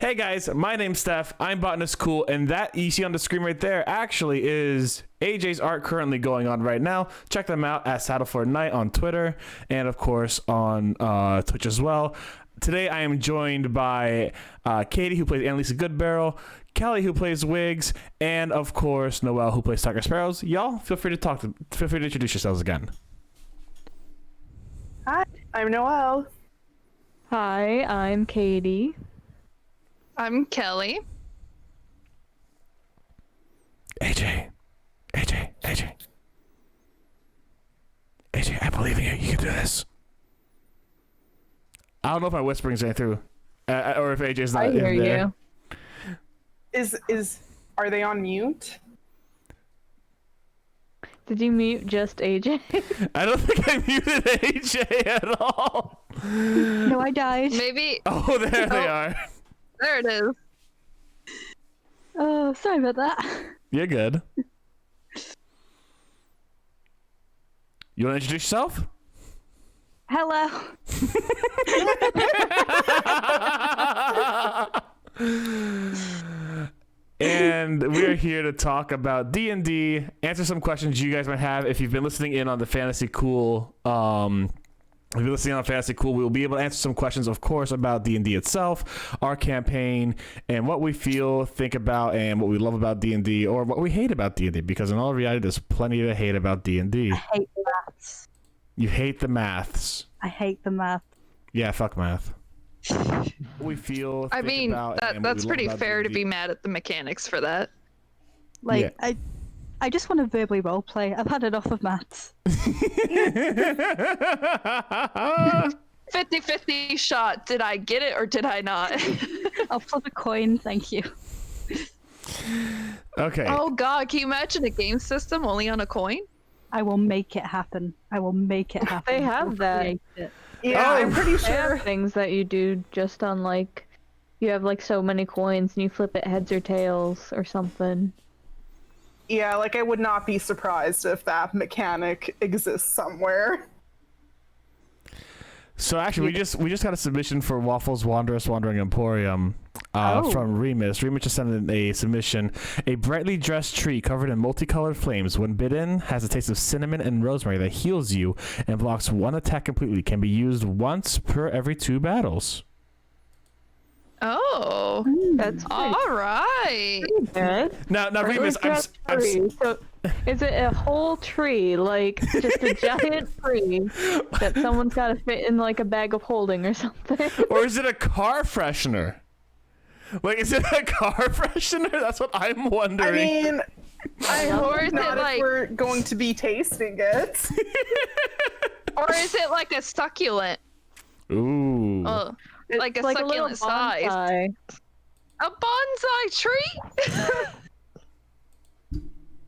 Hey guys, my name's Steph. I'm Botanist Cool, and that you see on the screen right there actually is AJ's art currently going on right now. Check them out at Sandleford Night on Twitter, and of course on Twitch as well. Today I am joined by Katie, who plays Annalisa Goodbarrel, Kelly, who plays Wiggs, and of course Noelle, who plays Tucker Sparrows. Y'all feel free to introduce yourselves again. Hi, I'm Noelle. Hi, I'm Katie. I'm Kelly. AJ, I believe in you. You can do this. I don't know if my whispering's getting through, or if AJ's not I hear in there. you. Are they on mute? Did you mute just AJ? I don't think I muted AJ at all. No, I died. Maybe. Oh, there they are. There it is. Oh, sorry about that. You're good. You want to introduce yourself? Hello. And we're here to talk about D&D, answer some questions you guys might have. If you've been listening in on the Fantasy Cool, if you're listening on Fantasy Cool, we will be able to answer some questions, of course, about D&D itself, our campaign, and what we feel, think about, and what we love about D&D, or what we hate about D&D, because in all reality, there's plenty to hate about D&D. I hate the maths. You hate the maths. I hate the math. Yeah, fuck math. What we feel, I think mean, about, and what that's we love pretty about fair to D&D. be mad at the mechanics for that. Like, Yeah. I just want to verbally roleplay. I've had enough of maths. 50-50 shot. Did I get it or did I not? I'll flip a coin, thank you. Okay. Oh god, can you imagine a game system only on a coin? I will make it happen. I will make it happen. They have I'll that. create it. Yeah, Oh, I'm pretty They have sure. things that you do just on like, you have like so many coins and you flip it heads or tails or something. Yeah, like I would not be surprised if that mechanic exists somewhere. So actually, we just got a submission for Waffles Wanderous Wandering Emporium from Remus. Remus just sent in a submission. A brightly dressed tree covered in multicolored flames. When bitten, has a taste of cinnamon and rosemary that heals you and blocks one attack completely. Can be used once per every 2 battles. Oh, That's all right. good. Now Remus, I'm So, is it a whole tree, like just a giant tree that someone's got to fit in like a bag of holding or something? or is it a car freshener? Like, is it a car freshener? That's what I'm I wondering. mean, I Or is hope not it like- if we're going to be tasting it. Or is it like a succulent? Ooh. Oh, like a Like a little succulent size. bonsai. A bonsai tree?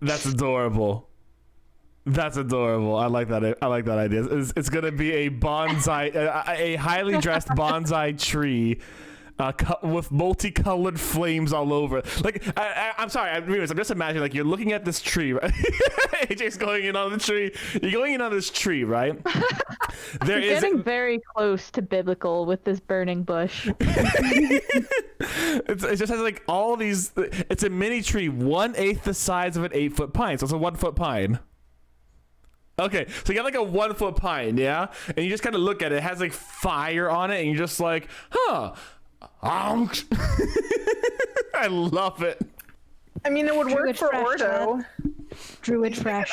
That's adorable. That's adorable. I like that. I like that idea. It's gonna be a bonsai, a highly dressed bonsai tree, with multicolored flames all over. Like, I'm sorry, I'm just imagining, like, you're looking at this tree, right? AJ's going in on the tree. You're going in on this tree, right? There is. Getting very close to biblical with this burning bush. It just has like all these. It's a mini tree, 1/8 the size of an 8-foot pine. So it's a 1-foot pine. Okay, so you got like a 1-foot pine, yeah, and you just kind of look at it. It has like fire on it, and you're just like, huh. I love it. I mean, it would work Druid for fresh, Ordo. Druid fresh.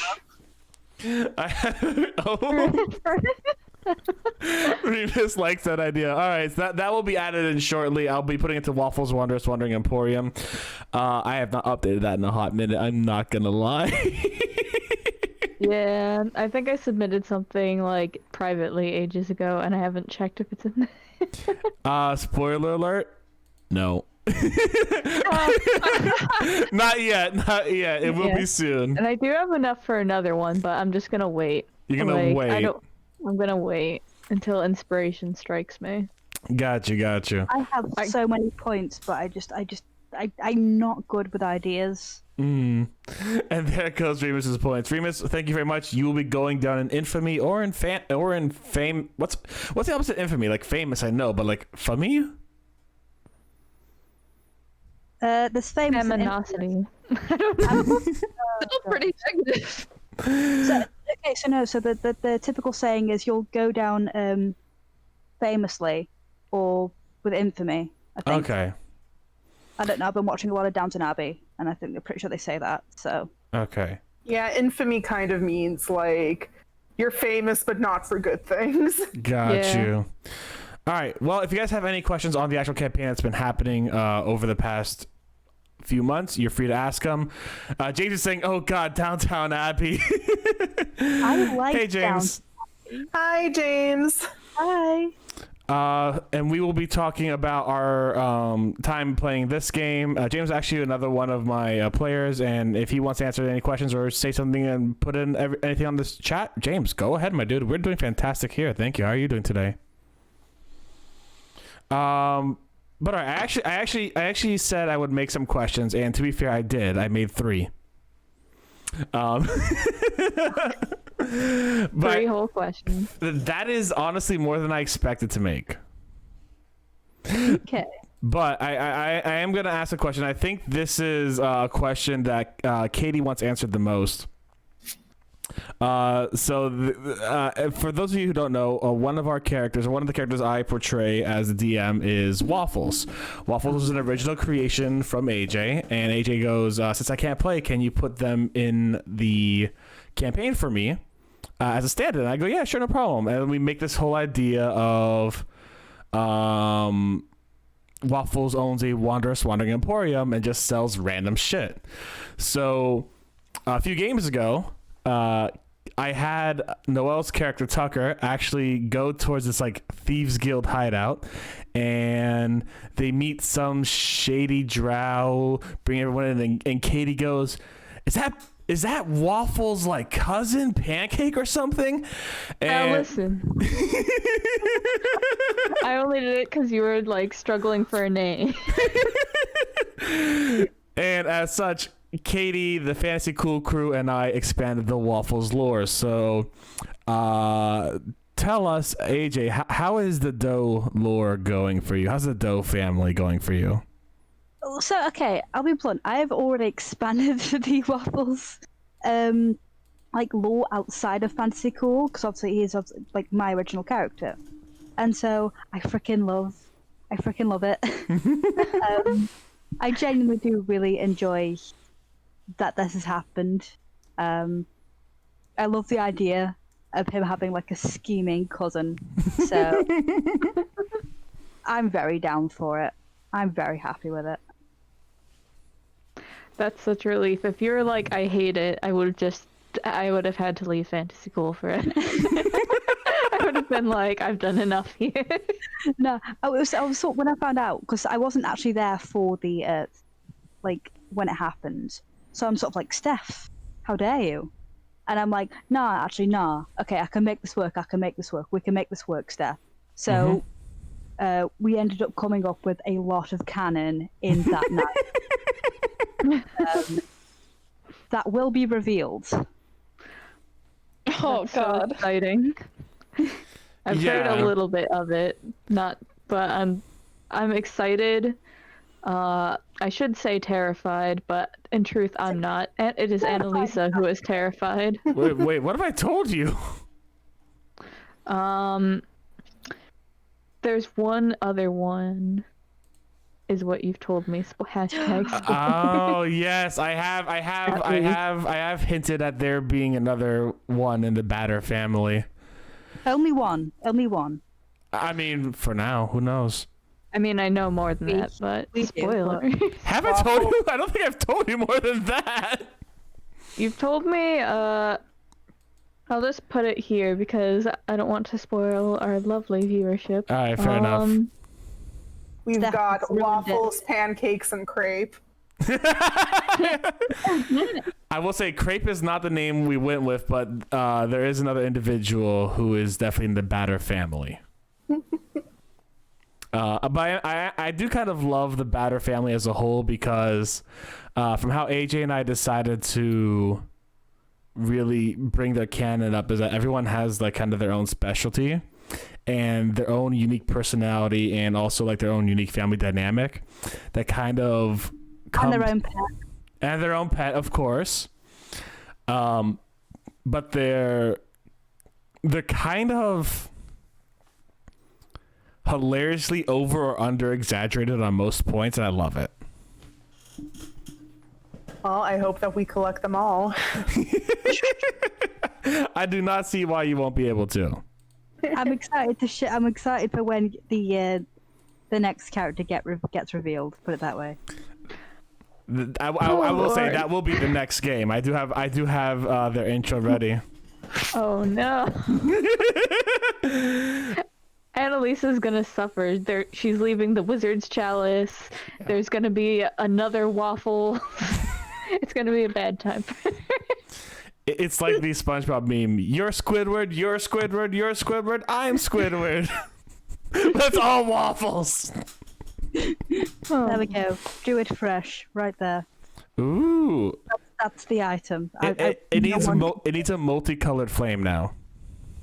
Remus likes that idea. All right, so that will be added in shortly. I'll be putting it to Waffles Wanderous Wandering Emporium. I have not updated that in a hot minute. I'm not gonna lie. Yeah, I think I submitted something like privately ages ago, and I haven't checked if it's in there. Spoiler alert. No. Not yet. It will Yeah. be soon. And I do have enough for another one, but I'm just gonna wait. You're gonna Like, wait. I'm gonna wait until inspiration strikes me. Gotcha. I have so many points, but I'm not good with ideas. And there goes Remus's points. Remus, thank you very much. You will be going down in infamy or in fame. What's the opposite of infamy? Like famous, I know, but like fammy? There's famous and infamous. Feminosity. I don't know. Still pretty negative. So the typical saying is you'll go down famously or with infamy, I think. Okay. I don't know. I've been watching a lot of Downton Abbey, and I think they're pretty sure they say that. So. Okay. Yeah, infamy kind of means like you're famous but not for good things. Got Yeah. you. All right. Well, if you guys have any questions on the actual campaign that's been happening over the past few months, you're free to ask them. James is saying, "Oh God, Downtown Abbey." I like Hey, James. Hi, James. Hi. And we will be talking about our time playing this game. James is actually another one of my players, and if he wants to answer any questions or say something and put in anything on this chat, James, go ahead, my dude. We're doing fantastic here. Thank you. How are you doing today? But all right, I actually said I would make some questions, and to be fair, I did. I made 3. But 3 whole questions. that is honestly more than I expected to make. Okay. But I am going to ask a question. I think this is a question that Katie wants answered the most. For those of you who don't know, one of the characters I portray as the DM is Waffles. Waffles was an original creation from AJ, and AJ goes, since I can't play, can you put them in the campaign for me as a stand-in? And I go, yeah, sure, no problem. And we make this whole idea of Waffles owns a Wandering Emporium and just sells random shit. So a few games ago, I had Noel's character Tucker actually go towards this like thieves guild hideout, and they meet some shady drow, bring everyone in, and Katie goes, is that Waffles' like cousin Pancake or something? Now And listen. I only did it because you were like struggling for a name. and as such, Katie, the Fantasy Cool crew, and I expanded the Waffles lore. So, tell us, AJ, how is the Doe lore going for you? How's the Doe family going for you? So, okay, I'll be blunt. I have already expanded the Waffles, like, lore outside of Fantasy Cool, because obviously he is, like, my original character. And so, I freaking love it. I genuinely do really enjoy that this has happened. I love the idea of him having, like, a scheming cousin. So, I'm very down for it. I'm very happy with it. That's such a relief. If you were like, I hate it, I would have had to leave Fantasy Cool for it. I would have been like, I've done enough here. No, I was sort when I found out, because I wasn't actually there for the like when it happened. So I'm sort of like, Steph, how dare you? And I'm like, nah. Okay, I can make this work. We can make this work, Steph. So we ended up coming up with a lot of canon in that night. That will be revealed. Oh That's God. so exciting. I've heard a little bit of it, but I'm excited. I should say terrified, but in truth, I'm not. It is Annalisa who is terrified. Wait, what have I told you? There's one other one, is what you've told me. Hashtag. Oh yes, I have hinted at there being another one in the Batter family. Only one. I mean, for now, who knows? I mean, I know more than that, but we do, spoiler. Have I told you? I don't think I've told you more than that. You've told me. I'll just put it here because I don't want to spoil our lovely viewership. All right, fair enough. We've Steph got ruined it. waffles, pancakes, and crepe. I will say crepe is not the name we went with, but there is another individual who is definitely in the Batter family. But I do kind of love the Batter family as a whole because from how AJ and I decided to really bring their canon up is that everyone has like kind of their own specialty and their own unique personality and also like their own unique family dynamic that kind of come And their own pet. and their own pet, of course. But they're kind of hilariously over or under exaggerated on most points, and I love it. Well, I hope that we collect them all. I do not see why you won't be able to. I'm excited to I'm excited for when the next character gets revealed. Put it that way. I will say that will be the next game. I do have their intro ready. Oh no. Annalisa's gonna suffer. She's leaving the Wizard's Chalice. There's gonna be another waffle. It's gonna be a bad time for her. It's like the SpongeBob meme. You're Squidward, you're Squidward, you're Squidward, I'm Squidward. That's all waffles. There we go. Druid fresh, right there. Ooh. That's the item. It needs a multicolored flame now.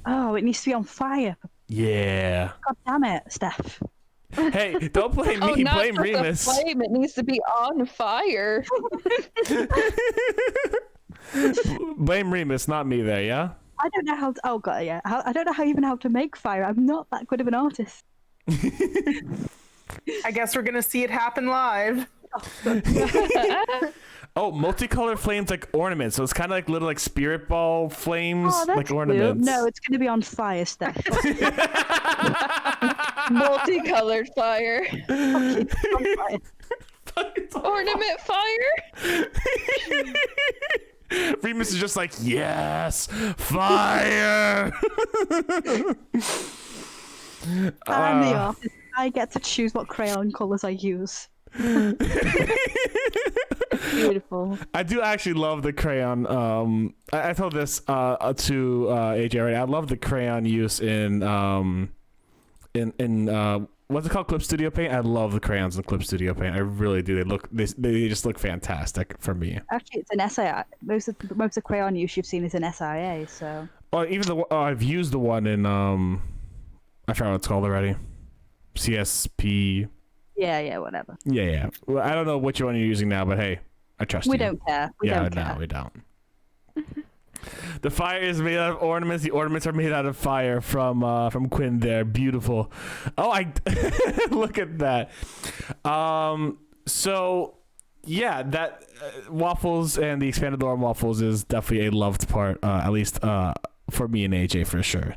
Oh, it needs to be on fire. Yeah. God damn it, Steph. Hey, don't blame me. Oh, not Blame just Remus. a flame. It needs to be on fire. Blame Remus, not me. There, yeah. I don't know how. Oh god, yeah. I don't know how to make fire. I'm not that good of an artist. I guess we're gonna see it happen live. Oh, multicolored flames like ornaments. So it's kind of like little like spirit ball flames, Oh, that's like cute. ornaments. No, it's going to be on fire, Steph. Multicolored fire. On fire. Ornament fire. Remus is just like, yes, fire. I'm the artist. I get to choose what crayon colors I use. Beautiful. I do actually love the crayon. I told this to AJ already. I love the crayon use in what's it called, Clip Studio Paint. I love the crayons in Clip Studio Paint. I really do. They just look fantastic for me. Actually, it's an SIA. Most of the crayon use you've seen is an SIA. So. Well, even I've used the one in I forgot what it's called already. CSP. Yeah, whatever. Yeah. Well, I don't know which one you're using now, but hey, I trust you. We don't care. We don't care. We don't. The fire is made out of ornaments. The ornaments are made out of fire from Quinn there. Beautiful. Oh, I look at that. So yeah, that waffles and the expanded lore waffles is definitely a loved part, at least for me and AJ for sure.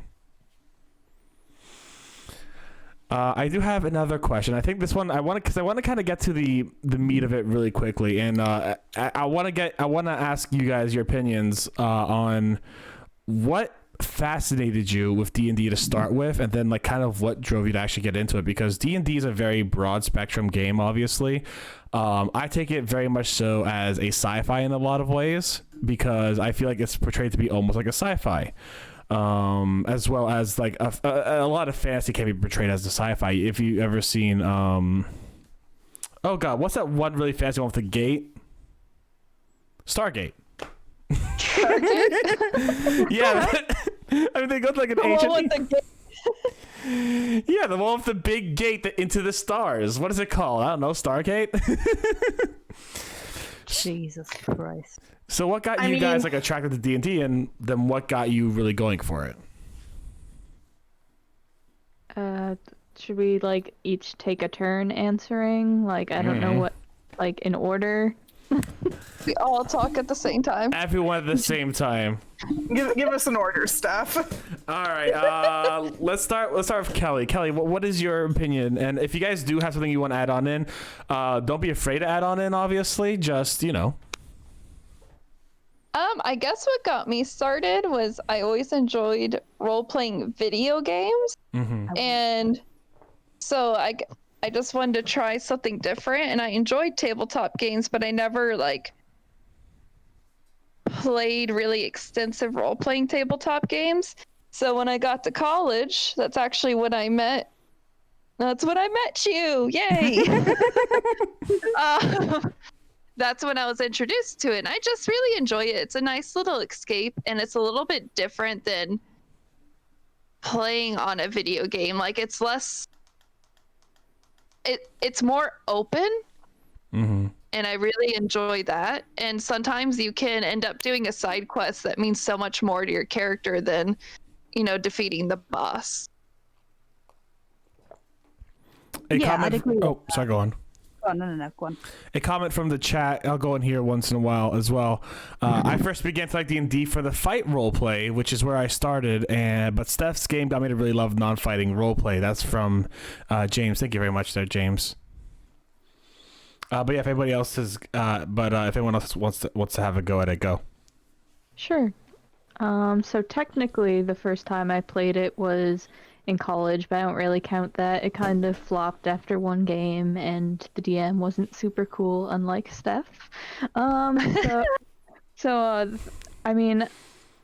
I do have another question. I think this one I want to kind of get to the meat of it really quickly, and I want to ask you guys your opinions on what fascinated you with D&D to start with, and then like kind of what drove you to actually get into it, because D&D is a very broad spectrum game. Obviously, I take it very much so as a sci-fi in a lot of ways, because I feel like it's portrayed to be almost like a sci-fi. As well as like a lot of fantasy can be portrayed as a sci-fi. If you ever seen oh god, what's that one really fancy one with the gate? Stargate. Yeah, I mean they go to like an ancient. Yeah, the one with the big gate into the stars. What is it called? I don't know. Stargate. Jesus Christ. So what got you guys like attracted to D&D, and then what got you really going for it? Should we like each take a turn answering? Like I don't know what, like in order. We all talk at the same time. Everyone at the same time. Give us an order, Steph. All right. Let's start with Kelly. Kelly, what is your opinion? And if you guys do have something you want to add on in, don't be afraid to add on in. Obviously, just I guess what got me started was I always enjoyed role-playing video games. And so I just wanted to try something different, and I enjoyed tabletop games, but I never like played really extensive role-playing tabletop games. So when I got to college, that's actually when I met you. Yay. That's when I was introduced to it, and I just really enjoy it. It's a nice little escape, and it's a little bit different than playing on a video game. Like it's more open, and and I really enjoy that. And sometimes you can end up doing a side quest that means so much more to your character than, defeating the boss. I'd agree. Oh, sorry, go on. Oh, no, go on. A comment from the chat. I'll go in here once in a while as well. I first began to like D&D for the fight roleplay, which is where I started. But Steph's game got me to really love non-fighting roleplay. That's from James. Thank you very much, there, James. But yeah, if anybody else has, if anyone else wants to have a go at it, go. Sure. So technically, the first time I played it was in college, but I don't really count that. It kind of flopped after one game, and the DM wasn't super cool, unlike Steph. I mean,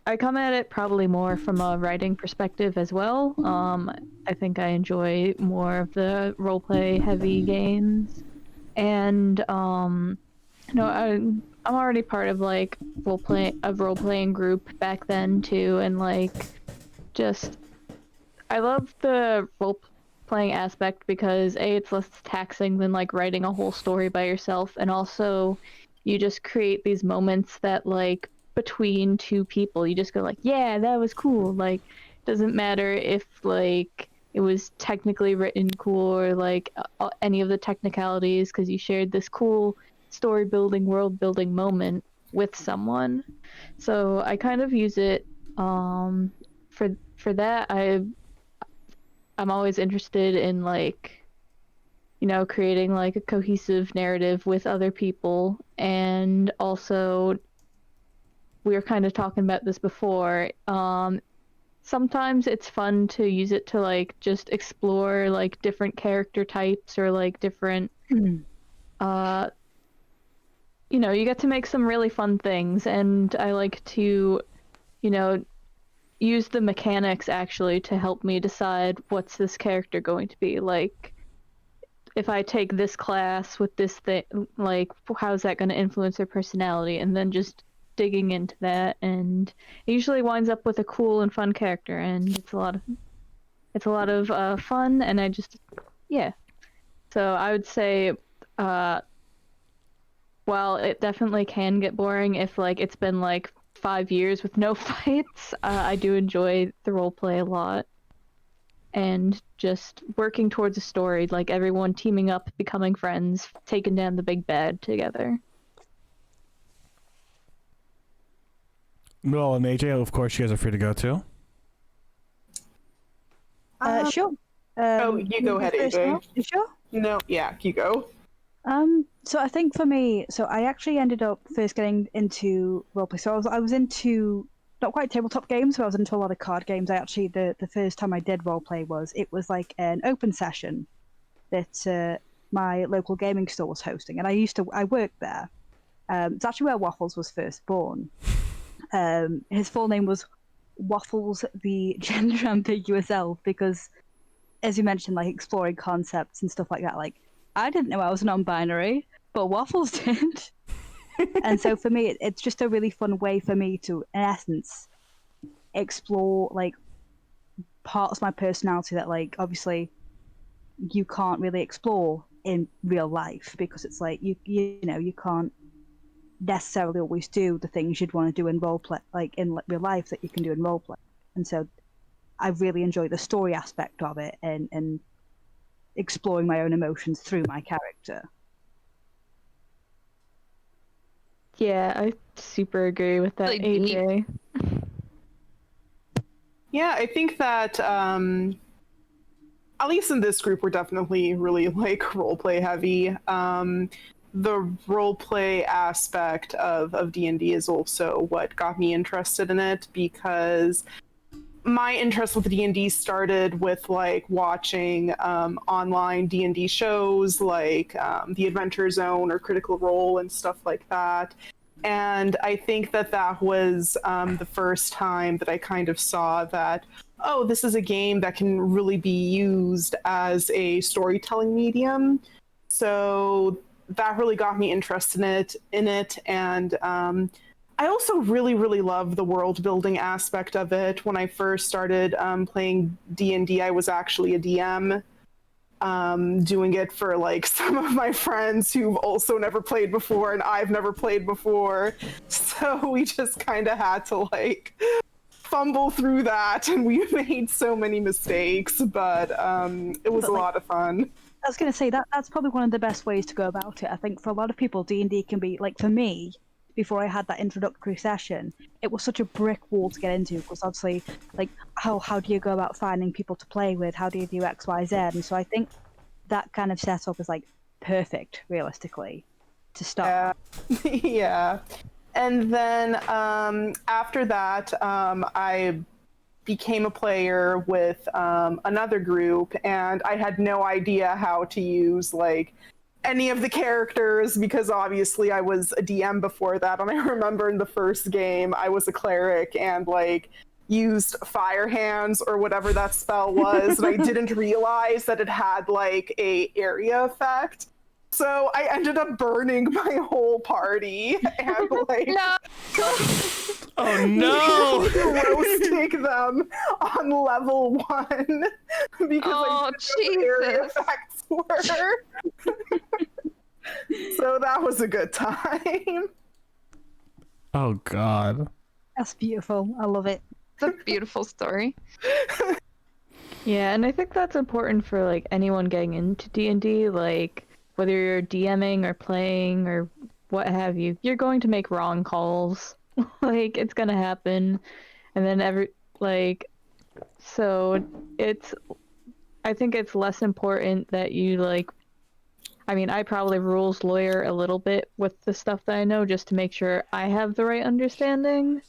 I come at it probably more from a writing perspective as well. I think I enjoy more of the roleplay heavy games, and I'm already part of like role playing group back then too, and like just. I love the role-playing aspect because A, it's less taxing than like writing a whole story by yourself, and also you just create these moments that like between two people, you just go like, yeah, that was cool. Like, doesn't matter if like it was technically written cool or like any of the technicalities, because you shared this cool story building, world building moment with someone. So I kind of use it for that. I'm always interested in like, creating like a cohesive narrative with other people. And also, we were kind of talking about this before. Sometimes it's fun to use it to like just explore like different character types or like different, you get to make some really fun things. And I like to, use the mechanics actually to help me decide what's this character going to be. Like, if I take this class with this thing, like, how's that going to influence their personality? And then just digging into that, and it usually winds up with a cool and fun character, and it's a lot of fun, and So I would say, while it definitely can get boring if like it's been like 5 years with no fights, I do enjoy the roleplay a lot, and just working towards a story, like everyone teaming up, becoming friends, taking down the big bad together. Noel and AJ, of course, you guys are free to go too. Sure. You go ahead, AJ. You sure? No, yeah, you go. So I think for me, I actually ended up first getting into roleplay. So I was into not quite tabletop games, but I was into a lot of card games. The first time I did roleplay was like an open session that my local gaming store was hosting, and I worked there. It's actually where Waffles was first born. His full name was Waffles the Gender Ambiguous Elf, because, as you mentioned, like exploring concepts and stuff like that, like I didn't know I was non-binary, but Waffles did. And so for me, it's just a really fun way for me to, in essence, explore like parts of my personality that like obviously you can't really explore in real life, because it's like you can't necessarily always do the things you'd want to do in roleplay, like in real life, that you can do in roleplay. And so I really enjoy the story aspect of it and exploring my own emotions through my character. Yeah, I super agree with that, AJ. Yeah, I think that at least in this group, we're definitely really like roleplay heavy. The roleplay aspect of D&D is also what got me interested in it, because my interest with D&D started with like watching online D&D shows like The Adventure Zone or Critical Role and stuff like that. And I think that was the first time that I kind of saw that, oh, this is a game that can really be used as a storytelling medium. So that really got me interested in it. And I also really, really love the world building aspect of it. When I first started playing D&D, I was actually a DM. doing it for like some of my friends who've also never played before and I've never played before. So we just kind of had to like fumble through that, and we made so many mistakes, but it was a lot of fun. I was going to say that's probably one of the best ways to go about it. I think for a lot of people, D&D can be like, for me, before I had that introductory session, it was such a brick wall to get into, because obviously, like, how do you go about finding people to play with? How do you do X, Y, Z? And so I think that kind of setup is like perfect, realistically, to start. Yeah. And then after that, I became a player with another group, and I had no idea how to use like any of the characters, because obviously I was a DM before that. And I remember in the first game I was a cleric and like used fire hands or whatever that spell was, and I didn't realize that it had like a area effect. So I ended up burning my whole party and like Oh no! roasting them on level 1 because I didn't know what area effects were. So that was a good time. Oh god. That's beautiful. I love it. It's a beautiful story. Yeah, and I think that's important for like anyone getting into D&D, like whether you're DMing or playing or what have you, you're going to make wrong calls. Like, it's gonna happen. And then so I think it's less important that you like, I mean, I probably rules lawyer a little bit with the stuff that I know just to make sure I have the right understanding,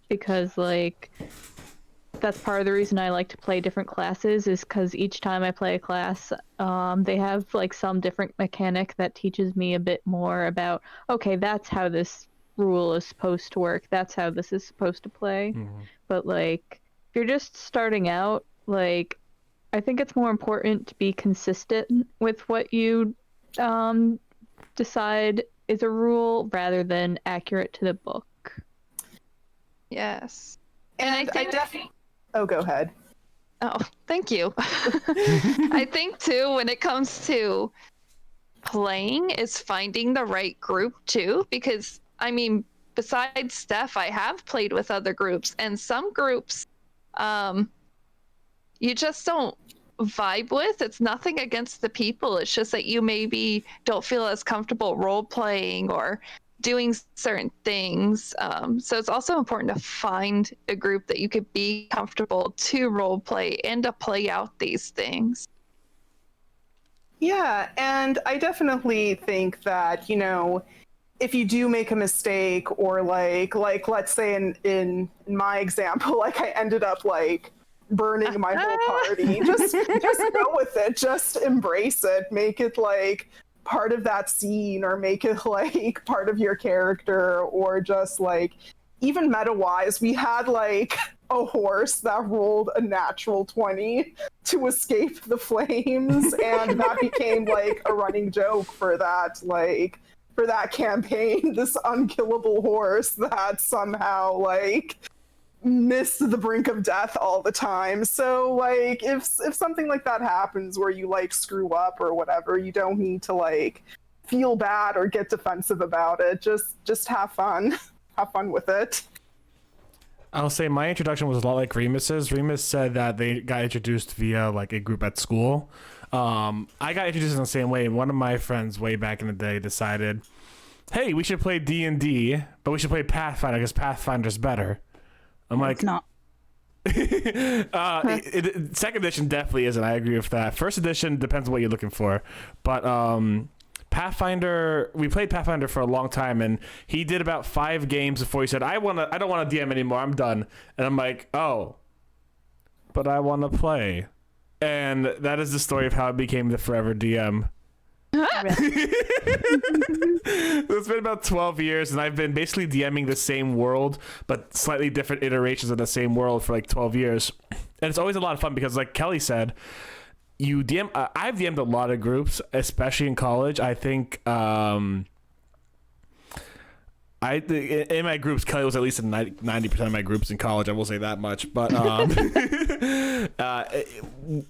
because like that's part of the reason I like to play different classes, is because each time I play a class, they have like some different mechanic that teaches me a bit more about, okay, that's how this rule is supposed to work, that's how this is supposed to play. But like if you're just starting out, like I think it's more important to be consistent with what you decide is a rule rather than accurate to the book. Yes. And I think oh, go ahead. Oh, thank you. I think too, when it comes to playing, is finding the right group too, because I mean, besides Steph, I have played with other groups, and some groups you just don't vibe with. It's nothing against the people, it's just that you maybe don't feel as comfortable role playing or doing certain things. So it's also important to find a group that you could be comfortable to role play and to play out these things. Yeah, and I definitely think that, you know, if you do make a mistake, or like let's say in my example, like I ended up like burning my whole party, just go with it, just embrace it, make it like part of that scene, or make it like part of your character, or just like even meta wise, we had like a horse that rolled a natural 20 to escape the flames, and that became like a running joke for that, like for that campaign, this unkillable horse that somehow like missed the brink of death all the time. So like if something like that happens where you like screw up or whatever, you don't need to like feel bad or get defensive about it. Just have fun. Have fun with it. I'll say my introduction was a lot like Remus's. Remus said that they got introduced via like a group at school. I got introduced in the same way. One of my friends way back in the day decided, hey, we should play D&D, but we should play Pathfinder because Pathfinder's better. I'm like, It's not. Second edition definitely isn't. I agree with that. First edition depends on what you're looking for. But Pathfinder, we played Pathfinder for a long time, and he did about 5 games before he said, I don't want to DM anymore, I'm done. And I'm like, oh, but I want to play. And that is the story of how I became the forever DM. It's been about 12 years, and I've been basically DMing the same world, but slightly different iterations of the same world for like 12 years. And it's always a lot of fun because, like Kelly said, you DM. I've DM'd a lot of groups, especially in college. I think in my groups, Kelly was at least in 90% of my groups in college. I will say that much. But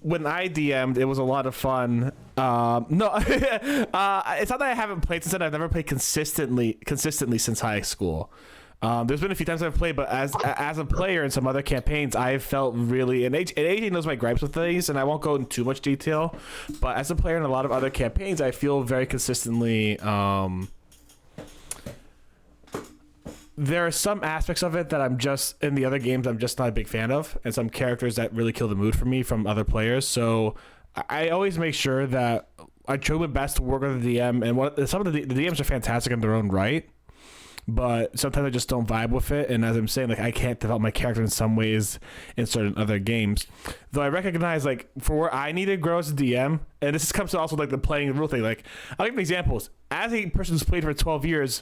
when I DM'd, it was a lot of fun. No, it's not that I haven't played since then. I've never played consistently since high school. There's been a few times I've played, but as a player in some other campaigns, I've felt really, and AJ knows my gripes with these, and I won't go into too much detail, but as a player in a lot of other campaigns, I feel very consistently, there are some aspects of it that I'm just, in the other games, I'm just not a big fan of, and some characters that really kill the mood for me from other players, so I always make sure that I try my best to work with the DM, and some of the DMs are fantastic in their own right, but sometimes I just don't vibe with it, and as I'm saying, like, I can't develop my character in some ways in certain other games. Though I recognize, like, for where I need to grow as a DM, and this comes to also like the playing the rule thing. Like, I'll give examples. As a person who's played for 12 years,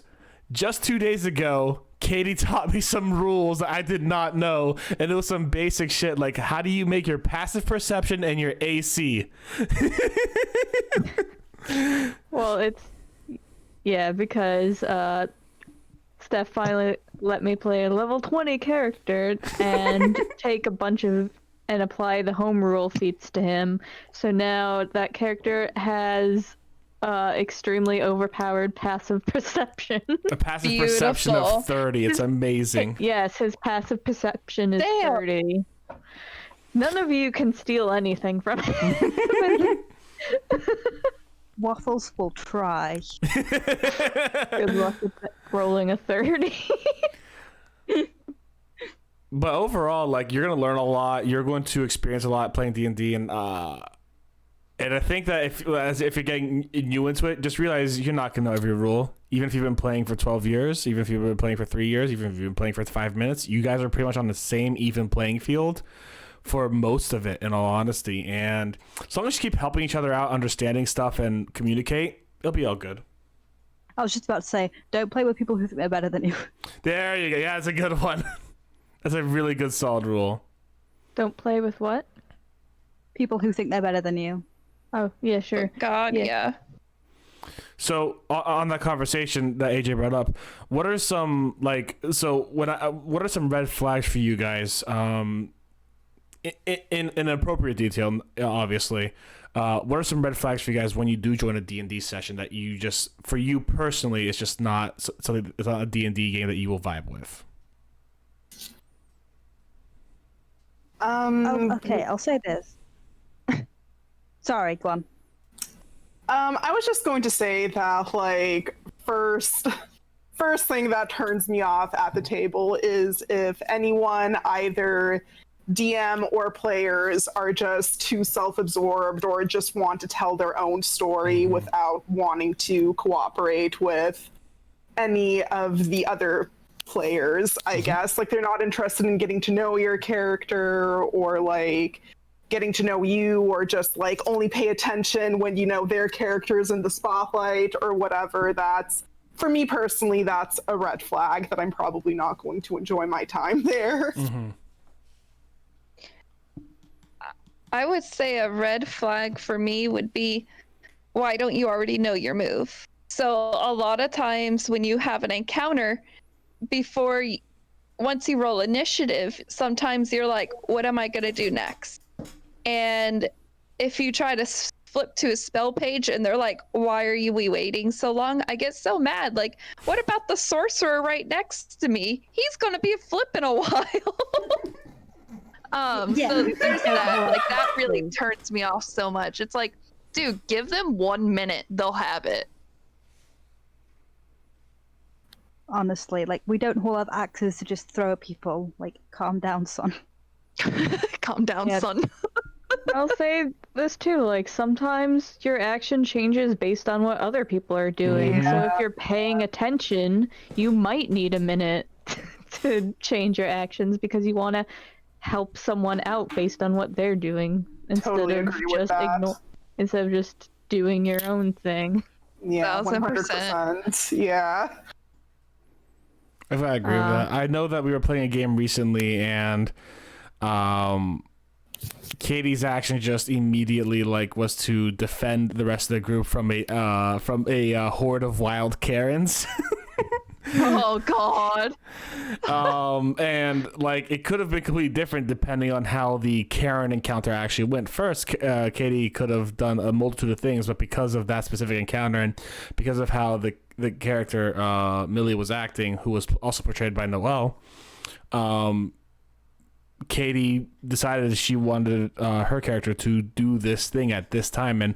just 2 days ago, Katie taught me some rules that I did not know, and it was some basic shit like how do you make your passive perception and your AC. Well, because Steph finally let me play a level 20 character and take a bunch of and apply the home rule feats to him. So now that character has extremely overpowered passive perception. A passive perception of 30. It's amazing. Yes, his passive perception is 30. None of you can steal anything from him. Waffles will try. Good luck with rolling a 30. But overall, like, you're gonna learn a lot. You're going to experience a lot playing D&D, and I think that if you're getting new into it, just realize you're not gonna know every rule. Even if you've been playing for 12 years, even if you've been playing for 3 years, even if you've been playing for 5 minutes, you guys are pretty much on the same even playing field for most of it, in all honesty. And as long as you keep helping each other out, understanding stuff, and communicate, it'll be all good. I was just about to say, don't play with people who think they're better than you. There you go. Yeah, that's a good one. That's a really good, solid rule. Don't play with what? People who think they're better than you. Oh, yeah, sure. God, yeah. So on that conversation that AJ brought up, what are some what are some red flags for you guys? In appropriate detail, obviously. What are some red flags for you guys when you do join a D&D session that you just, for you personally, it's just not something, it's not a D&D game that you will vibe with? Okay, I'll say this. Sorry, go on. I was just going to say that, like, first thing that turns me off at the table is if anyone, either DM or players, are just too self-absorbed or just want to tell their own story without wanting to cooperate with any of the other players, I guess. Like, they're not interested in getting to know your character or, like, getting to know you, or just, like, only pay attention when, you know, their character's in the spotlight or whatever. That's, for me personally, that's a red flag that I'm probably not going to enjoy my time there. I would say a red flag for me would be, why don't you already know your move? So a lot of times when you have an encounter, once you roll initiative, sometimes you're like, what am I going to do next? And if you try to flip to a spell page and they're like, why are we waiting so long? I get so mad. Like, what about the sorcerer right next to me? He's going to be flipping a while. So there's that. Like, that really turns me off so much. It's like, dude, give them 1 minute. They'll have it. Honestly, like, we don't all have axes to just throw at people. Like, calm down, son. Calm down, son. I'll say this too, like, sometimes your action changes based on what other people are doing. So if you're paying attention, you might need a minute to change your actions because you want to help someone out based on what they're doing instead of just doing your own thing. Yeah, 100%. Yeah. If I agree with that. I know that we were playing a game recently, and Katie's action just immediately was to defend the rest of the group from a horde of wild Karens. Oh God. And like it could have been completely different depending on how the Karen encounter actually went. First, Katie could have done a multitude of things, but because of that specific encounter and because of how the character Millie was acting, who was also portrayed by Noelle, Katie decided she wanted her character to do this thing at this time. And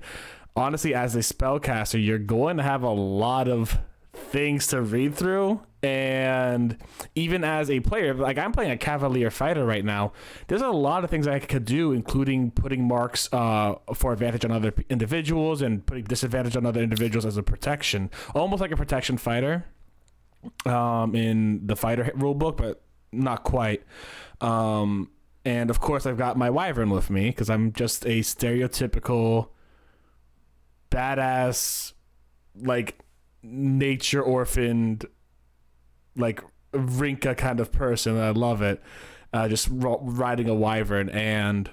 honestly, as a spellcaster, you're going to have a lot of things to read through. And even as a player, like I'm playing a Cavalier fighter right now, there's a lot of things I could do, including putting marks for advantage on other individuals and putting disadvantage on other individuals as a protection, almost like a protection fighter in the fighter rulebook, but not quite. And of course I've got my wyvern with me because I'm just a stereotypical badass, like nature orphaned, like Rinka kind of person. I love it. Just riding a wyvern, and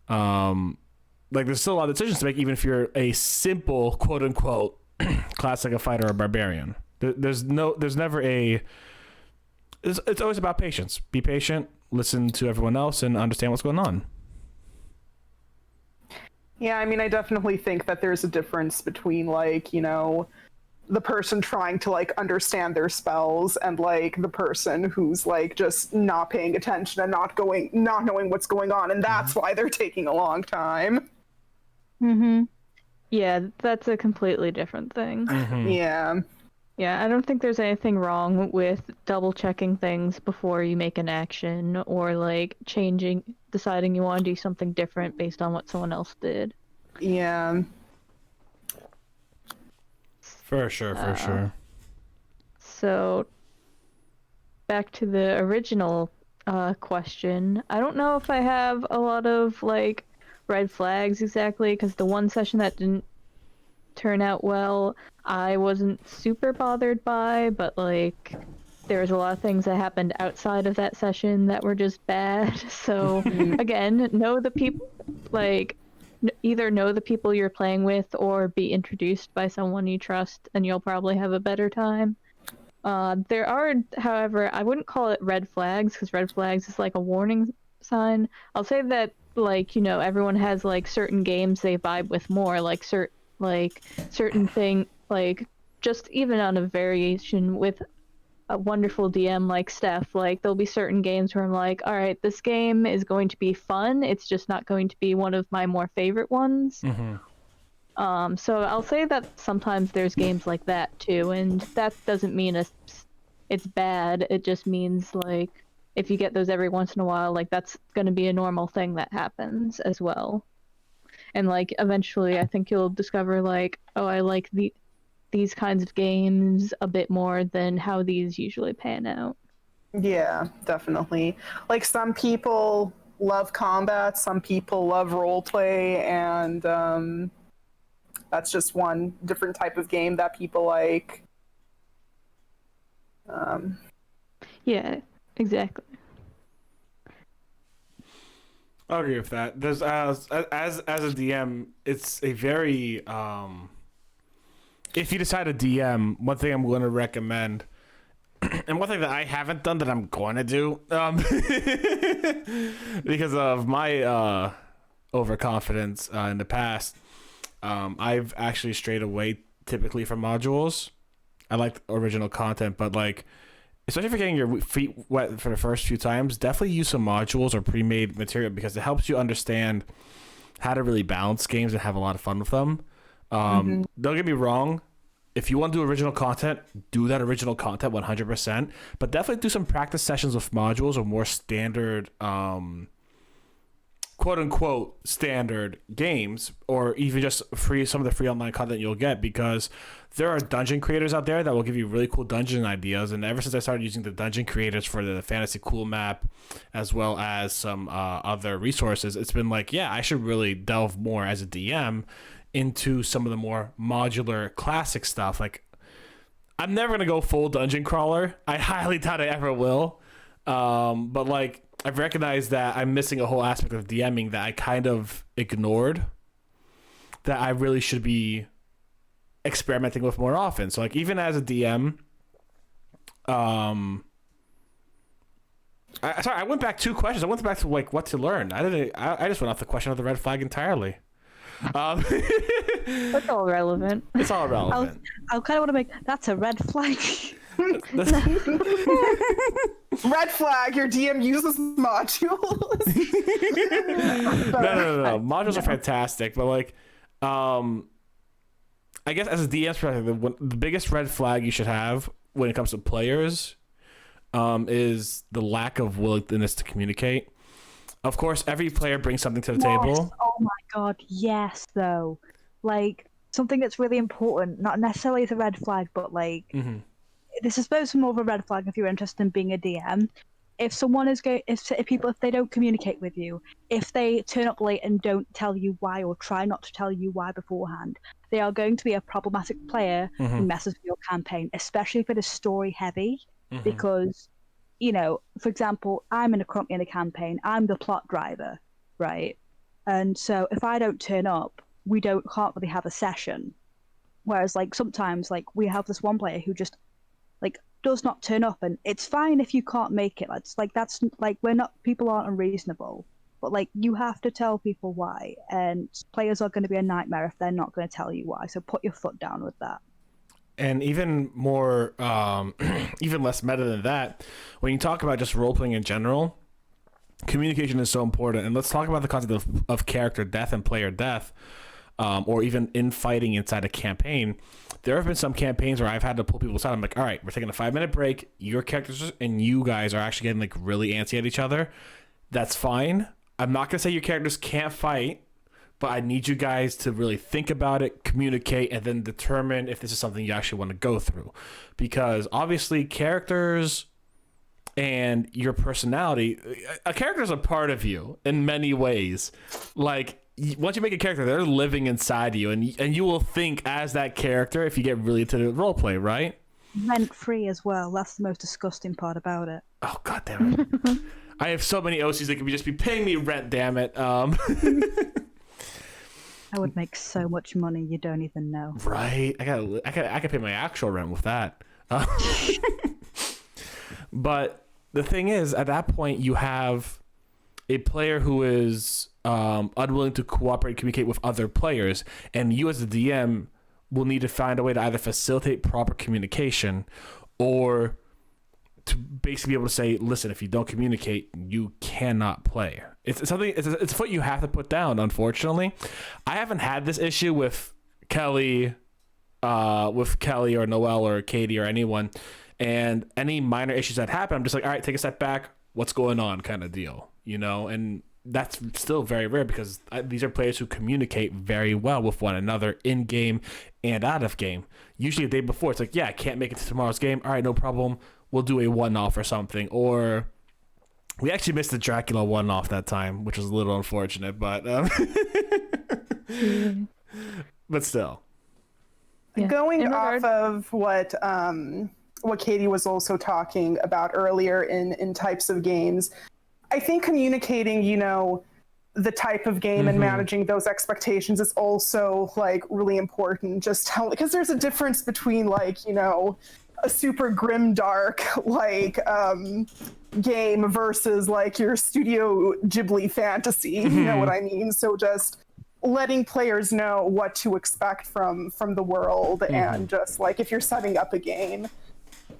like there's still a lot of decisions to make, even if you're a simple quote unquote class like a fighter or a barbarian. There's never a. It's always about patience. Be patient, listen to everyone else, and understand what's going on. Yeah, I mean, I definitely think that there's a difference between, like, you know, the person trying to, like, understand their spells and, like, the person who's, like, just not paying attention and not knowing what's going on, and that's why they're taking a long time. Mm-hmm. Yeah, that's a completely different thing. Mm-hmm. Yeah. Yeah, I don't think there's anything wrong with double checking things before you make an action, or like deciding you want to do something different based on what someone else did. Yeah. For sure. So, back to the original question. I don't know if I have a lot of like red flags exactly, because the one session that didn't turn out well, I wasn't super bothered by, but like there was a lot of things that happened outside of that session that were just bad. So again, know the people, like either know the people you're playing with or be introduced by someone you trust, and you'll probably have a better time. There are, however, I wouldn't call it red flags, because red flags is like a warning sign. I'll say that, like, you know, everyone has like certain games they vibe with more, like certain thing, like just even on a variation with a wonderful DM like Steph, like there'll be certain games where I'm like, all right, this game is going to be fun, it's just not going to be one of my more favorite ones. So I'll say that sometimes there's games like that too, and that doesn't mean it's bad, it just means like if you get those every once in a while, like that's going to be a normal thing that happens as well. And like eventually I think you'll discover like, oh, I like these kinds of games a bit more than how these usually pan out. Yeah, definitely. Like some people love combat, some people love roleplay, and that's just one different type of game that people like. I Yeah, exactly. agree with that. There's as a DM, it's a very if you decide to DM, one thing I'm going to recommend, and one thing that I haven't done that I'm going to do, because of my overconfidence in the past, I've actually strayed away typically from modules. I like original content, but like, especially if you're getting your feet wet for the first few times, definitely use some modules or pre-made material, because it helps you understand how to really balance games and have a lot of fun with them. Don't get me wrong. If you want to do original content, do that original content 100%. But definitely do some practice sessions with modules or more standard, quote-unquote, standard games, or even just some of the free online content you'll get, because there are dungeon creators out there that will give you really cool dungeon ideas. And ever since I started using the dungeon creators for the Fantasy Cool map, as well as some other resources, it's been like, yeah, I should really delve more as a DM into some of the more modular classic stuff. Like, I'm never going to go full dungeon crawler. I highly doubt I ever will. But like, I've recognized that I'm missing a whole aspect of DMing that I kind of ignored, that I really should be experimenting with more often. So like, even as a DM, I went back 2 questions. I went back to like what to learn. I just went off the question of the red flag entirely. That's all relevant. It's all relevant. I kind of want to make that's a red flag. Red flag, your DM uses modules. No. Modules are fantastic, but like, I guess as a DM's perspective, the biggest red flag you should have when it comes to players is the lack of willingness to communicate. Of course, every player brings something to the table. Oh my god, yes, though. Like, something that's really important, not necessarily as a red flag, but like, this is supposed to be more of a red flag if you're interested in being a DM. If someone is if they don't communicate with you, if they turn up late and don't tell you why or try not to tell you why beforehand, they are going to be a problematic player who messes with your campaign, especially if it is story heavy, because, you know, for example, I'm currently in a campaign, I'm the plot driver, right? And so if I don't turn up, we can't really have a session. Whereas like sometimes like we have this one player who just like does not turn up, and it's fine if you can't make it. That's people aren't unreasonable, but like you have to tell people why, and players are going to be a nightmare if they're not going to tell you why. So put your foot down with that. And even more, even less meta than that, when you talk about just role playing in general, communication is so important. And let's talk about the concept of character death and player death, or even infighting inside a campaign. There have been some campaigns where I've had to pull people aside. I'm like, all right, we're taking a 5-minute break. Your characters and you guys are actually getting like really antsy at each other. That's fine. I'm not gonna say your characters can't fight, but I need you guys to really think about it, communicate, and then determine if this is something you actually want to go through. Because obviously characters and your personality, a character is a part of you in many ways. Like, once you make a character, they're living inside you, and you will think as that character if you get really into the role play, right? Rent free as well. That's the most disgusting part about it. Oh god damn it! I have so many OCs that could just be paying me rent. Damn it! I would make so much money you don't even know. Right? I could pay my actual rent with that. But the thing is, at that point, you have a player who is unwilling to cooperate, communicate with other players, and you as the DM will need to find a way to either facilitate proper communication or to basically be able to say, listen, if you don't communicate, you cannot play. It's a foot you have to put down, unfortunately. I haven't had this issue with Kelly or Noelle or Katie or anyone, and any minor issues that happen, I'm just like, all right, take a step back, what's going on kind of deal, you know? And that's still very rare because these are players who communicate very well with one another in game and out of game. Usually the day before, it's like, yeah, I can't make it to tomorrow's game. All right, no problem. We'll do a one-off or something. Or we actually missed the Dracula one-off that time, which was a little unfortunate, but but still. Yeah. Going off of what Katie was also talking about earlier in types of games, I think communicating, you know, the type of game and managing those expectations is also like really important. Because there's a difference between like, you know, a super grim dark like game versus like your Studio Ghibli fantasy. You know what I mean? So just letting players know what to expect from the world, and just like if you're setting up a game,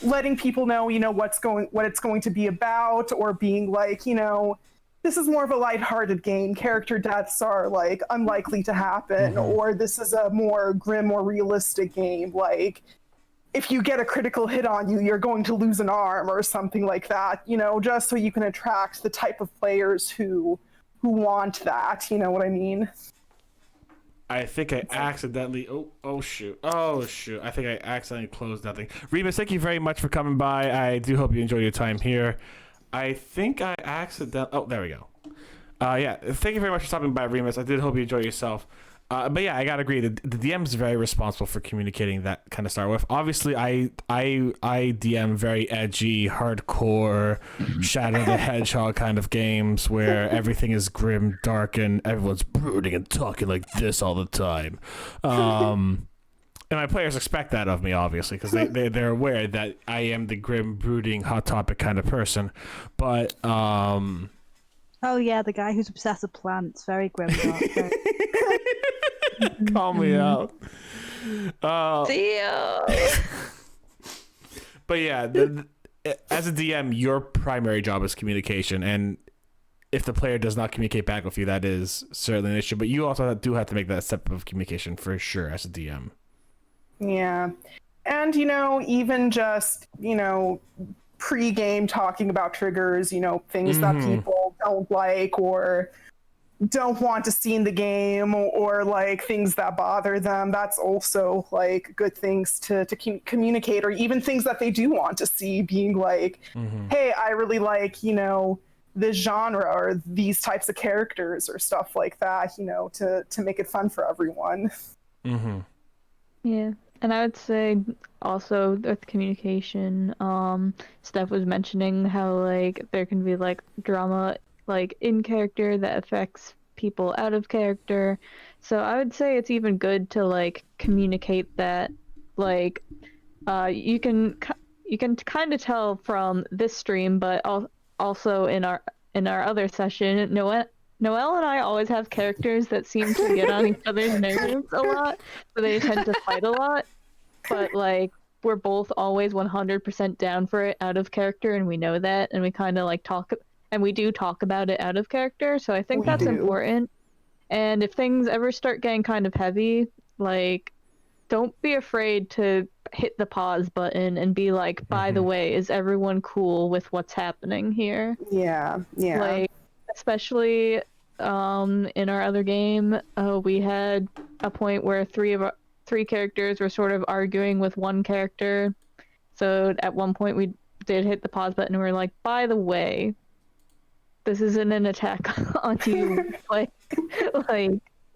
letting people know, you know, what it's going to be about, or being like, you know, this is more of a lighthearted game. Character deaths are like unlikely to happen, or this is a more grim, more realistic game. Like if you get a critical hit on you, you're going to lose an arm or something like that, you know, just so you can attract the type of players who want that. You know what I mean? I think I accidentally... Oh, shoot. I think I accidentally closed that thing. Remus, thank you very much for coming by. I do hope you enjoy your time here. I think I accidentally... Oh, there we go. Yeah, thank you very much for stopping by, Remus. I did hope you enjoy yourself. But yeah, I gotta agree. The DM is very responsible for communicating that kind of start with. Obviously, I DM very edgy, hardcore, Shadow the Hedgehog kind of games where everything is grim, dark, and everyone's brooding and talking like this all the time. And my players expect that of me, obviously, because they're aware that I am the grim, brooding, hot topic kind of person. But Oh yeah, the guy who's obsessed with plants, very grim. call me out. Theo. But yeah, as a DM, your primary job is communication, and if the player does not communicate back with you, that is certainly an issue. But you also do have to make that step of communication for sure as a DM. Yeah. And, even just, pre-game talking about triggers, things that people don't like or don't want to see in the game, or like things that bother them. That's also like good things to communicate, or even things that they do want to see, being like, hey, I really like, this genre or these types of characters or stuff like that, to make it fun for everyone. Yeah. And I would say also with communication, Steph was mentioning how like there can be like drama like in character that affects people out of character. So I would say it's even good to like communicate that, like you can kind of tell from this stream, but also in our other session, Noelle and I always have characters that seem to get on each other's nerves a lot, so they tend to fight a lot. But like we're both always 100% down for it out of character, and we know that, and we kind of like talk, and we do talk about it out of character. So I think that's important. And if things ever start getting kind of heavy, like don't be afraid to hit the pause button and be like, by the way, is everyone cool with what's happening here? Yeah. Like, especially in our other game, we had a point where three characters were sort of arguing with one character. So at one point we did hit the pause button and we were like, by the way, this isn't an attack on you. like,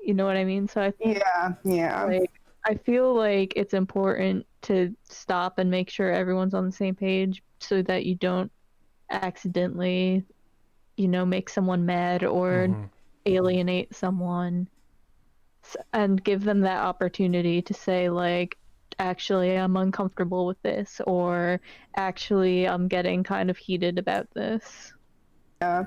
you know what I mean? So Yeah. Like, I feel like it's important to stop and make sure everyone's on the same page so that you don't accidentally, make someone mad or alienate someone, and give them that opportunity to say like, actually I'm uncomfortable with this, or actually I'm getting kind of heated about this. Yeah.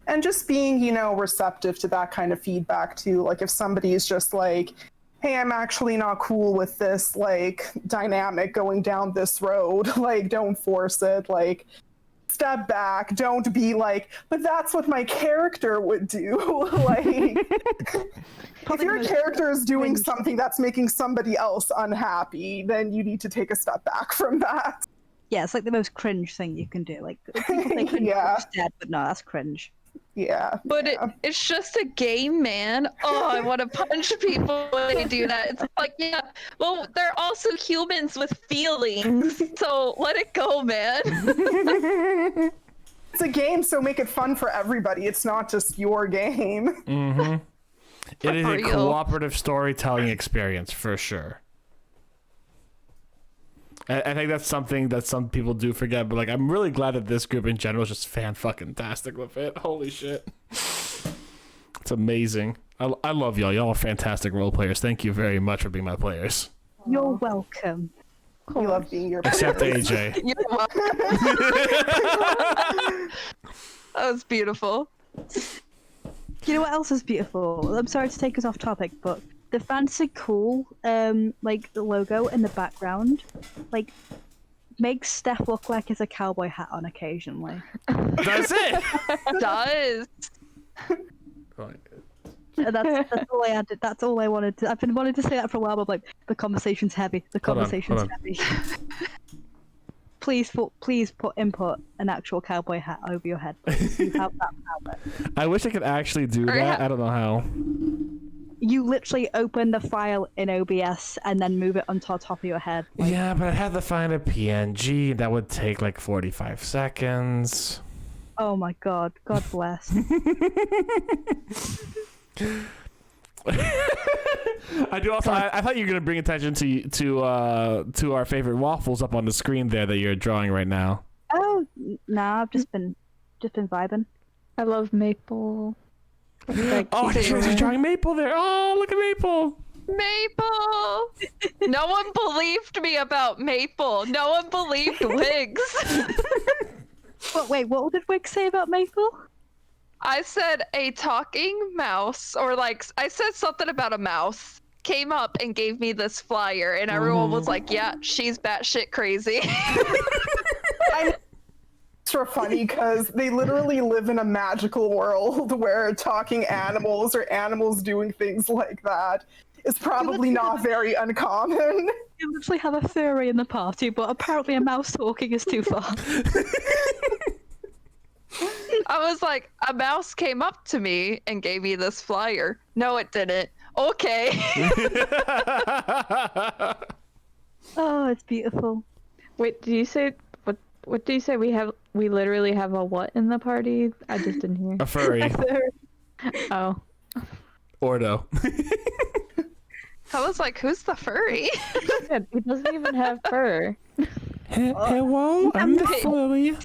And just being, receptive to that kind of feedback too. Like if somebody's just like, hey, I'm actually not cool with this like dynamic going down this road, like don't force it, like step back, don't be like, but that's what my character would do. Like if your character is doing something that's making somebody else unhappy, then you need to take a step back from that. Yeah, it's like the most cringe thing you can do. Like people think dead, but no, that's cringe. Yeah. But it's just a game, man. Oh, I want to punch people when they do that. It's like, yeah, well, they're also humans with feelings, so let it go, man. It's a game, so make it fun for everybody. It's not just your game. It is a cooperative storytelling experience for sure. I think that's something that some people do forget, but like I'm really glad that this group in general is just fan-fucking-tastic with it. Holy shit. It's amazing. I love y'all. Y'all are fantastic role players. Thank you very much for being my players. You're welcome. We love being your Except AJ. You're welcome. That was beautiful. You know what else is beautiful? I'm sorry to take us off topic, but the Botanist Cool, like the logo in the background, like makes Steph look like it's a cowboy hat on occasionally. That's it. Does. That's all I had. That's all I wanted to. I've been wanting to say that for a while, but like the conversation's heavy. The conversation's heavy. Please input an actual cowboy hat over your head. You have that power. I wish I could actually do that. I don't know how. You literally open the file in OBS and then move it onto top of your head. Like... Yeah, but I'd have to find a PNG. That would take like 45 seconds. Oh my god. God bless. I do also. I thought you were gonna bring attention to our favorite waffles up on the screen there that you're drawing right now. Oh, nah, I've just been vibing. I love maple. Oh, she's drawing Maple there. Oh, look at Maple. Maple! No one believed me about Maple. No one believed Wiggs. But wait, what did Wig say about Maple? I said a talking mouse, or like, I said something about a mouse, came up and gave me this flyer, and everyone was like, yeah, she's batshit crazy. Extra funny because they literally live in a magical world where talking animals or animals doing things like that is probably not very uncommon. You literally have a furry in the party, but apparently a mouse talking is too far. I was like, a mouse came up to me and gave me this flyer. No, it didn't. Okay. Oh, it's beautiful. Wait, do you say what do you say we literally have a what in the party? I just didn't hear. A furry. A furry. Oh. Ordo. I was like, who's the furry? Yeah, he doesn't even have fur. Hello, I'm the furry.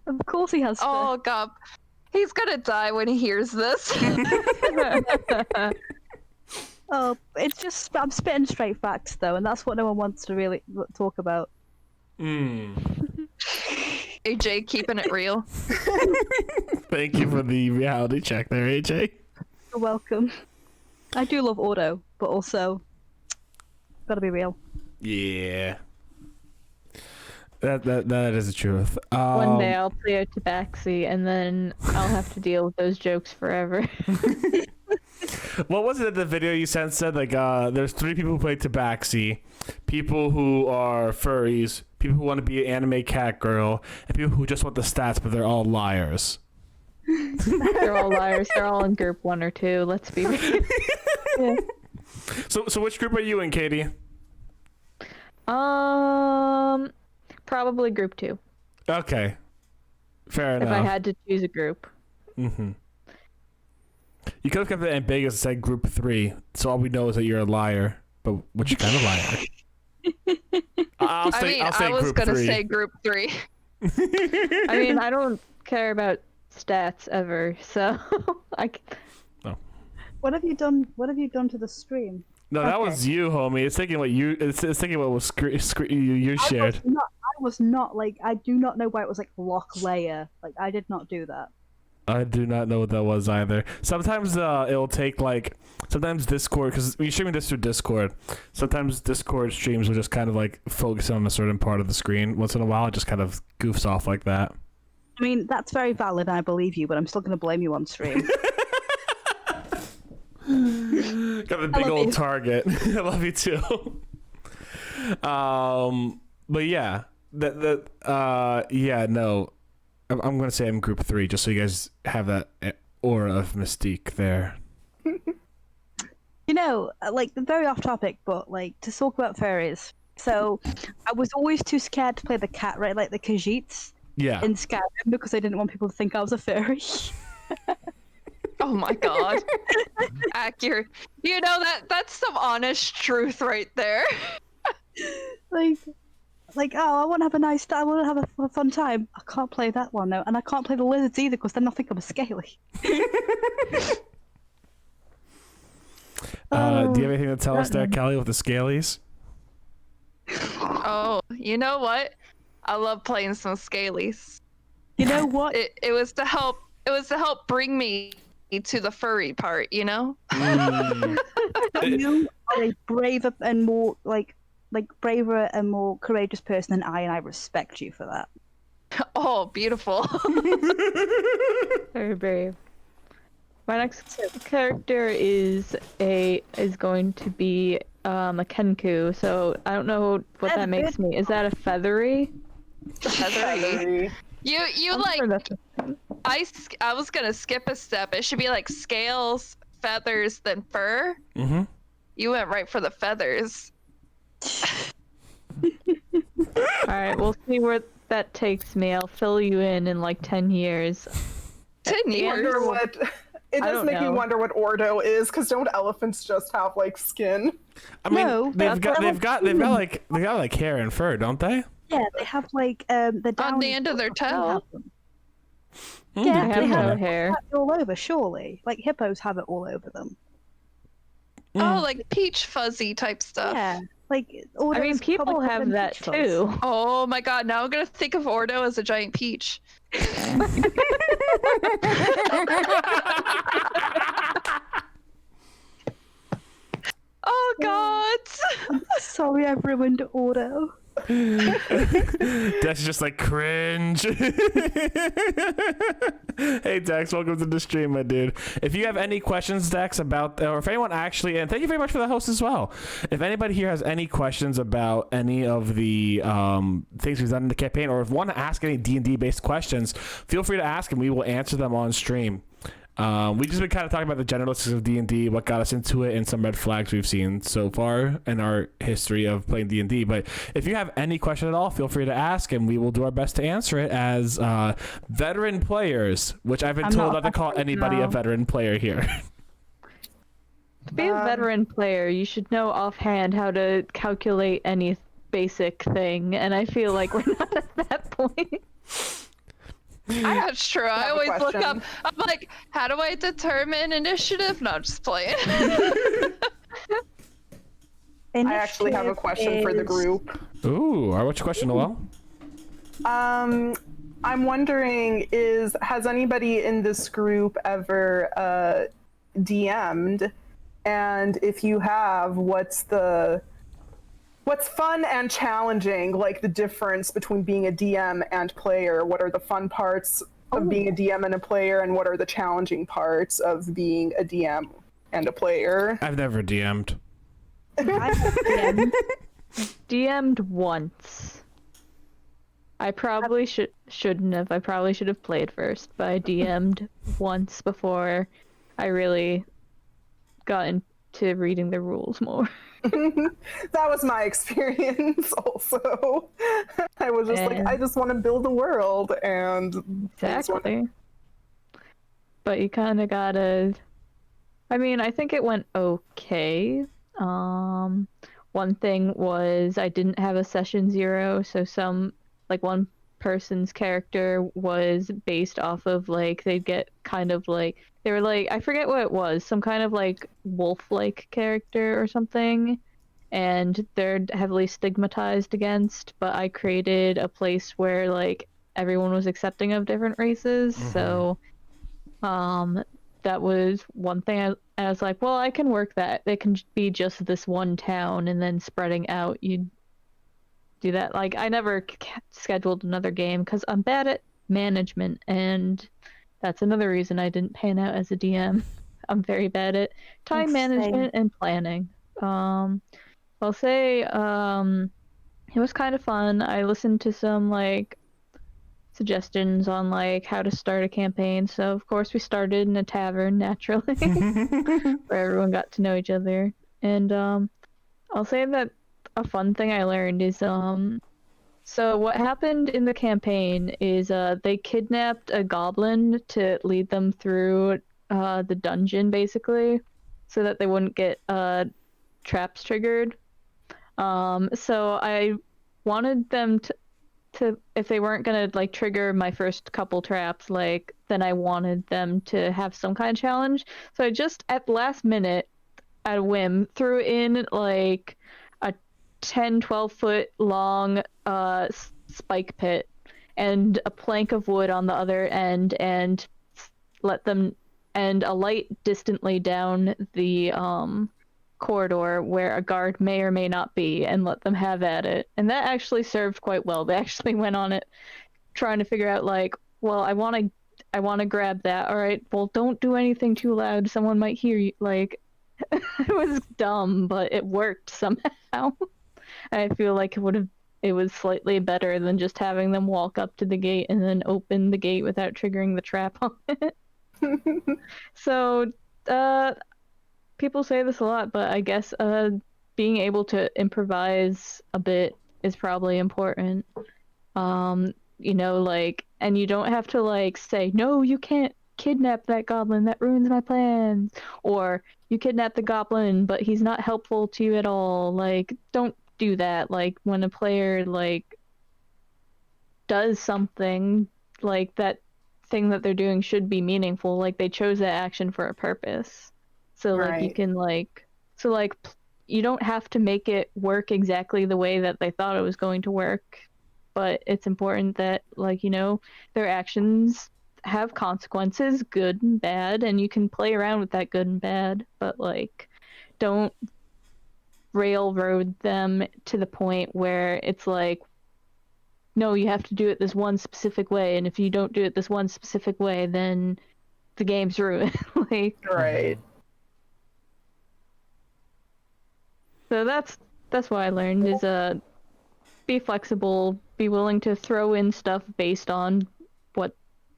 Of course he has fur. Oh god. He's gonna die when he hears this. Oh, it's just, I'm spitting straight facts though, and that's what no one wants to really talk about. AJ keeping it real. Thank you for the reality check there, AJ. You're welcome. I do love Auto, but also, gotta be real. Yeah. That is the truth. One day I'll play a tabaxi and then I'll have to deal with those jokes forever. What was it in the video you sent said like there's 3 people who play tabaxi, people who are furries, people who want to be an anime cat girl, and people who just want the stats but they're all liars. They're all liars. They're all in group 1 or 2. Let's be real. Yeah. So which group are you in, Katie? Probably group 2. Okay. Fair enough. If I had to choose a group. Mm-hmm. You could have kept it ambiguous and said group 3, so all we know is that you're a liar. But which kind of liar? I'll say I was group gonna 3. say group 3. I mean, I don't care about stats ever, so What have you done? What have you done to the stream? No, that was you, homie. It's thinking what you. It's thinking what was you shared. I was not like. I do not know why it was like lock layer. Like I did not do that. I do not know what that was either. Sometimes it'll take like. Sometimes Discord, because you're streaming this through Discord. Sometimes Discord streams will just kind of like focus on a certain part of the screen. Once in a while, it just kind of goofs off like that. I mean, that's very valid. I believe you, but I'm still going to blame you on stream. Got a big old target. I love you too. But yeah, no. I'm gonna say I'm group 3, just so you guys have that aura of mystique there. You know, like very off topic, but like to talk about fairies. So I was always too scared to play the cat, right? Like the Khajiits in Skyrim, because I didn't want people to think I was a fairy. Oh my god. Accurate. You know, that's some honest truth right there. Like, oh, I want to have a nice time. I want to have a fun time. I can't play that one though, and I can't play the lizards either because then I think I'm a scaly. Do you have anything to tell us there, Kelly, with the scalies? Oh, you know what? I love playing some scalies. You know what? It was to help. It was to help bring me to the furry part. You know. You are a braver and more like braver and more courageous person than I, and I respect you for that. Oh, beautiful. Very brave. My next character is going to be a Kenku, so I don't know what that makes me. Is that a feathery? Feathery. You like. I was gonna skip a step. It should be like scales, feathers, then fur. Mm-hmm. You went right for the feathers. Alright, we'll see where that takes me. I'll fill you in like 10 years. 10 years? It does make me wonder what Ordo is, because don't elephants just have like skin? I mean, they've got like hair and fur, don't they? Yeah, they have like the down on the end of their toe. Yeah, they have no hair all over. Surely, like hippos have it all over them. Oh, like peach fuzzy type stuff. Yeah, like I mean, Ordo's people probably have covered in that peach fuzz. too. Oh my god, now I'm gonna think of Ordo as a giant peach. Oh god! Sorry, I've ruined Ordo. That's just like cringe. Hey Dex, welcome to the stream, my dude. If you have any questions, Dex, about, or if anyone actually, and thank you very much for the host as well. If anybody here has any questions about any of the things we've done in the campaign, or if you want to ask any D&D based questions, feel free to ask and we will answer them on stream. We've just been kind of talking about the generalistics of D&D, what got us into it, and some red flags we've seen so far in our history of playing D&D. But if you have any question at all, feel free to ask, and we will do our best to answer it as veteran players, which I've been told not to call anybody a veteran player here. To be a veteran player, you should know offhand how to calculate any basic thing, and I feel like we're not at that point. That's true. I always look up. I'm like, how do I determine initiative? No, just playing. I actually have a question for the group. Ooh, what's your question, Noel? I'm wondering, has anybody in this group ever DM'd? And if you have, what's fun and challenging, like the difference between being a DM and player? What are the fun parts of being a DM and a player, and what are the challenging parts of being a DM and a player? I've never DM'd. DM'd once. I probably shouldn't have. I probably should have played first, but I DM'd once before I really got into reading the rules more. That was my experience also. I was just like, I just want to build a world, and exactly. But you kind of gotta, I mean, I think it went okay. One thing was I didn't have a session 0, so one person's character was based off of, like, they'd get kind of like, they were like, I forget what it was, some kind of like wolf-like character or something, and they're heavily stigmatized against, but I created a place where like everyone was accepting of different races. So that was one thing I was like, well, I can work that. It can be just this one town, and then spreading out, you do that. Like, I never scheduled another game because I'm bad at management, and that's another reason I didn't pan out as a DM. I'm very bad at time management and planning. I'll say it was kind of fun. I listened to some like suggestions on like how to start a campaign. So of course we started in a tavern naturally, where everyone got to know each other. And I'll say that a fun thing I learned is so what happened in the campaign is they kidnapped a goblin to lead them through the dungeon, basically, so that they wouldn't get traps triggered. So I wanted them to if they weren't gonna like trigger my first couple traps, like, then I wanted them to have some kind of challenge. So I just at the last minute, at a whim, threw in like a 10-12 foot long spike pit and a plank of wood on the other end, and let them, and a light distantly down the corridor where a guard may or may not be, and let them have at it. And that actually served quite well. They actually went on it trying to figure out, like, well, I want to grab that. All right, well, don't do anything too loud, someone might hear you. Like, it was dumb, but it worked somehow. I feel like it was slightly better than just having them walk up to the gate and then open the gate without triggering the trap on it. So people say this a lot, but I guess being able to improvise a bit is probably important. You know, like, and you don't have to like say, no, you can't kidnap that goblin, that ruins my plans, or you kidnap the goblin but he's not helpful to you at all. Like, don't do that. Like, when a player like does something, like, that thing that they're doing should be meaningful. Like, they chose that action for a purpose. So like, you can like So like you don't have to make it work exactly the way that they thought it was going to work, but it's important that, like, you know, their actions have consequences, good and bad, and you can play around with that good and bad, but like don't railroad them to the point where it's like, no, you have to do it this one specific way, and if you don't do it this one specific way, then the game's ruined. Like, Right. so that's what I learned is be flexible, be willing to throw in stuff based on what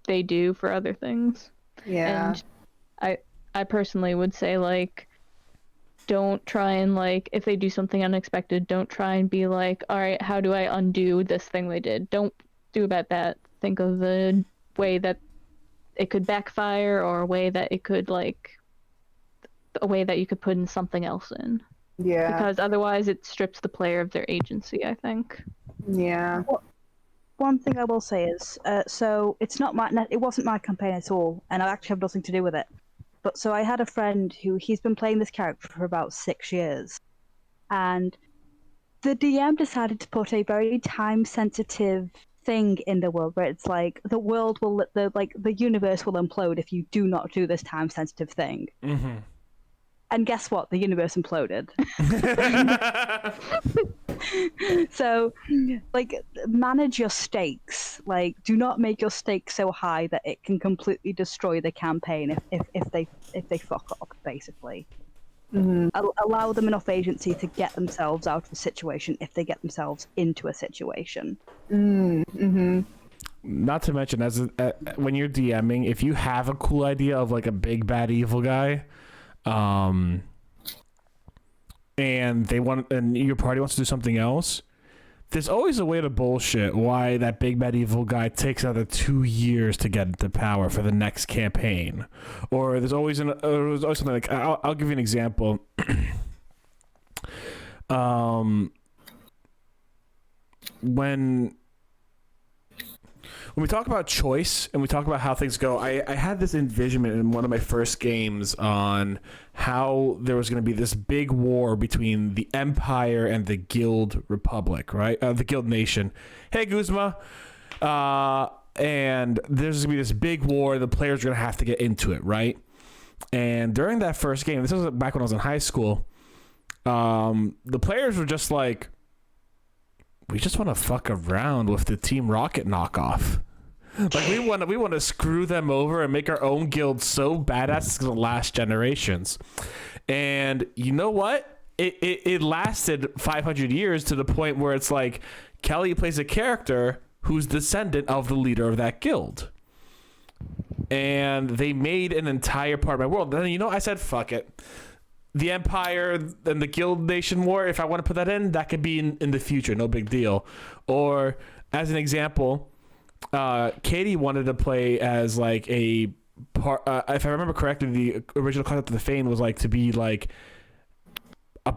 they do for other things. Yeah. And I personally would say, like, don't try and, like, if they do something unexpected, don't try and be like, all right, how do I undo this thing they did? Don't do about that. Think of the way that it could backfire, or a way that it could, like, a way that you could put in something else in. Yeah. Because otherwise it strips the player of their agency, I think. Yeah. One thing I will say is, so it wasn't my campaign at all, and I actually have nothing to do with it. But so I had a friend he's been playing this character for about 6 years, and the DM decided to put a very time-sensitive thing in the world where it's like the universe will implode if you do not do this time-sensitive thing. Mm-hmm. And guess what? The universe imploded. So, like, manage your stakes. Like, do not make your stakes so high that it can completely destroy the campaign if they fuck up, basically. Mm-hmm. Allow them enough agency to get themselves out of a situation if they get themselves into a situation. Mm-hmm. Not to mention, when you're DMing, if you have a cool idea of like a big bad evil guy, and your party wants to do something else, there's always a way to bullshit why that big bad evil guy takes another 2 years to get into power for the next campaign. Or there's always something like, I'll give you an example. When we talk about choice and we talk about how things go, I had this envisionment in one of my first games on how there was going to be this big war between the Empire and the Guild Republic, right? The Guild Nation. Hey, Guzma. And there's going to be this big war. The players are going to have to get into it, right? And during that first game, this was back when I was in high school, the players were just like, we just want to fuck around with the Team Rocket knockoff. Like, we want to screw them over and make our own guild so badass it's gonna last generations. And you know what? It lasted 500 years to the point where it's like Kelly plays a character who's descendant of the leader of that guild. And they made an entire part of my world. Then, you know, I said, fuck it. The Empire and the Guild Nation War, if I want to put that in, that could be in the future. No big deal. Or, as an example, Katie wanted to play as like a part. If I remember correctly, the original concept of the Fane was like to be like a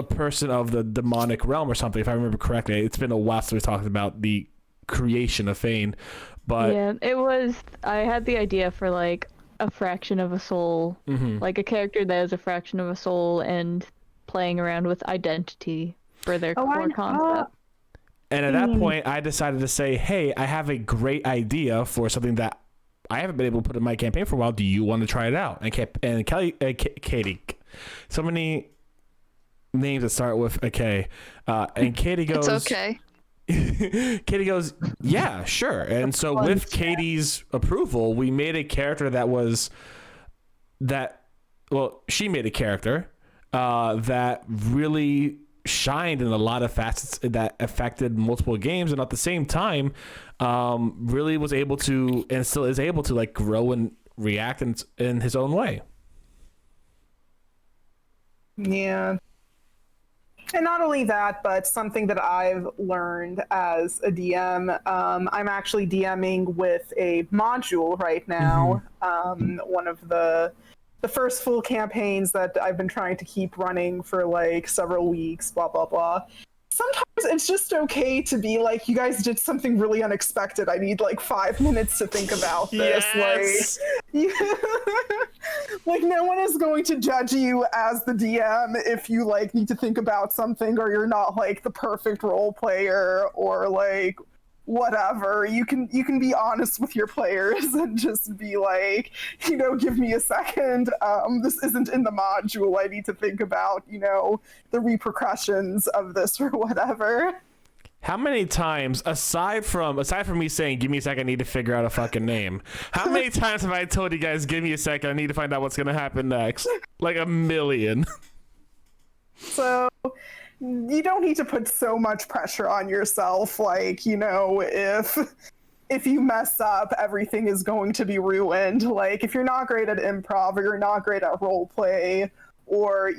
person of the demonic realm or something. If I remember correctly, it's been a while since we talked about the creation of Fane. But yeah, it was. I had the idea for like a fraction of a soul, like a character that is a fraction of a soul, and playing around with identity for their core concept. And at that point, I decided to say, hey, I have a great idea for something that I haven't been able to put in my campaign for a while. Do you want to try it out? And Katie, so many names that start with a K. And Katie goes, it's okay. Katie goes, yeah, sure. And so with Katie's approval, we made a character she made a character that really shined in a lot of facets that affected multiple games, and at the same time really was able to, and still is able to, like, grow and react in his own way. Yeah. And not only that, but something that I've learned as a DM, I'm actually DMing with a module right now. One of the first full campaigns that I've been trying to keep running for like several weeks, blah, blah, blah. sometimes it's just okay to be like, you guys did something really unexpected. I need like 5 minutes to think about this. Yes! Like no one is going to judge you as the DM if you like need to think about something or you're not like the perfect role player or like whatever. You can be honest with your players and just be like, give me a second. This isn't in the module. I need to think about, the repercussions of this or whatever. How many times, aside from me saying, give me a second, I need to figure out a fucking name, how many times have I told you guys, give me a second, I need to find out what's going to happen next? Like a million. So you don't need to put so much pressure on yourself. Like, if you mess up, everything is going to be ruined. Like, if you're not great at improv or you're not great at role play or,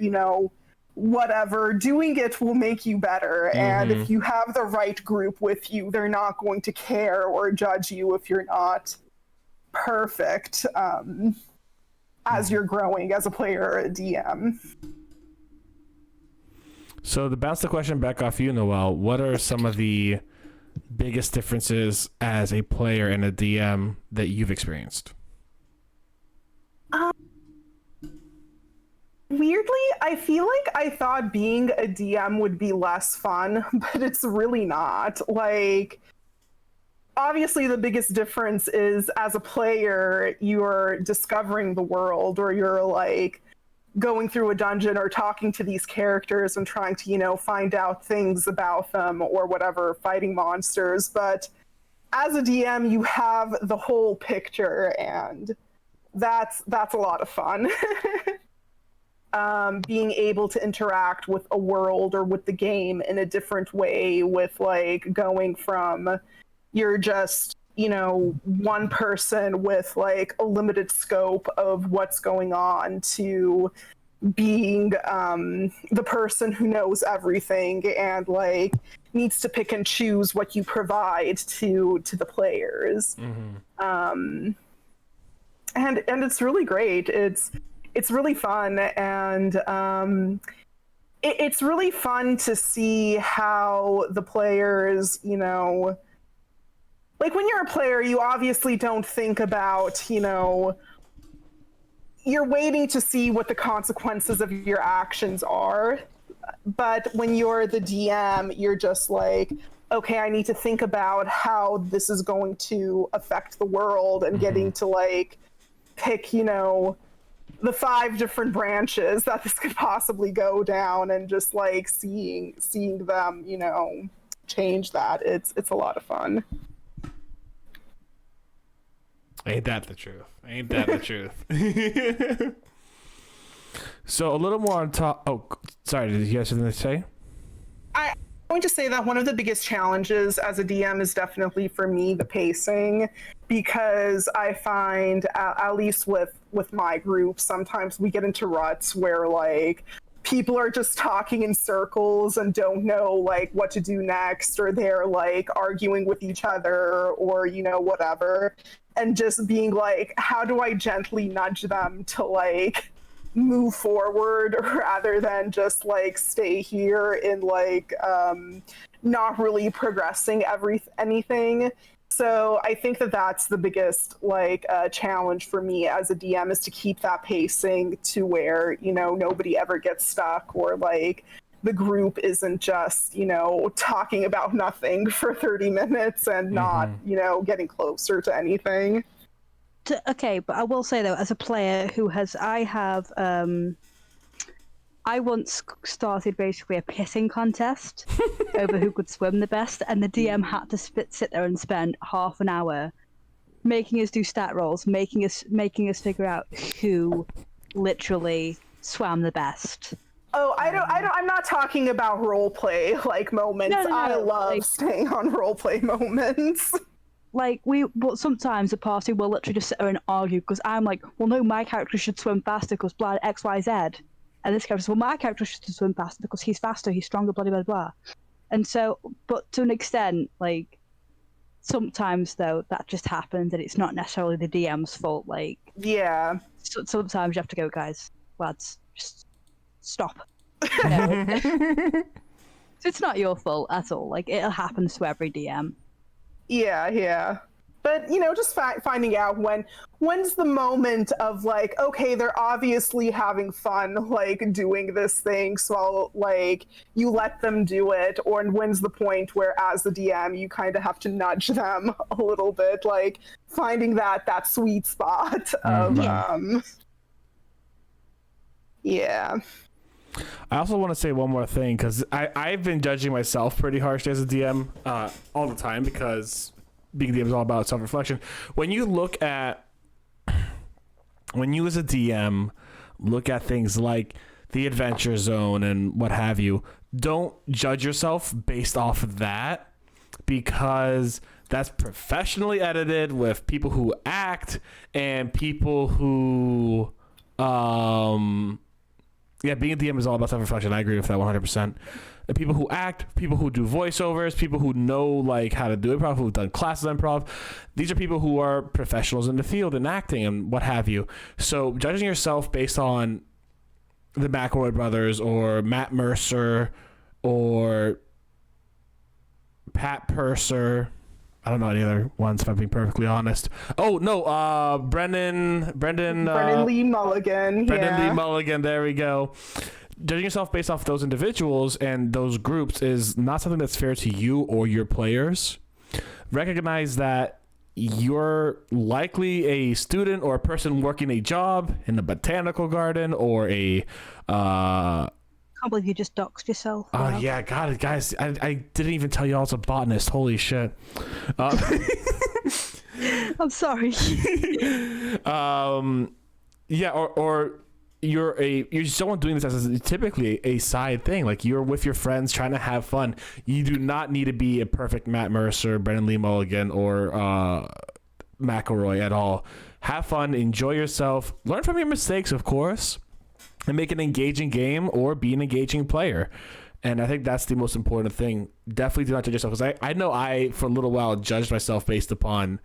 whatever, doing it will make you better. And if you have the right group with you, they're not going to care or judge you if you're not perfect as you're growing as a player or a DM. So to bounce the question back off you, Noelle, what are some of the biggest differences as a player and a DM that you've experienced? Weirdly, I feel like I thought being a DM would be less fun, but it's really not. Like, obviously the biggest difference is as a player, you're discovering the world or you're like going through a dungeon or talking to these characters and trying to, find out things about them or whatever, fighting monsters. But as a DM, you have the whole picture and that's a lot of fun. Being able to interact with a world or with the game in a different way, with like going from you're just, one person with like a limited scope of what's going on to being the person who knows everything and like needs to pick and choose what you provide to the players. And it's really great. It's really fun, and it's really fun to see how the players, like when you're a player, you obviously don't think about, you're waiting to see what the consequences of your actions are. But when you're the DM, you're just like, okay, I need to think about how this is going to affect the world and getting to like pick, the 5 different branches that this could possibly go down and just like seeing them, change that. It's a lot of fun. Ain't that the truth? Ain't that the truth? So a little more on top. Oh, sorry. Did you have something to say? I'm going to say that one of the biggest challenges as a DM is definitely for me the pacing, because I find at least with my group, sometimes we get into ruts where like people are just talking in circles and don't know like what to do next, or they're like arguing with each other or whatever, and just being like, how do I gently nudge them to like move forward rather than just like stay here in like not really progressing anything. So I think that's the biggest like challenge for me as a DM, is to keep that pacing to where nobody ever gets stuck, or like the group isn't just talking about nothing for 30 minutes and not getting closer to anything. Okay, but I will say though, as a player I once started basically a pissing contest over who could swim the best, and the DM had to sit there and spend half an hour making us do stat rolls, making us figure out who literally swam the best. Oh, I'm not talking about role play like moments. No, I love staying on role play moments. But sometimes the party will literally just sit there and argue, because I'm like, well, no, my character should swim faster because blah, X, Y, Z. And this character says, well, my character should swim faster because he's faster, he's stronger, blah, blah, blah. And so, but to an extent, like, sometimes, though, that just happens, and it's not necessarily the DM's fault. Like, yeah. Sometimes you have to go, guys, lads, just stop. It's not your fault at all. Like, it happens to every DM. Yeah. But, just finding out when's the moment of like, okay, they're obviously having fun, like doing this thing. So like you let them do it, or when's the point where as the DM, you kind of have to nudge them a little bit, like finding that sweet spot of, yeah. I also want to say one more thing, because I've been judging myself pretty harshly as a DM all the time, because being a DM is all about self-reflection. When you as a DM look at things like the Adventure Zone and what have you, don't judge yourself based off of that, because that's professionally edited with people who act and people who being a DM is all about self-reflection. I agree with that 100%. The people who act, people who do voiceovers, people who know like how to do improv, who've done classes on improv, these are people who are professionals in the field and acting and what have you. So judging yourself based on the McElroy brothers or Matt Mercer or Pat Purser, I don't know any other ones if I'm being perfectly honest. Oh no, Brendan Lee Mulligan. Lee Mulligan, there we go. Judging yourself based off those individuals and those groups is not something that's fair to you or your players. Recognize that you're likely a student or a person working a job in the botanical garden or a I can't believe you just doxed yourself. Oh yeah, got it, guys. I didn't even tell you all it's a botanist. Holy shit. I'm sorry. Yeah, or you're someone doing this as typically a side thing. Like you're with your friends trying to have fun. You do not need to be a perfect Matt Mercer, Brendan Lee Mulligan, or McElroy at all. Have fun, enjoy yourself, learn from your mistakes, of course, and make an engaging game or be an engaging player. And I think that's the most important thing. Definitely do not judge yourself, because I know I for a little while judged myself based upon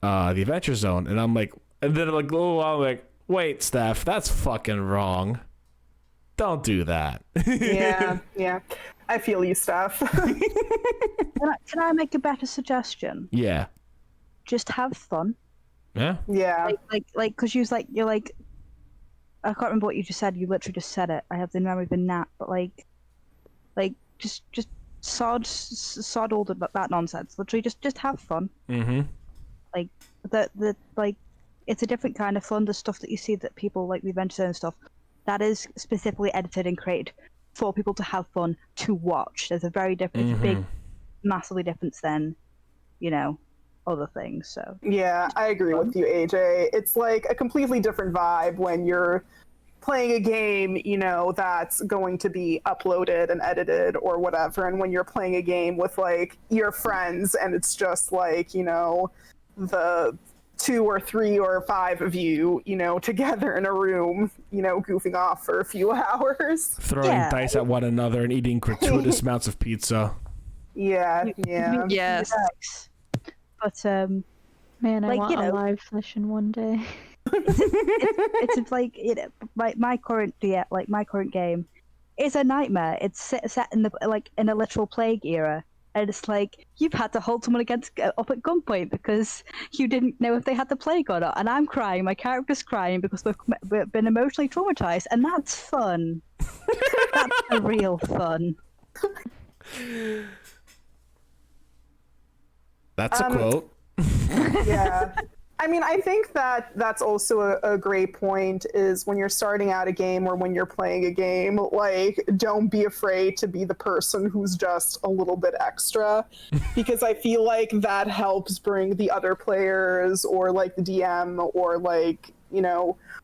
the Adventure Zone, and I'm like, and then like a little while I'm like, wait, Steph, that's fucking wrong. Don't do that. Yeah. I feel you, Steph. Can I make a better suggestion? Yeah. Just have fun. Yeah. Yeah. Like, because you're like, I can't remember what you just said. You literally just said it. I have the memory of a gnat, but like, just sod all that nonsense. Literally, just have fun. Mm-hmm. Like like, it's a different kind of fun. The stuff that you see that people like the Adventure Zone and stuff, that is specifically edited and created for people to have fun to watch. There's a very different, it's a big, massively difference than, other things. So yeah, I agree with you, AJ. It's like a completely different vibe when you're playing a game, that's going to be uploaded and edited or whatever, and when you're playing a game with like your friends and it's just like, the 2 or 3 or 5 of you, together in a room, goofing off for a few hours. Throwing dice at one another and eating gratuitous amounts of pizza. Yeah. Yes. But man, I like, want a live session one day. it's like my current game is a nightmare. It's set in in a literal plague era. And it's like, you've had to hold someone up at gunpoint because you didn't know if they had the plague or not. And I'm crying, my character's crying because we've been emotionally traumatized. And that's fun. That's the real fun. That's a quote. Yeah. I mean, I think that's also a great point, is when you're starting out a game or when you're playing a game, like, don't be afraid to be the person who's just a little bit extra, because I feel like that helps bring the other players or like the DM or like,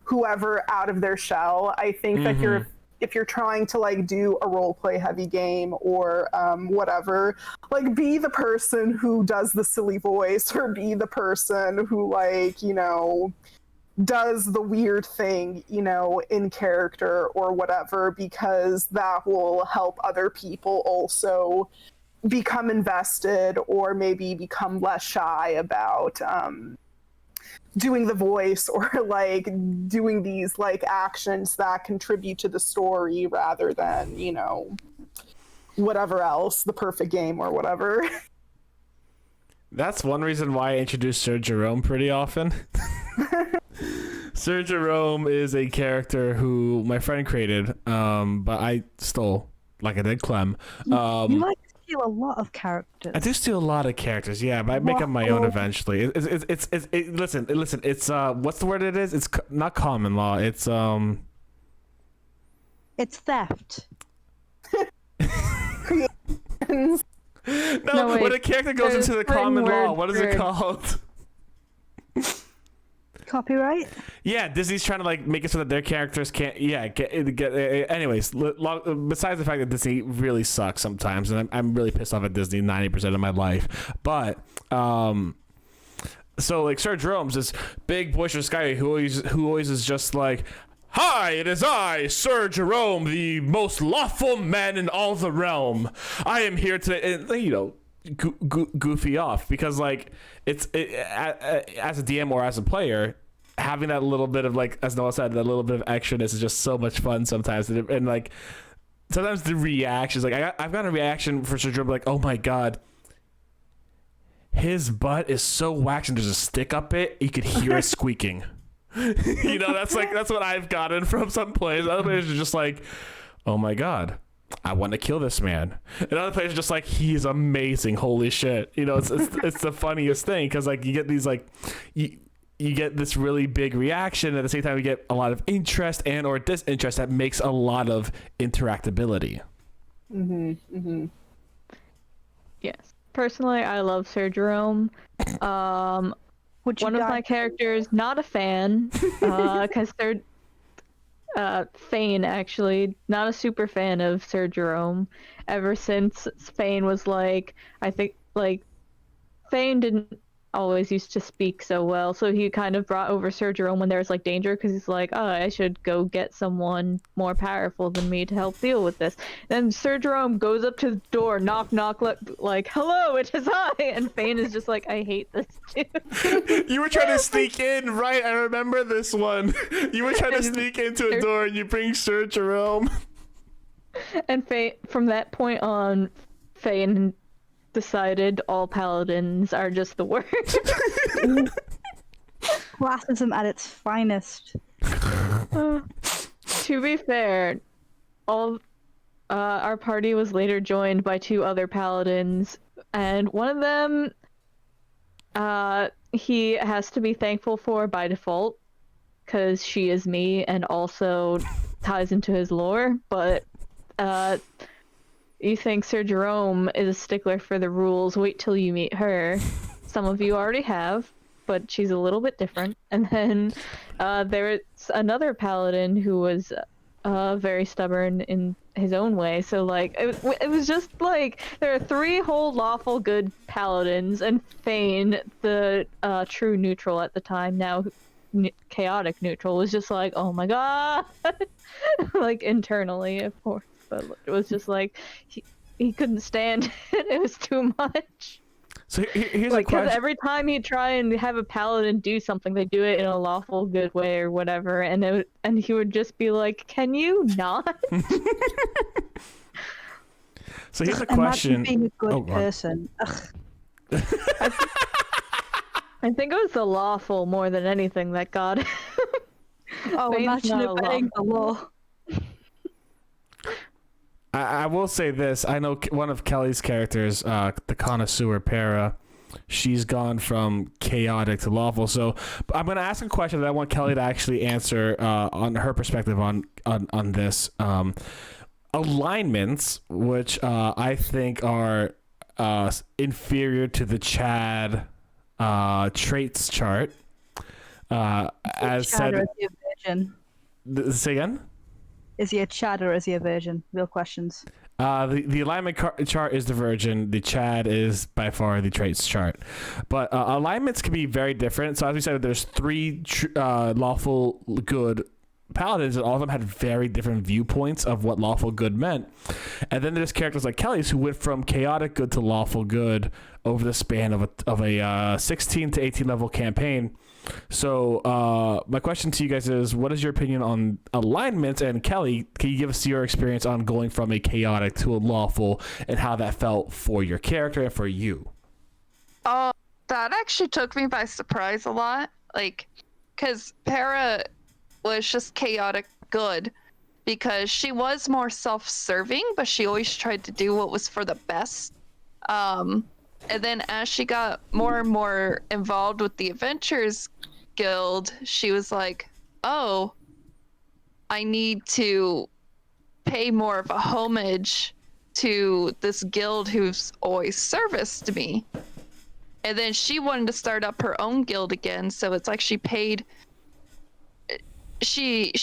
whoever out of their shell. I think that if you're trying to like do a role play heavy game or whatever, like be the person who does the silly voice or be the person who like, does the weird thing, in character or whatever, because that will help other people also become invested or maybe become less shy about doing the voice or like doing these like actions that contribute to the story rather than whatever else, the perfect game or whatever. That's one reason why I introduce Sir Jerome pretty often. Sir Jerome is a character who my friend created, but I stole, like I did Clem. You like to steal a lot of characters. I do steal a lot of characers, yeah, but I make up my own eventually. Listen, it's what's the word it is? It's not common law. It's theft. No, wait. when a character goes into the common law, what is it called? Copyright? Yeah, Disney's trying to like make it so that their characters can't. Yeah, anyways, besides the fact that Disney really sucks sometimes, and I'm really pissed off at Disney 90% of my life. But so like Sir Jerome's this big boisterous guy who always is just like, "Hi, it is I, Sir Jerome, the most lawful man in all the realm. I am here today," and you know, goofy off because like as a DM or as a player, having that little bit of like, as Noah said, that little bit of extraness is just so much fun sometimes, and like sometimes the reactions, like I've got a reaction for Sir Jerome like, "Oh my god, his butt is so waxed and there's a stick up it, you could hear it squeaking." You know, that's what I've gotten from some players. Other players are just like, "Oh my god, I want to kill this man," and other players are just like, "He's amazing, holy shit." You know, it's the funniest thing because like you get these like you get this really big reaction, at the same time you get a lot of interest and or disinterest that makes a lot of interactability. Yes, personally, I love Sir Jerome. One of my characters, not a fan, because they're Fane, actually, not a super fan of Sir Jerome. Ever since Fane was like, I think, like, Fane didn't always used to speak so well, so he kind of brought over Sir Jerome when there was like danger, because he's like, "Oh, I should go get someone more powerful than me to help deal with this." Then Sir Jerome goes up to the door, knock knock, like, "Hello, it is I," and Fane is just like, "I hate this dude." You were trying to sneak in, right? I remember this one. You were trying to sneak into a door and you bring Sir Jerome. And Fane, from that point on, Fane decided all paladins are just the worst. Classism at its finest. To be fair, all our party was later joined by 2 other paladins, and one of them he has to be thankful for by default because she is me and also ties into his lore, but you think Sir Jerome is a stickler for the rules, wait till you meet her. Some of you already have, but she's a little bit different. And then there's another paladin who was very stubborn in his own way. So like it was just like there are 3 whole lawful good paladins, and Fane, the true neutral at the time, now chaotic neutral, was just like, "Oh my god." Like internally, of course. But it was just like he couldn't stand it. It was too much. So here's like, a question. Because every time he'd try and have a paladin do something, they do it in a lawful good way or whatever, and he would just be like, "Can you not?" So here's a question. Imagine being a good person. I think it was the lawful more than anything that got him. Oh, imagine obeying the law. I will say this. I know one of Kelly's characters, the connoisseur Para, she's gone from chaotic to lawful. So I'm going to ask a question that I want Kelly to actually answer on her perspective on this. Alignments, which I think are inferior to the Chad traits chart. As said, or is he a virgin? Say again? Is he a Chad or is he a virgin? Real questions. The alignment chart is the virgin. The Chad is by far the traits chart. But alignments can be very different. So as we said, there's 3 lawful good paladins, and all of them had very different viewpoints of what lawful good meant. And then there's characters like Kelly's who went from chaotic good to lawful good over the span of a 16 to 18 level campaign. So my question to you guys is, what is your opinion on alignments? And Kelly, can you give us your experience on going from a chaotic to a lawful and how that felt for your character and for you? That actually took me by surprise a lot. Like, because Para was just chaotic good because she was more self-serving, but she always tried to do what was for the best. And then as she got more and more involved with the Adventurers Guild, she was like, oh, I need to pay more of a homage to this guild who's always serviced me. And then she wanted to start up her own guild again, so it's like she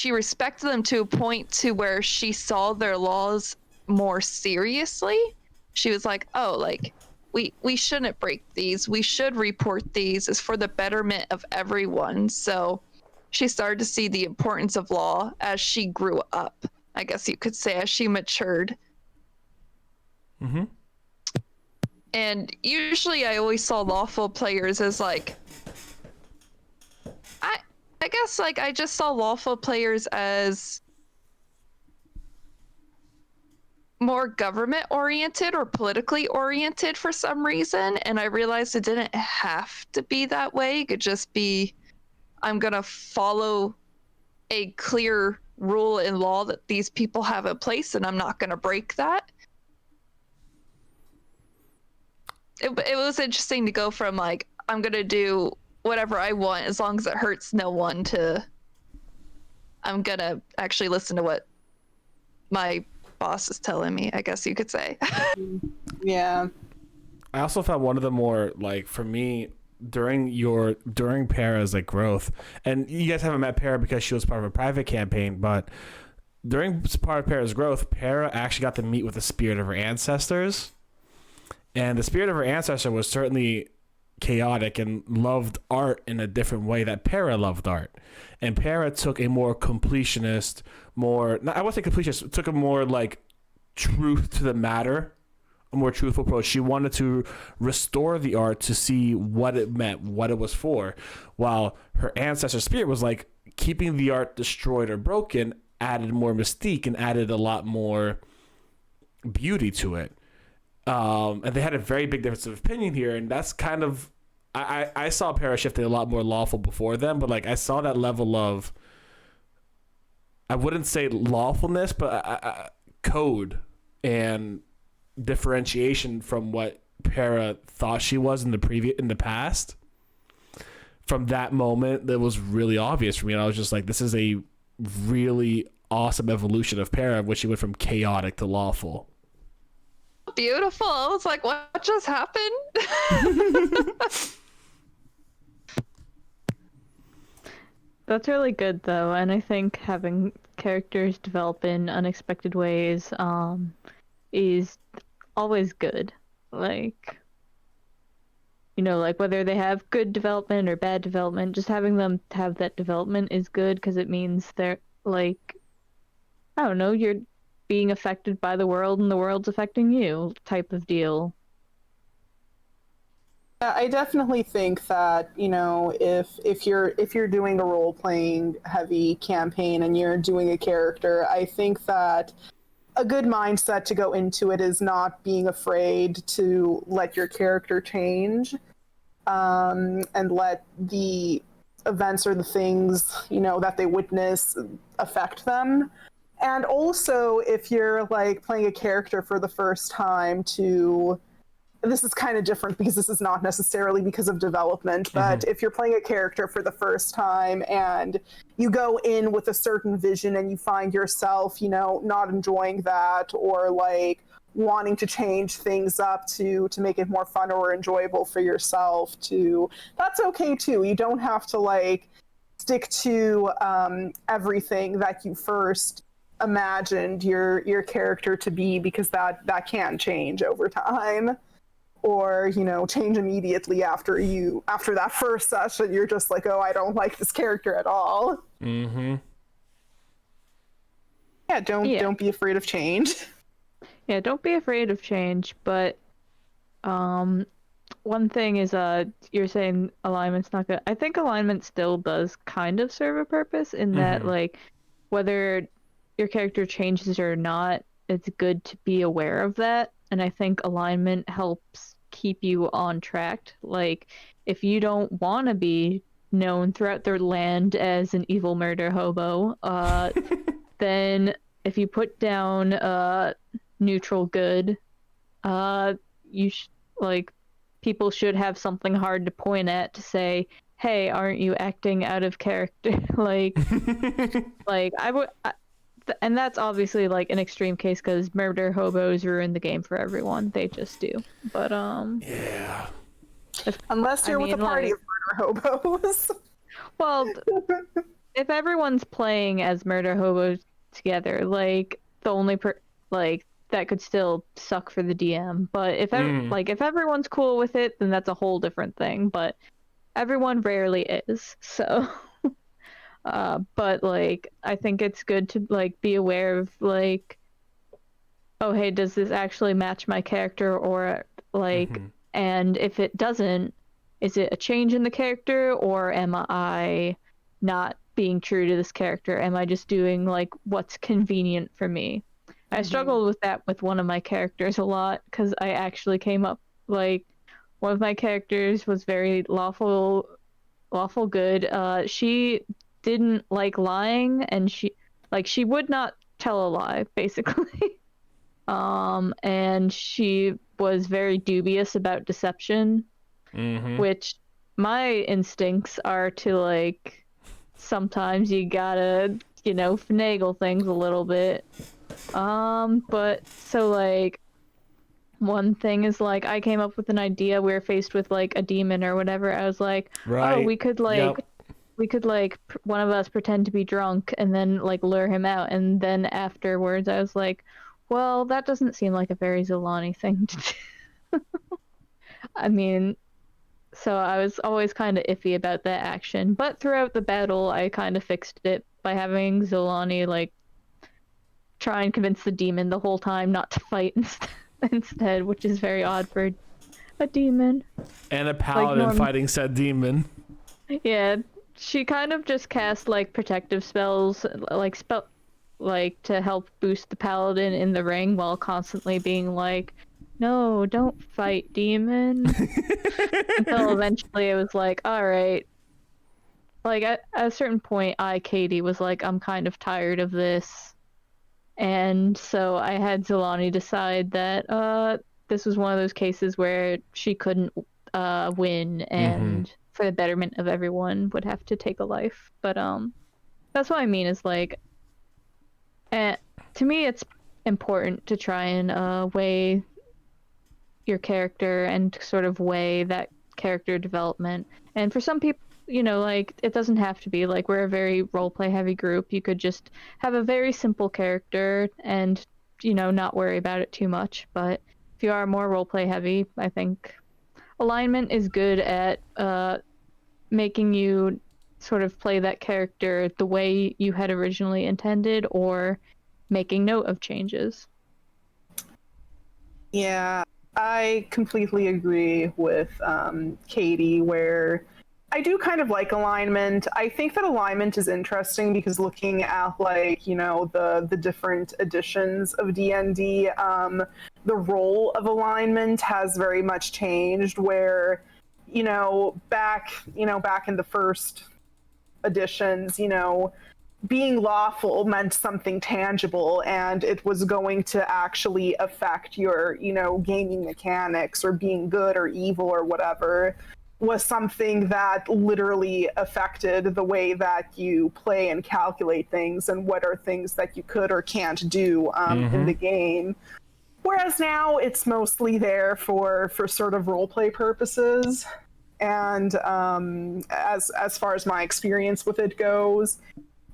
respected them to a point to where she saw their laws more seriously. She was like, oh, like we shouldn't break these. We should report these. It's for the betterment of everyone. So she started to see the importance of law as she grew up, I guess you could say, as she matured. Mm-hmm. And usually I always saw lawful players as like, I guess like I just saw lawful players as more government oriented or politically oriented for some reason. And I realized it didn't have to be that way. It could just be, I'm going to follow a clear rule and law that these people have in place and I'm not going to break that. It was interesting to go from like, I'm going to do whatever I want as long as it hurts no one to I'm going to actually listen to what my boss is telling me, I guess you could say. Yeah. I also found one of the more, like, for me, during Para's like growth, and you guys haven't met Para because she was part of a private campaign, but during part of Para's growth, Para actually got to meet with the spirit of her ancestors. And the spirit of her ancestor was certainly chaotic and loved art in a different way that Para loved art. And Para took a more completionist, I won't say completionist, took a more like truth to the matter, a more truthful approach. She wanted to restore the art to see what it meant, what it was for, while her ancestor spirit was like keeping the art destroyed or broken added more mystique and added a lot more beauty to it. And they had a very big difference of opinion here, and that's kind of I saw Para shifting a lot more lawful before them, but like I saw that level of, I wouldn't say lawfulness, but code and differentiation from what Para thought she was in the past. From that moment, that was really obvious for me, and I was just like, this is a really awesome evolution of Para, which she went from chaotic to lawful. Beautiful. I was like, what just happened? That's really good though, and I think having characters develop in unexpected ways is always good. Like, you know, like whether they have good development or bad development, just having them have that development is good because it means they're like, I don't know, you're being affected by the world and the world's affecting you type of deal. I definitely think that, you know, if you're doing a role-playing heavy campaign and you're doing a character, I think that a good mindset to go into it is not being afraid to let your character change, and let the events or the things, you know, that they witness affect them. And also, if you're like playing a character for the first time, this is kind of different because this is not necessarily because of development, but if you're playing a character for the first time and you go in with a certain vision and you find yourself, you know, not enjoying that or like wanting to change things up to make it more fun or enjoyable for yourself that's okay too. You don't have to like stick to everything that you first imagined your character to be, because that can change over time, or you know, change immediately after that first session. You're just like, oh, I don't like this character at all. Yeah, don't be afraid of change. Yeah, don't be afraid of change, but one thing is you're saying alignment's not good. I think alignment still does kind of serve a purpose in that like whether your character changes or not, it's good to be aware of that. And I think alignment helps keep you on track. Like if you don't want to be known throughout their land as an evil murder hobo, then if you put down neutral good, you like people should have something hard to point at to say, hey, aren't you acting out of character? like I would and that's obviously like an extreme case because murder hobos ruin the game for everyone. They just do. But yeah, unless you're with a party of murder hobos. Well, if everyone's playing as murder hobos together, like the only like that could still suck for the DM. But if if everyone's cool with it, then that's a whole different thing. But everyone rarely is. So but like I think it's good to like be aware of like, oh hey, does this actually match my character, or like and if it doesn't, is it a change in the character, or am I not being true to this character? Am I just doing like what's convenient for me? I struggled with that with one of my characters a lot because I actually came up like one of my characters was very lawful good. She didn't like lying, and she would not tell a lie basically. And she was very dubious about deception, which my instincts are to like sometimes you gotta finagle things a little bit. But so like one thing is like I came up with an idea. We were faced with like a demon or whatever. I was like, oh, we could like one of us pretend to be drunk and then like lure him out. And then afterwards I was like, well, that doesn't seem like a very Zolani thing to do. I mean, so I was always kind of iffy about that action. But throughout the battle, I kind of fixed it by having Zolani like try and convince the demon the whole time not to fight instead, which is very odd for a demon. And a paladin fighting said demon. Yeah, she kind of just cast like protective spells, like to help boost the paladin in the ring while constantly being like, no, don't fight, demon. Until eventually it was like, all right. Like at a certain point, Katie was like, I'm kind of tired of this. And so I had Zolani decide that this was one of those cases where she couldn't win, and for the betterment of everyone would have to take a life. But that's what I mean is like, to me it's important to try and weigh your character and sort of weigh that character development. And for some people, like it doesn't have to be like we're a very roleplay heavy group. You could just have a very simple character and not worry about it too much. But if you are more roleplay heavy, I think alignment is good at making you sort of play that character the way you had originally intended, or making note of changes. Yeah, I completely agree with Katie, where I do kind of like alignment. I think that alignment is interesting because looking at like, the different editions of D&D, the role of alignment has very much changed where, back in the first editions, being lawful meant something tangible, and it was going to actually affect your, gaming mechanics, or being good or evil or whatever was something that literally affected the way that you play and calculate things, and what are things that you could or can't do in the game. Whereas now it's mostly there for sort of roleplay purposes. And as far as my experience with it goes,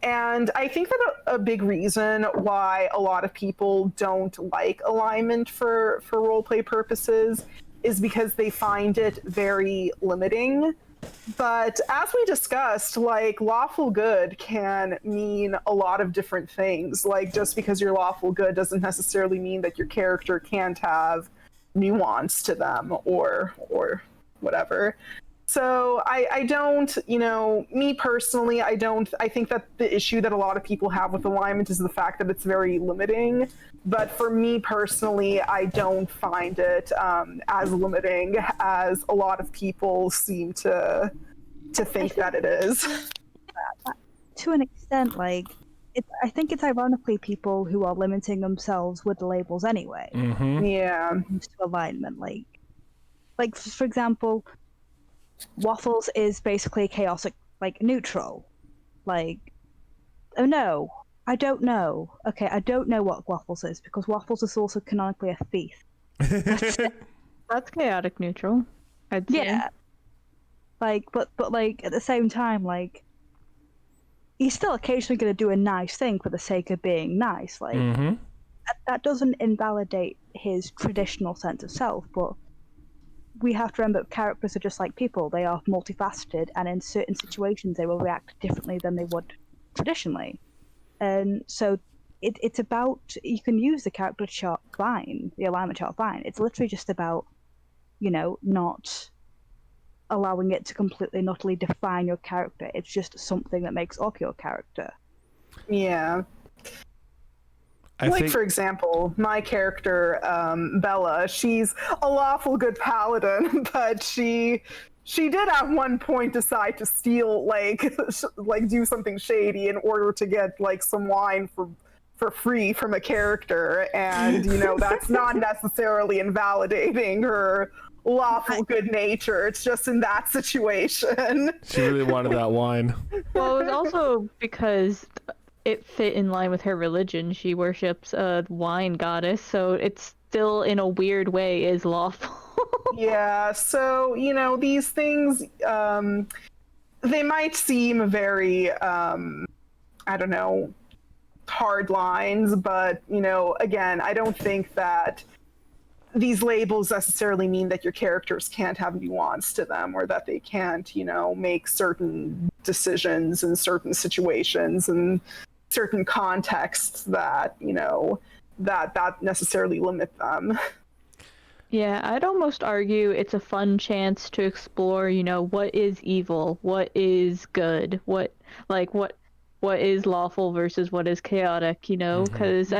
and I think that a big reason why a lot of people don't like alignment for roleplay purposes is because they find it very limiting. But as we discussed, like, lawful good can mean a lot of different things. Like, just because you're lawful good doesn't necessarily mean that your character can't have nuance to them, or whatever. So I don't, me personally, I think that the issue that a lot of people have with alignment is the fact that it's very limiting. But for me personally, I don't find it as limiting as a lot of people seem to think that it is. To an extent, like, I think it's ironically people who are limiting themselves with the labels anyway. Mm-hmm. Yeah. To alignment, like for example, Waffles is basically chaotic, like neutral. Like, oh no, I don't know. Okay, I don't know what Waffles is because Waffles is also canonically a thief. That's chaotic neutral, I'd say. Yeah. Like, but like at the same time, like, he's still occasionally going to do a nice thing for the sake of being nice. Like, Mm-hmm. that doesn't invalidate his traditional sense of self, but we have to remember characters are just like people. They are multifaceted, and in certain situations they will react differently than they would traditionally. And so it's about, you can use the character chart fine, the alignment chart fine. It's literally just about, not allowing it to completely and utterly define your character. It's just something that makes up your character. Yeah. For example, my character, Bella, she's a lawful good paladin, but she did at one point decide to steal, like do something shady in order to get, like, some wine for free from a character, and, that's not necessarily invalidating her lawful good nature. It's just in that situation. She really wanted that wine. Well, it was also because it fit in line with her religion. She worships a wine goddess, so it's still in a weird way is lawful. Yeah, so, these things, they might seem very, I don't know, hard lines, but, again, I don't think that these labels necessarily mean that your characters can't have nuance to them, or that they can't, make certain decisions in certain situations and certain contexts that, that necessarily limit them. Yeah, I'd almost argue it's a fun chance to explore, what is evil, what is good, what is lawful versus what is chaotic, because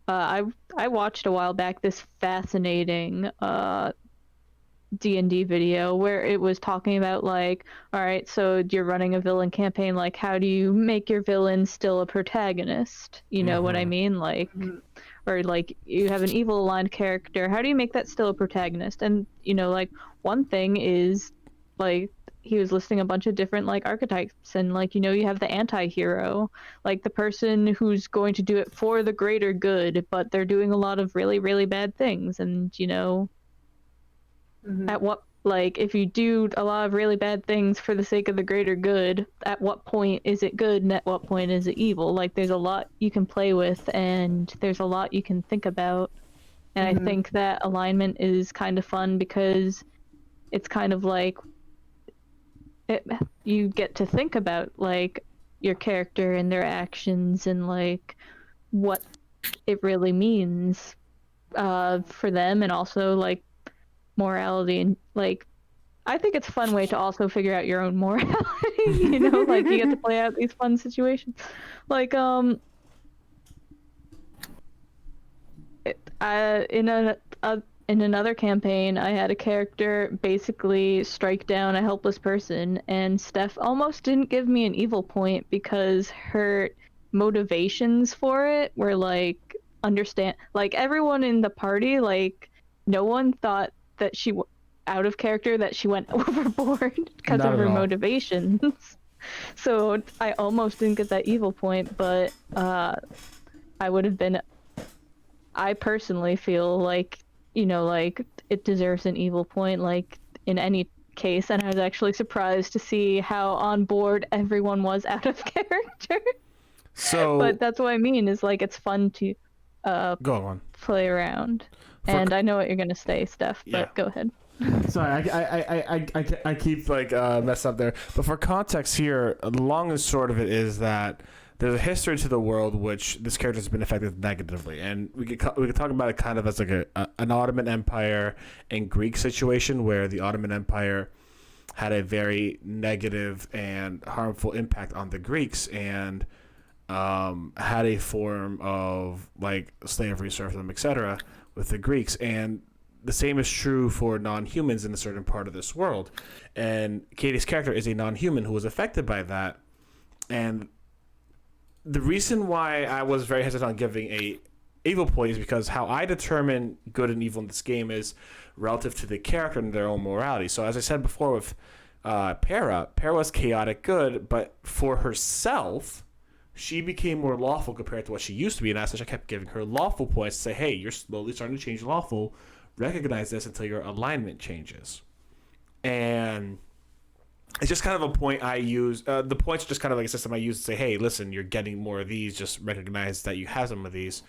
I watched a while back this fascinating D&D video where it was talking about, like, all right, so you're running a villain campaign, like, how do you make your villain still a protagonist? You know what I mean? Like, or like you have an evil aligned character, how do you make that still a protagonist? And, like, one thing is, like, he was listing a bunch of different, like, archetypes, and, like, you have the anti-hero, like the person who's going to do it for the greater good, but they're doing a lot of really, really bad things, and, at what, like, if you do a lot of really bad things for the sake of the greater good, at what point is it good and at what point is it evil? Like, there's a lot you can play with, and there's a lot you can think about. And I think that alignment is kind of fun because it's kind of like you get to think about, like, your character and their actions and, like, what it really means for them, and also, like, morality, and, like, I think it's a fun way to also figure out your own morality. Like, you get to play out these fun situations, like in another campaign, I had a character basically strike down a helpless person, and Steph almost didn't give me an evil point because her motivations for it were, like, like, everyone in the party, like, no one thought that she out of character, that she went overboard because of her motivations. So I almost didn't get that evil point, but I personally feel like, like, it deserves an evil point, like, in any case, and I was actually surprised to see how on board everyone was out of character. So, but that's what I mean, is, like, it's fun to go on, play around. And I know what you're gonna say, Steph, but go ahead. Sorry, I keep, like, messing up there. But for context here, the long and short of it is that there's a history to the world which this character has been affected negatively, and we could talk about it kind of as like an Ottoman Empire and Greek situation where the Ottoman Empire had a very negative and harmful impact on the Greeks, and had a form of like slavery, serfdom, etc. with the Greeks, and the same is true for non-humans in a certain part of this world. And Katie's character is a non-human who was affected by that. And the reason why I was very hesitant on giving a evil point is because how I determine good and evil in this game is relative to the character and their own morality. So as I said before with Para was chaotic good, but for herself, she became more lawful compared to what she used to be. And as such, I kept giving her lawful points to say, hey, you're slowly starting to change lawful. Recognize this until your alignment changes. And it's just kind of a point I use. The points are just kind of like a system I use to say, hey, listen, you're getting more of these. Just recognize that you have some of these.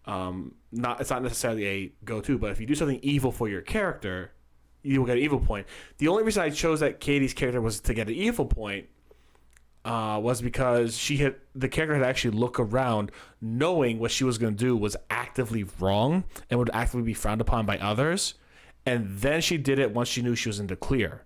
It's not necessarily a go-to, but if you do something evil for your character, you will get an evil point. The only reason I chose that Katie's character was to get an evil point was because the character had actually look around knowing what she was going to do was actively wrong and would actively be frowned upon by others. And then she did it once she knew she was in the clear.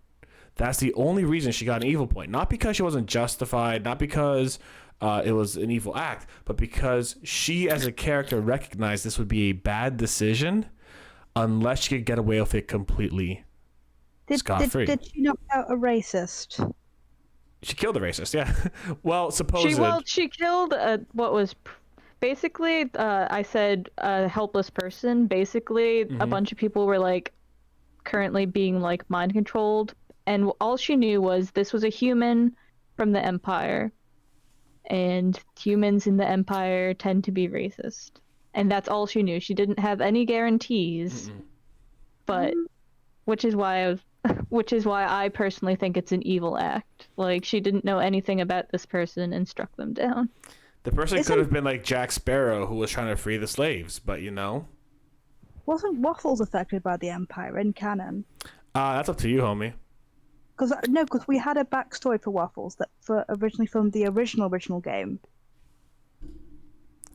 That's the only reason she got an evil point. Not because she wasn't justified, not because it was an evil act, but because she as a character recognized this would be a bad decision unless she could get away with it completely scot-free. Did she knock out a racist? She killed a racist, yeah. Well, supposedly. She killed what was basically, I said a helpless person. Basically, a bunch of people were like currently being like mind controlled, and all she knew was this was a human from the Empire, and humans in the Empire tend to be racist, and that's all she knew. She didn't have any guarantees, but which is why I personally think it's an evil act. Like, she didn't know anything about this person and struck them down. The person could have been like Jack Sparrow, who was trying to free the slaves, but Wasn't Waffles affected by the Empire in canon? That's up to you, homie. Because we had a backstory for Waffles originally from the original game.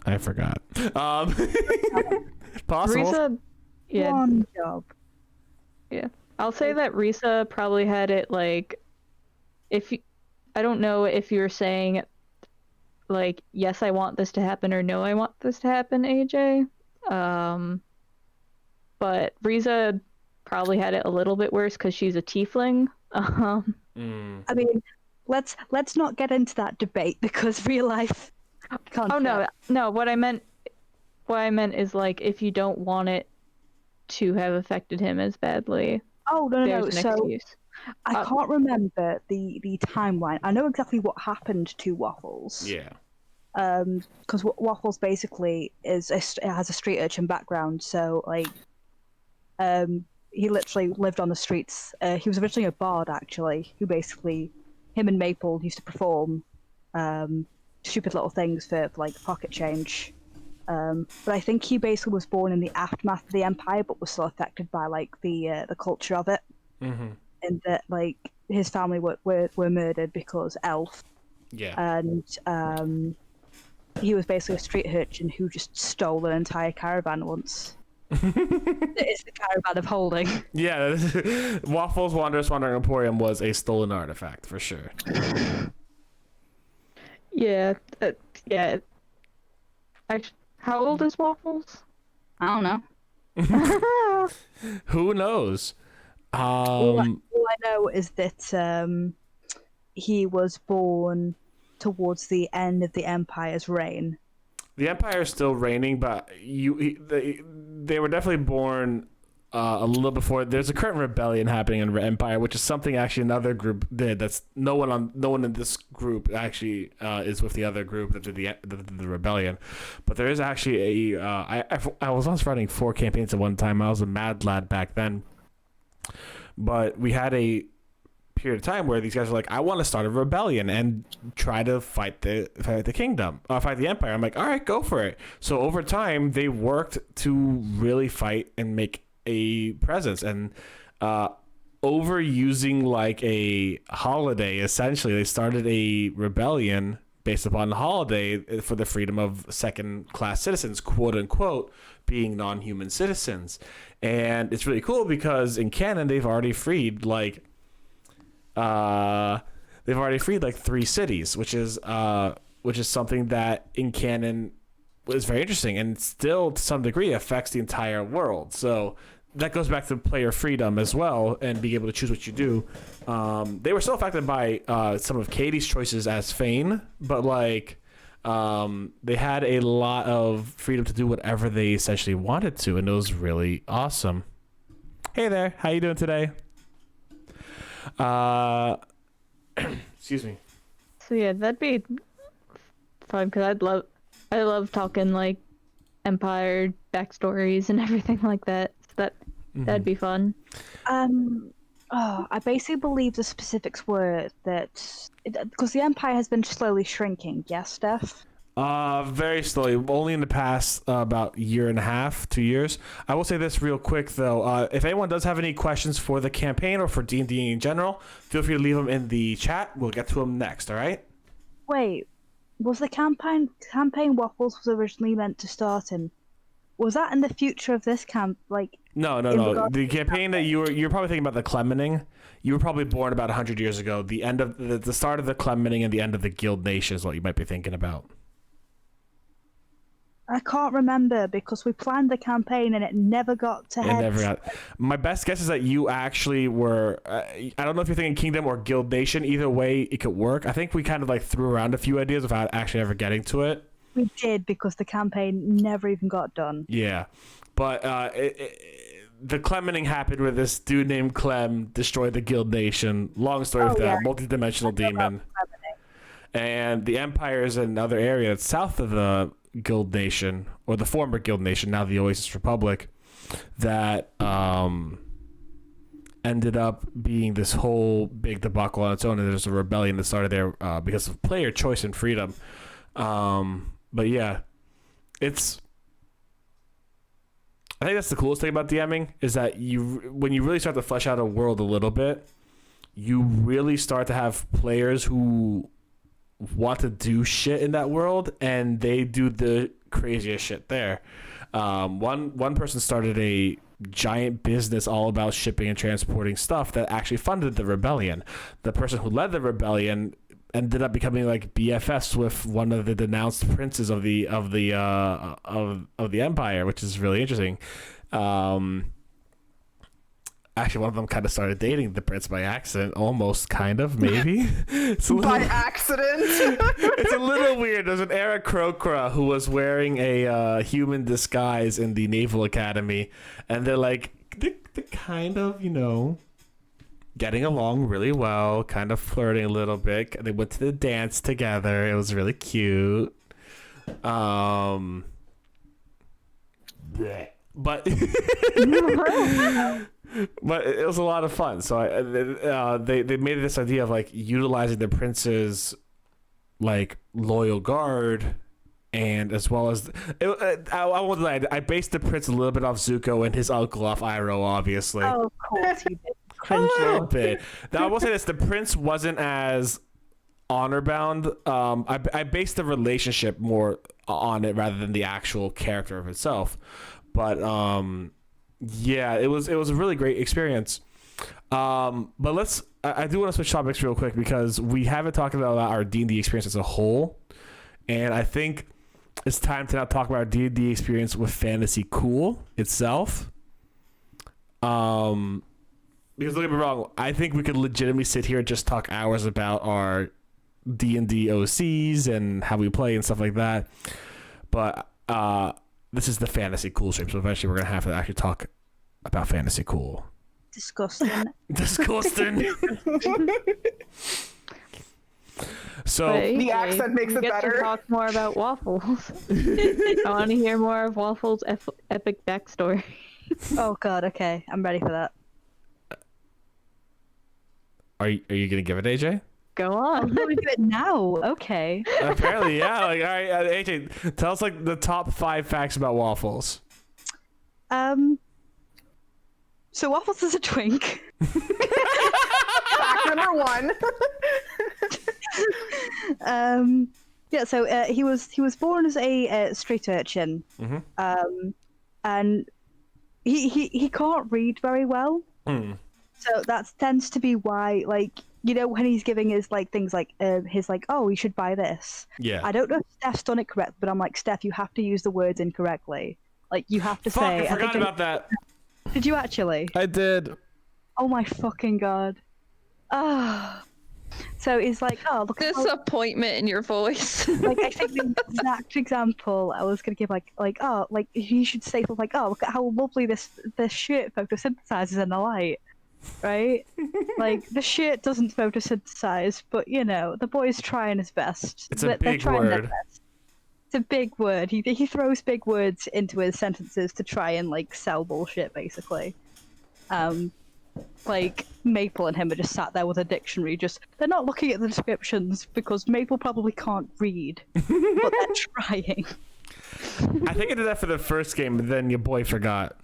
I forgot. Possible. Risa, yeah. One job. Yeah. I'll say that Risa probably had it like, I don't know if you're saying like, yes, I want this to happen, or no, I want this to happen, AJ. But Risa probably had it a little bit worse because she's a tiefling. I mean, let's not get into that debate because real life can't. Oh no. What I meant is like, if you don't want it to have affected him as badly. Oh no. So excuse. I can't remember the timeline. I know exactly what happened to Waffles. Yeah. Because Waffles basically has a street urchin background, so like, he literally lived on the streets. He was originally a bard, actually, who basically, him and Maple used to perform stupid little things for like pocket change. But I think he basically was born in the aftermath of the Empire, but was still affected by like the culture of it, and that like his family were murdered because elf. Yeah. And he was basically a street urchin who just stole an entire caravan once. It's the caravan of holding. Yeah, Waffles Wanderous Wandering Emporium was a stolen artifact for sure. Yeah. How old is Waffles? I don't know. Who knows? All I know is that he was born towards the end of the Empire's reign. The Empire is still reigning, but they were definitely born a little before. There's a current rebellion happening in Empire, which is something actually another group did. That's no one in this group actually is with the other group that did the rebellion. But there is actually I was once running 4 campaigns at one time. I was a mad lad back then, but we had a period of time where these guys were like, I want to start a rebellion and try to fight the kingdom, fight the Empire. I'm like, all right, go for it. So over time, they worked to really fight and make a presence, and overusing like a holiday, essentially, they started a rebellion based upon the holiday for the freedom of second-class citizens, quote unquote, being non-human citizens. And it's really cool because in canon they've already freed like 3 cities, which is something that in canon was very interesting and still to some degree affects the entire world. So that goes back to player freedom as well and being able to choose what you do. They were still affected by some of Katie's choices as Fane, but like they had a lot of freedom to do whatever they essentially wanted to, and it was really awesome. Hey there, how you doing today? Excuse me. So yeah, that'd be fun because I love talking like Empire backstories and everything like that. So that'd be fun. I basically believe the specifics were that because the Empire has been slowly shrinking. Yes, Steph. Very slowly. Only in the past about year and a half, 2 years. I will say this real quick though. If anyone does have any questions for the campaign or for D&D in general, feel free to leave them in the chat. We'll get to them next. All right. Wait, was the campaign Waffles was originally meant to start in? Was that in the future of this camp? Like no. The campaign that you're probably thinking about the Clementing. You were probably born about 100 years ago. The end of the start of the Clementing and the end of the Guild Nation is what you might be thinking about. I can't remember because we planned the campaign and it never got to head. My best guess is that you actually were. I don't know if you're thinking Kingdom or Guild Nation. Either way, it could work. I think we kind of like threw around a few ideas without actually ever getting to it. We did because the campaign never even got done. Yeah, but the Clementing happened where this dude named Clem destroyed the Guild Nation. Long story of that, multi-dimensional demon. And the Empire is in another area that's south of the Guild Nation, or the former Guild Nation, now the Oasis Republic, that ended up being this whole big debacle on its own, and there's a rebellion that started there because of player choice and freedom. But yeah, I think that's the coolest thing about DMing is that when you really start to flesh out a world a little bit, you really start to have players who want to do shit in that world, and they do the craziest shit there. One person started a giant business all about shipping and transporting stuff that actually funded the rebellion. The person who led the rebellion ended up becoming like BFFs with one of the denounced princes of the Empire, which is really interesting. Actually, one of them kind of started dating the prince by accident, almost, kind of, maybe. By accident? It's a little weird. There's an Eric Krokra who was wearing a human disguise in the Naval Academy, and they're kind of, getting along really well, kind of flirting a little bit. They went to the dance together. It was really cute. But but it was a lot of fun. So they made this idea of like utilizing the prince's like loyal guard, and as well as I won't lie, I based the prince a little bit off Zuko and his uncle off Iroh, obviously. Oh, of course you did. A little bit. Now I will say this: the prince wasn't as honor bound. I based the relationship more on it rather than the actual character of itself. But yeah, it was a really great experience. But I do want to switch topics real quick because we haven't talked about our D&D experience as a whole, and I think it's time to now talk about our D&D experience with Fantasy Cool itself. Because don't get me wrong, I think we could legitimately sit here and just talk hours about our D&D OCs and how we play and stuff like that. But this is the Fantasy Cool stream, so eventually we're going to have to actually talk about Fantasy Cool. Disgusting. Disgusting. So the accent makes it better. To talk more about Waffles. I want to hear more of Waffles' epic backstory. Oh god, okay, I'm ready for that. Are you gonna give it, AJ? Go on. I'm gonna do it now. Okay. Apparently, yeah. Like, all right, AJ, tell us like the top 5 facts about Waffles. So Waffles is a twink. Fact number 1. Yeah, so he was born as a street urchin, and he can't read very well. So that tends to be why, like, you know, when he's giving his like things like his like, oh, you should buy this. Yeah. I don't know if Steph's done it correct, but I'm like, Steph, you have to use the words incorrectly. Like, you have to say. I forgot about that. Did you actually? I did. Oh my fucking god. Ah. So he's like, oh, look. Disappointment in your voice. Like, I think the exact example I was gonna give, like, oh, like you should say something like, oh, look at how lovely this shirt photosynthesizes in the light, right? Like, the shirt doesn't photosynthesize, but you know, the boy's trying his best. It's a big word. It's a big word. He throws big words into his sentences to try and like sell bullshit, basically. Like, Maple and him are just sat there with a dictionary, they're not looking at the descriptions because Maple probably can't read, but they're trying. I think I did that for the first game, but then your boy forgot.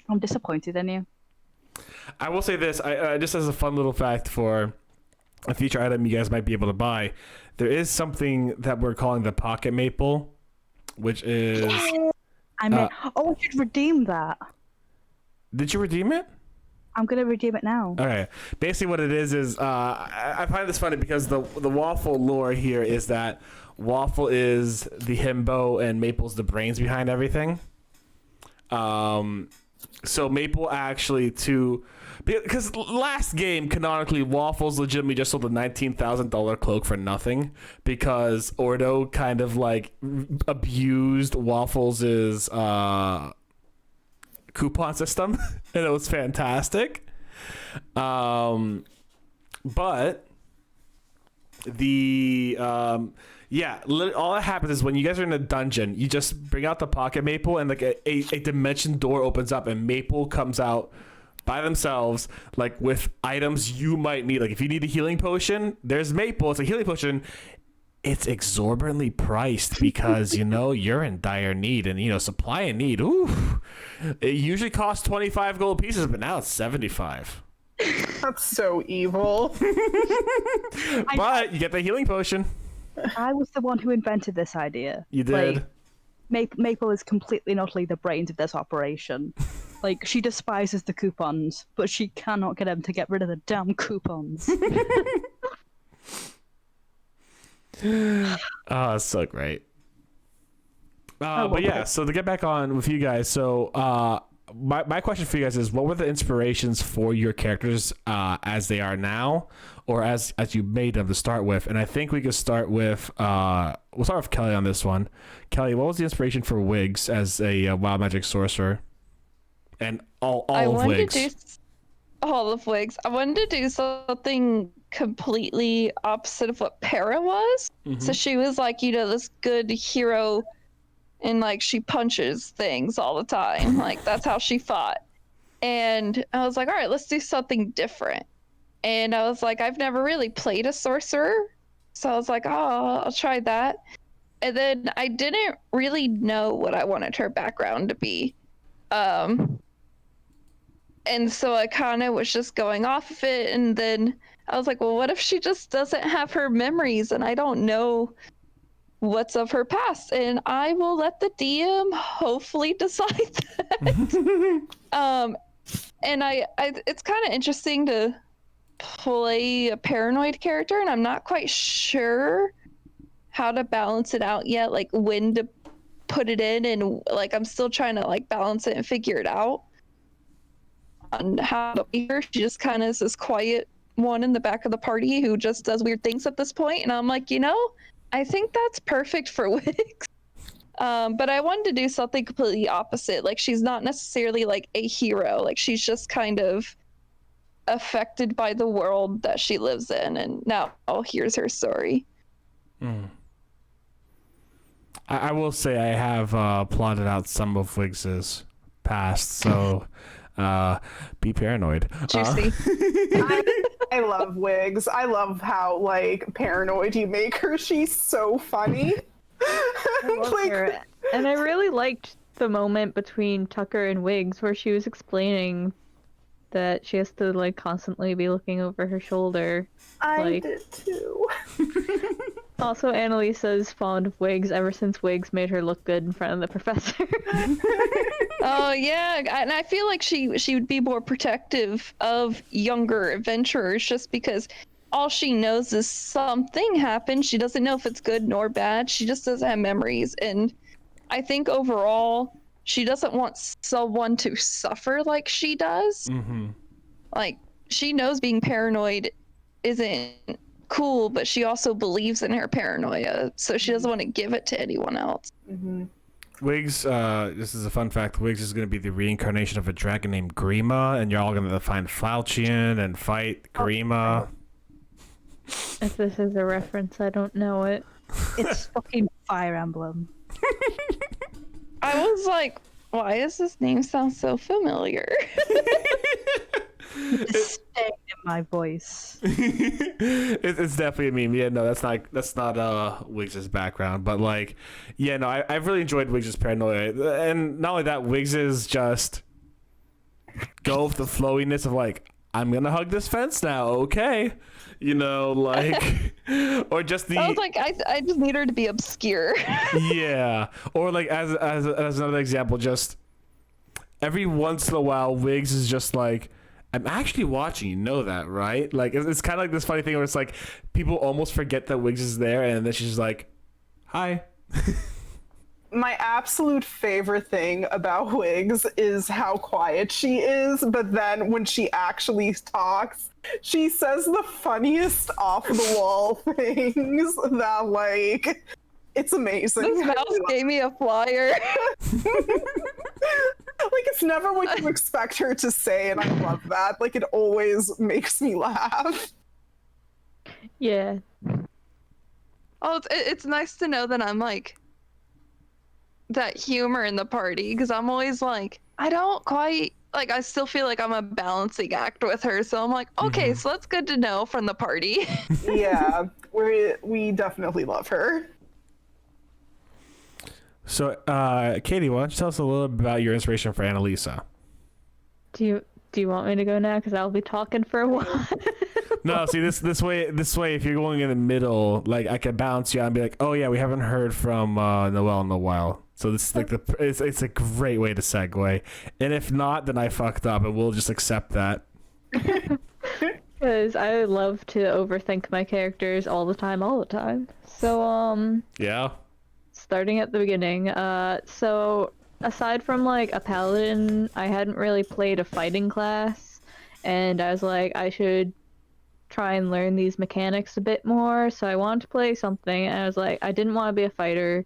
I'm disappointed in you. I will say this, I just as a fun little fact for a future item you guys might be able to buy, there is something that we're calling the Pocket Maple, which is... I should redeem that. Did you redeem it? I'm gonna redeem it now. Okay. Basically, what it is I find this funny because the Waffle lore here is that Waffle is the himbo and Maple's the brains behind everything. So Maple actually because last game canonically Waffles legitimately just sold a $19,000 cloak for nothing because Ordo kind of like abused Waffles' coupon system and it was fantastic. But the all that happens is when you guys are in a dungeon, you just bring out the Pocket Maple and like a dimension door opens up and Maple comes out by themselves, like with items you might need. Like if you need a healing potion, there's Maple. It's a healing potion. It's exorbitantly priced because, you know, you're in dire need and, you know, supply and need. Ooh, it usually costs 25 gold pieces, but now it's 75. That's so evil. But you get the healing potion. I was the one who invented this idea. You did. Like, Maple is completely and utterly the brains of this operation. Like, she despises the coupons, but she cannot get him to get rid of the damn coupons. Oh, it's so great. But yeah, so to get back on with you guys, so my question for you guys is, what were the inspirations for your characters as they are now, or as you made them to start with? And I think we could start with we'll start with Kelly on this one. Kelly, what was the inspiration for Wiggs as a wild magic sorcerer? And all of Wiggs. All of Wiggs. I wanted to do something completely opposite of what Para was. So she was like, you know, this good hero and like she punches things all the time. Like that's how she fought. And I was like, all right, let's do something different. And I was like, I've never really played a sorcerer. So I was like, oh, I'll try that. And then I didn't really know what I wanted her background to be. And so I kind of was just going off of it. And then I was like, well, what if she just doesn't have her memories and I don't know what's of her past? And I will let the DM hopefully decide that. And I it's kind of interesting to play a paranoid character, and I'm not quite sure how to balance it out yet, like when to put it in, and like I'm still trying to like balance it and figure it out on how to be her. She just kind of is this quiet one in the back of the party who just does weird things at this point, and I'm like, you know, I think that's perfect for Wiggs. But I wanted to do something completely opposite. Like she's not necessarily like a hero, like she's just kind of affected by the world that she lives in, and now here's her story. I will say I have plotted out some of Wiggs's past, so be paranoid. Juicy. I love Wiggs. I love how like paranoid you make her. She's so funny. I love her. And I really liked the moment between Tucker and Wiggs where she was explaining that she has to like constantly be looking over her shoulder. I like... did too. Also, Annalisa's fond of wigs ever since wigs made her look good in front of the professor. Oh yeah, and I feel like she would be more protective of younger adventurers just because all she knows is something happened. She doesn't know if it's good nor bad. She just doesn't have memories, and I think overall she doesn't want someone to suffer like she does. Mm-hmm. Like, she knows being paranoid isn't cool, but she also believes in her paranoia, so she doesn't want to give it to anyone else. Mm-hmm. Wiggs, this is a fun fact. Wiggs is going to be the reincarnation of a dragon named Grima, and you're all going to find Fauchian and fight Grima. If this is a reference, I don't know it. It's fucking Fire Emblem. I was like, why does this name sound so familiar? It's staying in my voice. It's definitely a meme. Yeah, no, that's not Wiggs' background, but like, yeah, no, I've really enjoyed Wiggs' paranoia, and not only that, Wiggs is just go with the flowiness of like, I'm gonna hug this fence now, okay, you know, like, or just the. I was like, I just need her to be obscure. Yeah, or like as another example, just every once in a while, Wiggs is just like, I'm actually watching, you know that, right? Like, it's kind of like this funny thing where it's like, people almost forget that Wiggs is there, and then she's just like, hi. My absolute favorite thing about Wiggs is how quiet she is, but then when she actually talks, she says the funniest off-the-wall things that, like, it's amazing. This mouse gave me a flyer. Like, it's never what you expect her to say, and I love that. Like, it always makes me laugh. Yeah. Oh, it's nice to know that I'm like that humor in the party, because I'm always like, I don't quite like, I still feel like I'm a balancing act with her, so I'm like, okay, so that's good to know from the party. Yeah, we definitely love her. So, Katie, why don't you tell us a little bit about your inspiration for Annalisa? Do you want me to go now? Because I'll be talking for a while. No, see, this way, if you're going in the middle, like, I can bounce you out and be like, oh yeah, we haven't heard from Noelle in a while. So this is like it's a great way to segue. And if not, then I fucked up, and we'll just accept that. Because I love to overthink my characters all the time. So Yeah. starting at the beginning, so aside from like a paladin, I hadn't really played a fighting class, and I was like, I should try and learn these mechanics a bit more, so I wanted to play something, and I was like, I didn't want to be a fighter,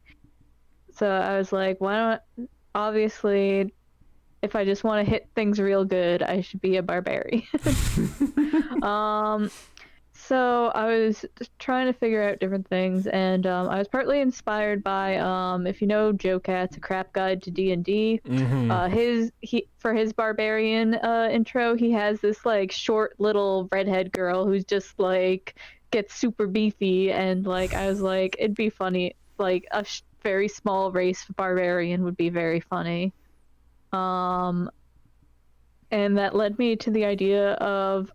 so I was like, why don't, obviously, if I just want to hit things real good, I should be a barbarian. So I was trying to figure out different things, and I was partly inspired by, if you know Joe Cat's A Crap Guide to D&D, for his barbarian intro, he has this like short little redhead girl who's just like gets super beefy, and like I was like, it'd be funny, like a very small race barbarian would be very funny. And that led me to the idea of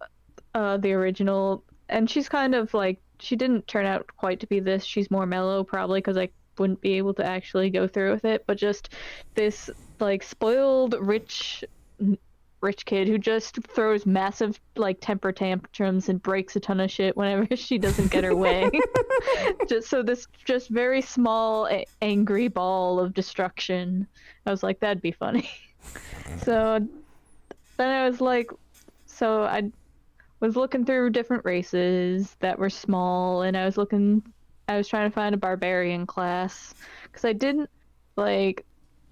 the original. And she's kind of like, she didn't turn out quite to be this. She's more mellow, probably because I wouldn't be able to actually go through with it. But just this like spoiled rich kid who just throws massive like temper tantrums and breaks a ton of shit whenever she doesn't get her way. This very small angry ball of destruction. I was like, that'd be funny. So then I was like, so I was looking through different races that were small, and I was trying to find a barbarian class, because I didn't, like,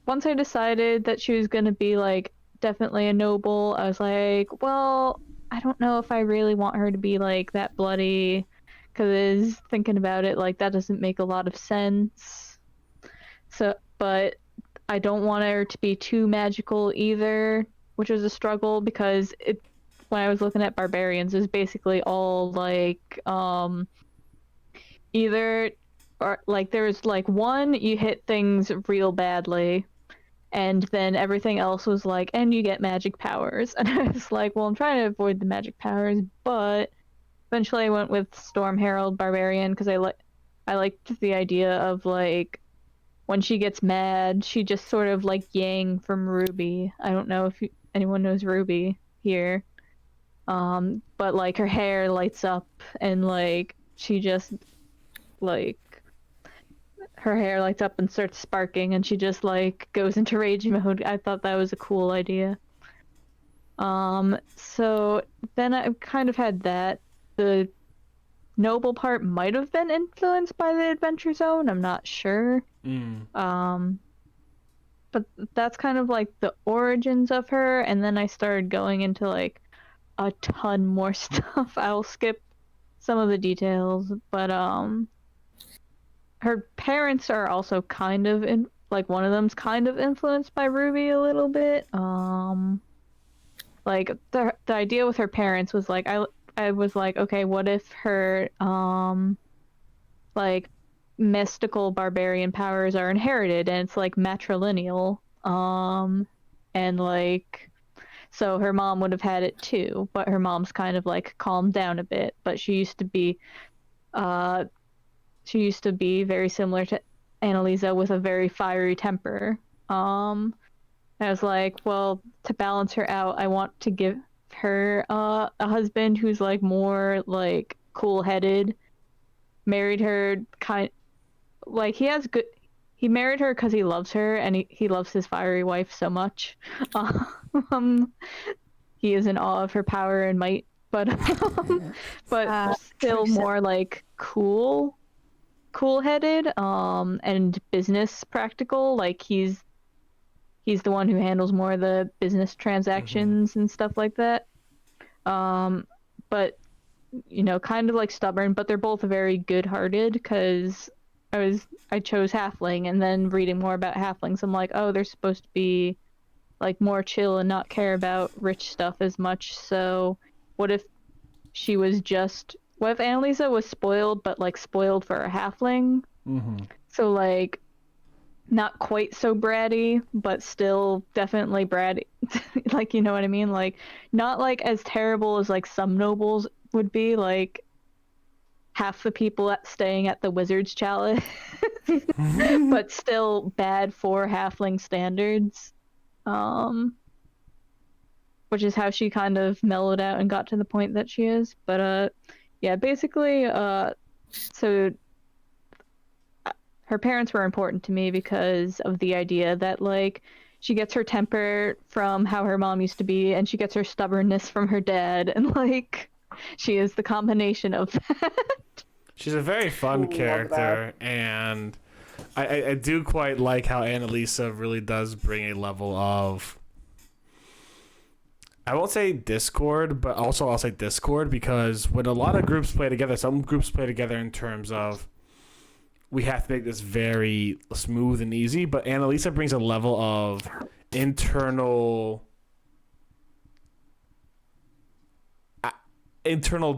once I decided that she was going to be, like, definitely a noble, I was like, well, I don't know if I really want her to be, like, that bloody, because thinking about it, like, that doesn't make a lot of sense. So, but I don't want her to be too magical either, which was a struggle, because when I was looking at barbarians, is basically all like either, or like there's like one, you hit things real badly, and then everything else was like, and you get magic powers. And I was like, well, I'm trying to avoid the magic powers, but eventually I went with Storm Herald Barbarian because I liked the idea of like when she gets mad, she just sort of like Yang from Ruby. I don't know if anyone knows Ruby here. But like her hair lights up and like she just like her hair lights up and starts sparking and she just like goes into rage mode. I thought that was a cool idea. So then I kind of had that. The noble part might have been influenced by the Adventure Zone. I'm not sure. But that's kind of like the origins of her, and then I started going into like a ton more stuff. I'll skip some of the details, but her parents are also kind of like one of them's kind of influenced by Ruby a little bit. Like the idea with her parents was like I was like, okay, what if her like mystical barbarian powers are inherited and it's like matrilineal, and like so her mom would have had it too, but her mom's kind of like calmed down a bit, but she used to be very similar to Annalisa with a very fiery temper. I was like, well, to balance her out, I want to give her a husband who's like more like cool-headed. Married her like he married her because he loves her and he loves his fiery wife so much. He is in awe of her power and might, but still more like cool-headed and business practical. Like he's the one who handles more of the business transactions and stuff like that. But you know, kind of like stubborn, but they're both very good-hearted because I chose halfling, and then reading more about halflings, I'm like, oh, they're supposed to be like more chill and not care about rich stuff as much. So what if Annalisa was spoiled, but like spoiled for a halfling? So like not quite so bratty, but still definitely bratty. Like, you know what I mean? Like, not like as terrible as like some nobles would be, like half the people staying at the Wizard's Chalice, but still bad for halfling standards. Which is how she kind of mellowed out and got to the point that she is. But yeah, basically, so her parents were important to me because of the idea that like she gets her temper from how her mom used to be and she gets her stubbornness from her dad, and like she is the combination of that. She's a very fun character, and I do quite like how Annalisa really does bring a level of, I won't say discord, but also I'll say discord, because when a lot of groups play together, some groups play together in terms of we have to make this very smooth and easy, but Annalisa brings a level of internal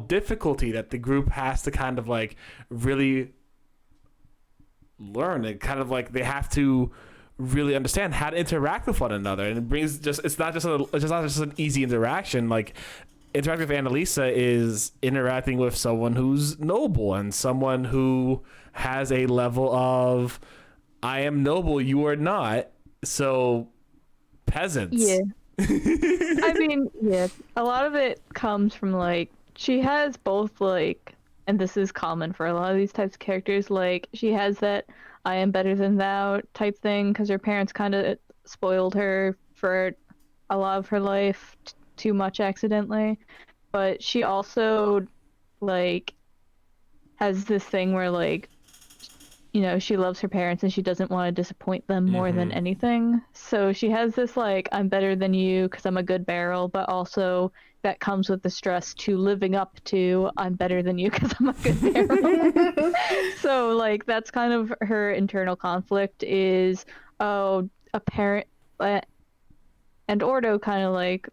difficulty that the group has to kind of like really learn. It kind of like they have to really understand how to interact with one another, and it brings it's not just an easy interaction. Like interacting with Annalisa is interacting with someone who's noble and someone who has a level of, I am noble, you are not, so peasants. Yeah. I mean, yeah, a lot of it comes from like she has both like, and this is common for a lot of these types of characters, like she has that I am better than thou type thing because her parents kind of spoiled her for a lot of her life too much accidentally, but she also like has this thing where like, you know, she loves her parents and she doesn't want to disappoint them more than anything. So she has this like, I'm better than you because I'm a good barrel, but also that comes with the stress to living up to I'm better than you because I'm a good barrel. So like that's kind of her internal conflict is, oh, a parent, and Ordo kind of like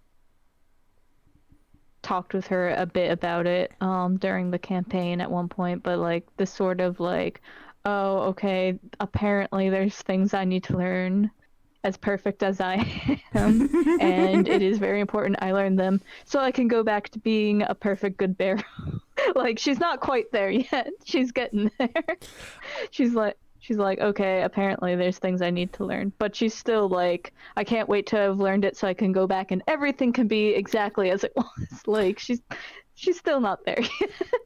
talked with her a bit about it during the campaign at one point, but like this sort of like, oh, okay, apparently there's things I need to learn as perfect as I am, and it is very important I learn them so I can go back to being a perfect good bear. Like, she's not quite there yet. She's getting there. She's like, okay, apparently there's things I need to learn, but she's still like, I can't wait to have learned it so I can go back and everything can be exactly as it was. Like, she's still not there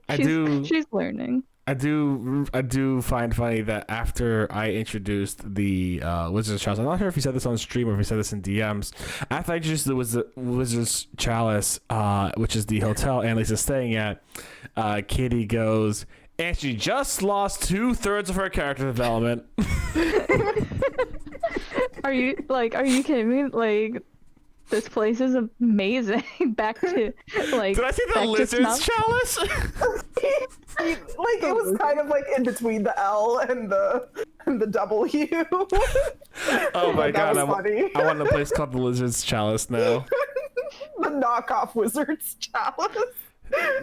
yet. She's learning. I do find funny that after I introduced the Wizard's Chalice, I'm not sure if he said this on stream or if he said this in DMs. After I introduced the Wizard's Chalice, which is the hotel Annalise is staying at, Katie goes, and she just lost 2/3 of her character development. Are you kidding me? Like, this place is amazing. Back to, like... Did I see the Lizard's Chalice? Like, it was kind of like in between the L and the W. Oh my god, I funny. want a place called the Lizard's Chalice now. The knockoff Wizard's Chalice.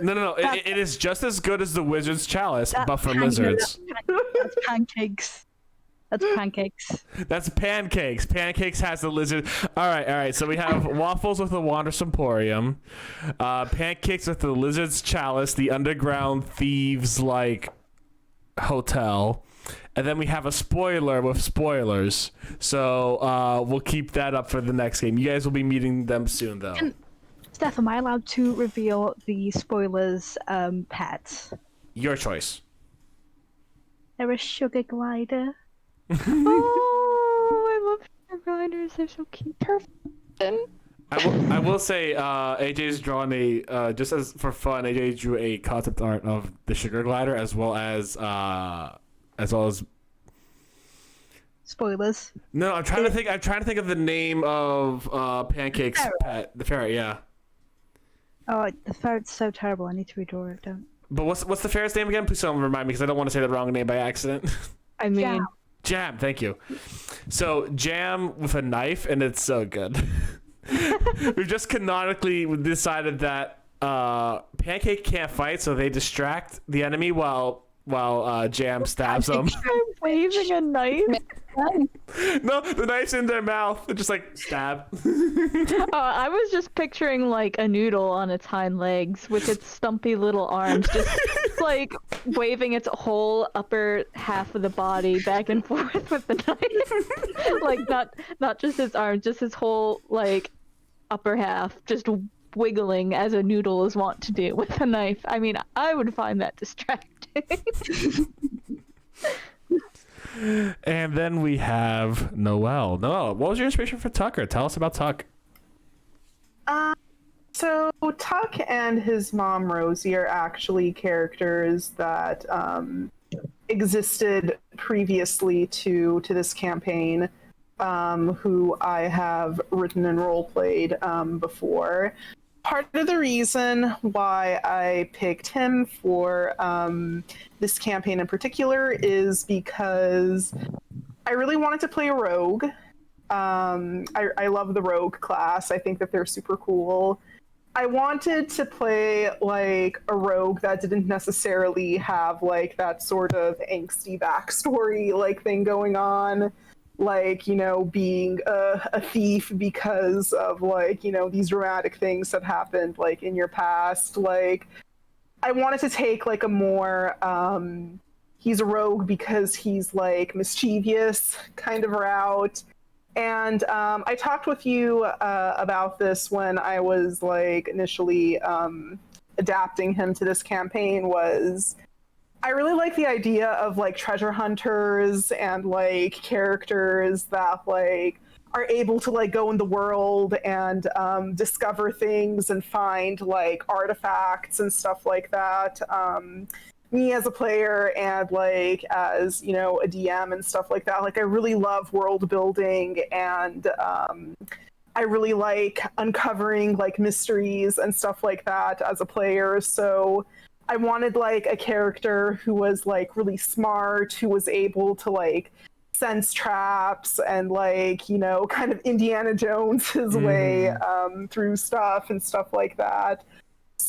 No. It is just as good as the Wizard's Chalice, but for lizards. That's pancakes. That's pancakes. That's pancakes. Pancakes has the lizard. All right. So we have waffles with the Wander's Emporium, pancakes with the Lizard's Chalice, the underground thieves like hotel, and then we have a spoiler with spoilers. So we'll keep that up for the next game. You guys will be meeting them soon, though. Steph, am I allowed to reveal the spoilers pets? Your choice. They're a sugar glider. Oh, I love sugar gliders. They're so cute. Perfect. I will say AJ's drawn a just as for fun. AJ drew a concept art of the sugar glider as well as spoilers. No, I'm trying to think of the name of Pancake's pet, the ferret. Yeah. Oh, the ferret's so terrible. I need to redraw it. Don't. But what's the ferret's name again? Please don't remind me because I don't want to say the wrong name by accident. I mean, Jam. Thank you. So Jam with a knife, and it's so good. We've just canonically decided that Pancake can't fight, so they distract the enemy while Jam stabs them. Waving a knife. No, the knife's in their mouth. They're just like stab. I was just picturing like a noodle on its hind legs with its stumpy little arms, just like waving its whole upper half of the body back and forth with the knife. Like not just his arms, just his whole like upper half, just wiggling as a noodle is wont to do with a knife. I mean, I would find that distracting. And then we have Noelle. Noelle, what was your inspiration for Tucker? Tell us about Tuck. So Tuck and his mom Rosie are actually characters that existed previously to this campaign, who I have written and roleplayed before. Part of the reason why I picked him for this campaign in particular is because I really wanted to play a rogue. I love the rogue class. I think that they're super cool. I wanted to play like a rogue that didn't necessarily have like that sort of angsty backstory like thing going on. Like, you know, being a thief because of, like, you know, these dramatic things that happened, like, in your past. Like, I wanted to take, like, a more, he's a rogue because he's, like, mischievous kind of route. And I talked with you about this when I was, like, initially adapting him to this campaign was... I really like the idea of like treasure hunters and like characters that like are able to like go in the world and discover things and find like artifacts and stuff like that. Me as a player and like as, you know, a DM and stuff like that, like I really love world building and I really like uncovering like mysteries and stuff like that as a player. So I wanted like a character who was like really smart, who was able to like sense traps and like, you know, kind of Indiana Jones his way through stuff and stuff like that.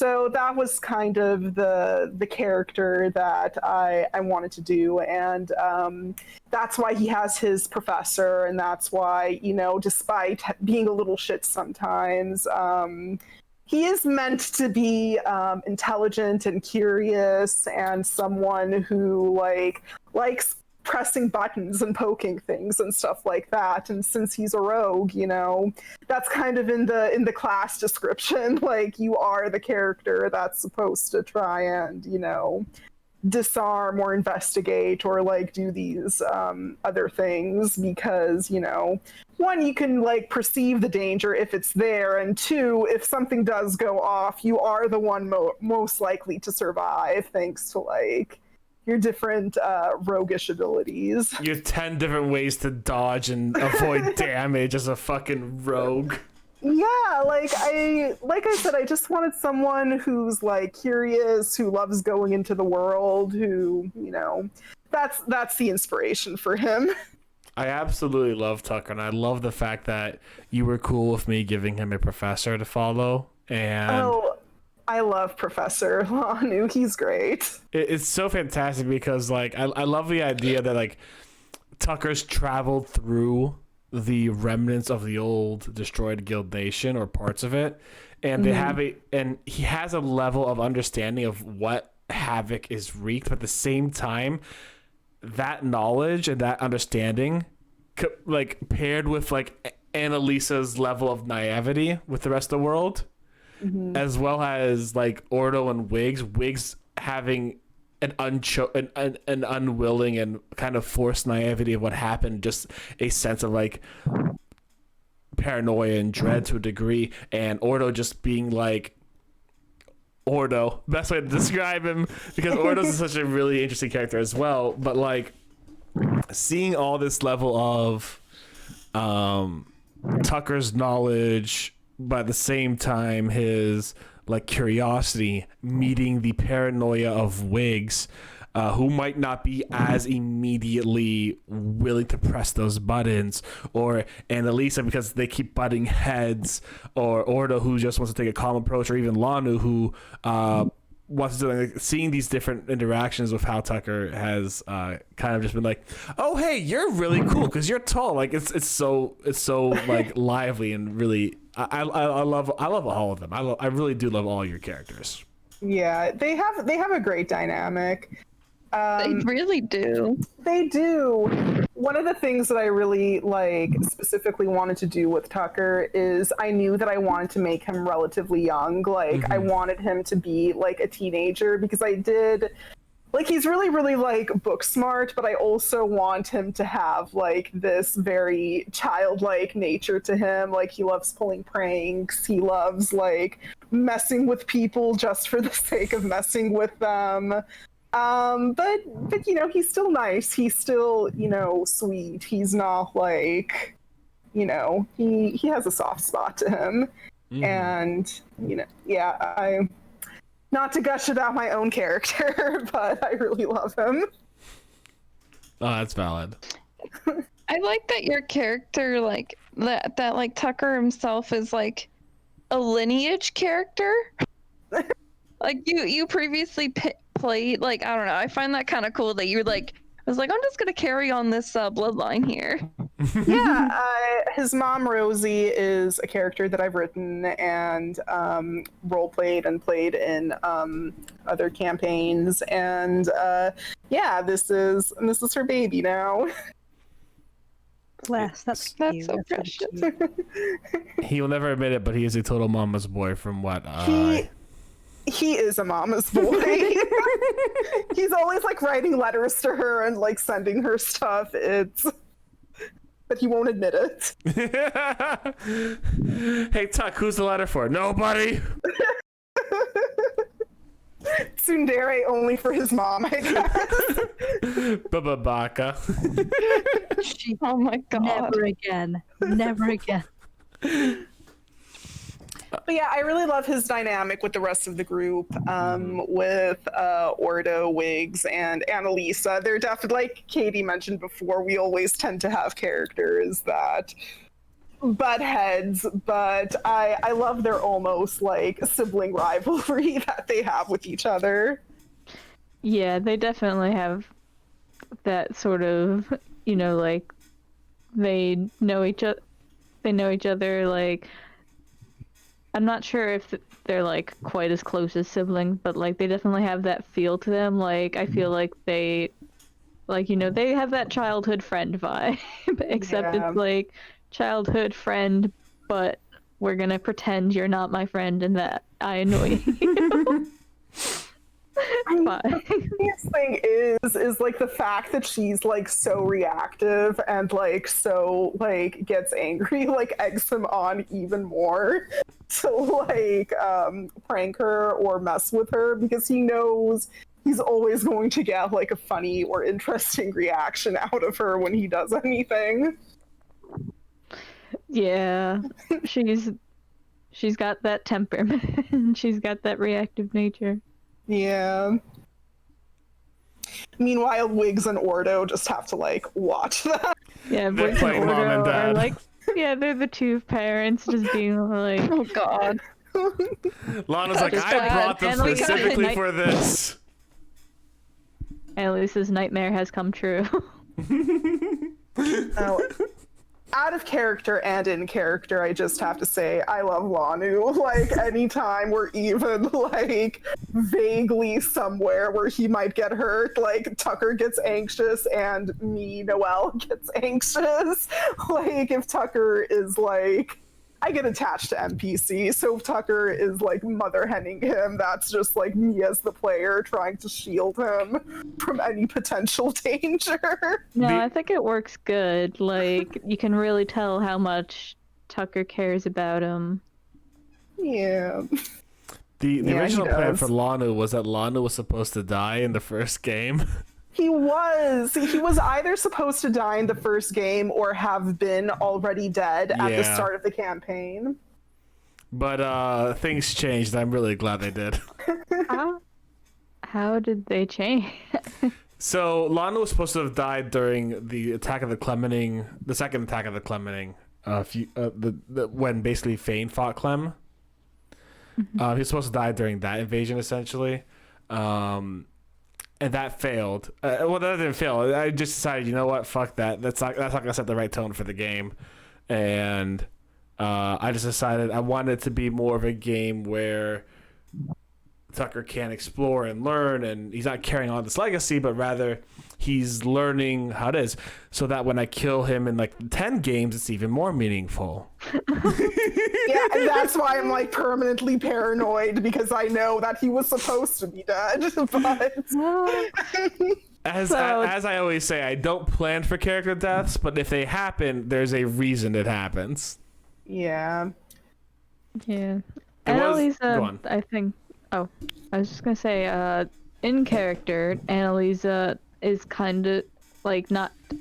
So that was kind of the character that I wanted to do, and that's why he has his professor, and that's why, you know, despite being a little shit sometimes, he is meant to be intelligent and curious, and someone who likes pressing buttons and poking things and stuff like that. And since he's a rogue, you know, that's kind of in the class description. Like, you are the character that's supposed to try and, you know, disarm or investigate or like do these other things, because, you know, one, you can like perceive the danger if it's there, and two, if something does go off, you are the one most likely to survive thanks to like your different roguish abilities. You have 10 different ways to dodge and avoid damage as a fucking rogue. Yeah, like I said, I just wanted someone who's like curious, who loves going into the world, who, you know, that's the inspiration for him. I absolutely love Tucker, and I love the fact that you were cool with me giving him a professor to follow. And oh, I love Professor Lanu. He's great. It's so fantastic because like I love the idea that like Tucker's traveled through the remnants of the old destroyed guild nation, or parts of it, and they have and he has a level of understanding of what havoc is wreaked, but at the same time, that knowledge and that understanding, like paired with like Annalisa's level of naivety with the rest of the world, as well as like Ordo and Wiggs having an unwilling and kind of forced naivety of what happened, just a sense of like paranoia and dread to a degree, and Ordo just being like Ordo, best way to describe him, because Ordo's such a really interesting character as well. But like seeing all this level of Tucker's knowledge, but at the same time his like curiosity meeting the paranoia of Wiggs, who might not be as immediately willing to press those buttons, or Annalisa because they keep butting heads, or Ordo who just wants to take a calm approach, or even Lanu who wants to like, seeing these different interactions with how Tucker has kind of just been like, oh hey, you're really cool because you're tall. Like it's so like lively and really I love all of them. I really do love all your characters. Yeah, they have a great dynamic. They really do. They do. One of the things that I really like specifically wanted to do with Tucker is I knew that I wanted to make him relatively young. Like I wanted him to be like a teenager, because I did like, he's really, really like book smart, but I also want him to have like this very childlike nature to him. Like he loves pulling pranks. He loves like messing with people just for the sake of messing with them. But you know, he's still nice. He's still, you know, sweet. He's not like, you know, he has a soft spot to him. And, you know, yeah, not to gush about my own character, but I really love him. Oh, that's valid. I like that your character, like, that like, Tucker himself is, like, a lineage character. Like, you previously played, like, I don't know, I find that kind of cool that you're, like, I was like, I'm just gonna carry on this bloodline here. Yeah, his mom Rosie is a character that I've written and role played and played in other campaigns, and yeah, this is her baby now. Bless, that's cute. So precious. He will never admit it, but he is a total mama's boy from what He is a mama's boy. He's always like writing letters to her and like sending her stuff. But he won't admit it. Hey Tuck, who's the letter for? Nobody. Tsundere only for his mom, I guess. Bababaka. Oh my god. Never again. Never again. But yeah, I really love his dynamic with the rest of the group, with Ordo, Wiggs, and Annalisa. They're definitely, like Katie mentioned before, we always tend to have characters that butt heads, but I love their almost like sibling rivalry that they have with each other. Yeah, they definitely have that sort of, like they know each other. They know each other. Like, I'm not sure if they're like quite as close as siblings, but like they definitely have that feel to them. Like, I feel like they, like, they have that childhood friend vibe, except Yeah. it's like childhood friend, but we're gonna pretend you're not my friend and that I annoy you. The biggest thing is like the fact that she's like so reactive and like so like gets angry, like eggs him on even more to like prank her or mess with her, because he knows he's always going to get like a funny or interesting reaction out of her when he does anything. Yeah, she's got that temperament. She's got that reactive nature. Yeah. Meanwhile, Wiggs and Ordo just have to like watch that. Yeah, They're Wiggs and playing mom Ordo and are dad. like, yeah, they're the two parents just being like, Oh God. Lana's like, Just I brought them Annalise got specifically it. for this. Annalise's nightmare has come true. Oh, out of character and in character, I just have to say I love Lanu. Like, anytime we're even like vaguely somewhere where he might get hurt, like Tucker gets anxious and me, Noelle, gets anxious. Like, if Tucker is like, I get attached to NPC, so if Tucker is like mother henning him, that's just like me as the player trying to shield him from any potential danger. No, I think it works good. Like, you can really tell how much Tucker cares about him. Yeah. The Yeah, original he plan does. for Lana was that Lana was supposed to die in the first game. He was either supposed to die in the first game or have been already dead at the Yeah. start of the campaign. But things changed. I'm really glad they did. How did they change? So Lana was supposed to have died during the attack of the Clemening, the second attack of the Clemening, when basically Fane fought Clem. He was supposed to die during that invasion, essentially. And that failed. Well, that didn't fail. I just decided, you know what? Fuck that. That's not gonna set the right tone for the game. And I just decided I wanted it to be more of a game where Tucker can explore and learn, and he's not carrying on this legacy, but rather he's learning how it is, so that when I kill him in like 10 games, it's even more meaningful. Yeah, and that's why I'm like permanently paranoid, because I know that he was supposed to be dead. But As I always say, I don't plan for character deaths, but if they happen, there's a reason it happens. yeah. Yeah. It was- Annalisa, go on. I think. Oh, I was just gonna say, in character, Annalisa is kind of like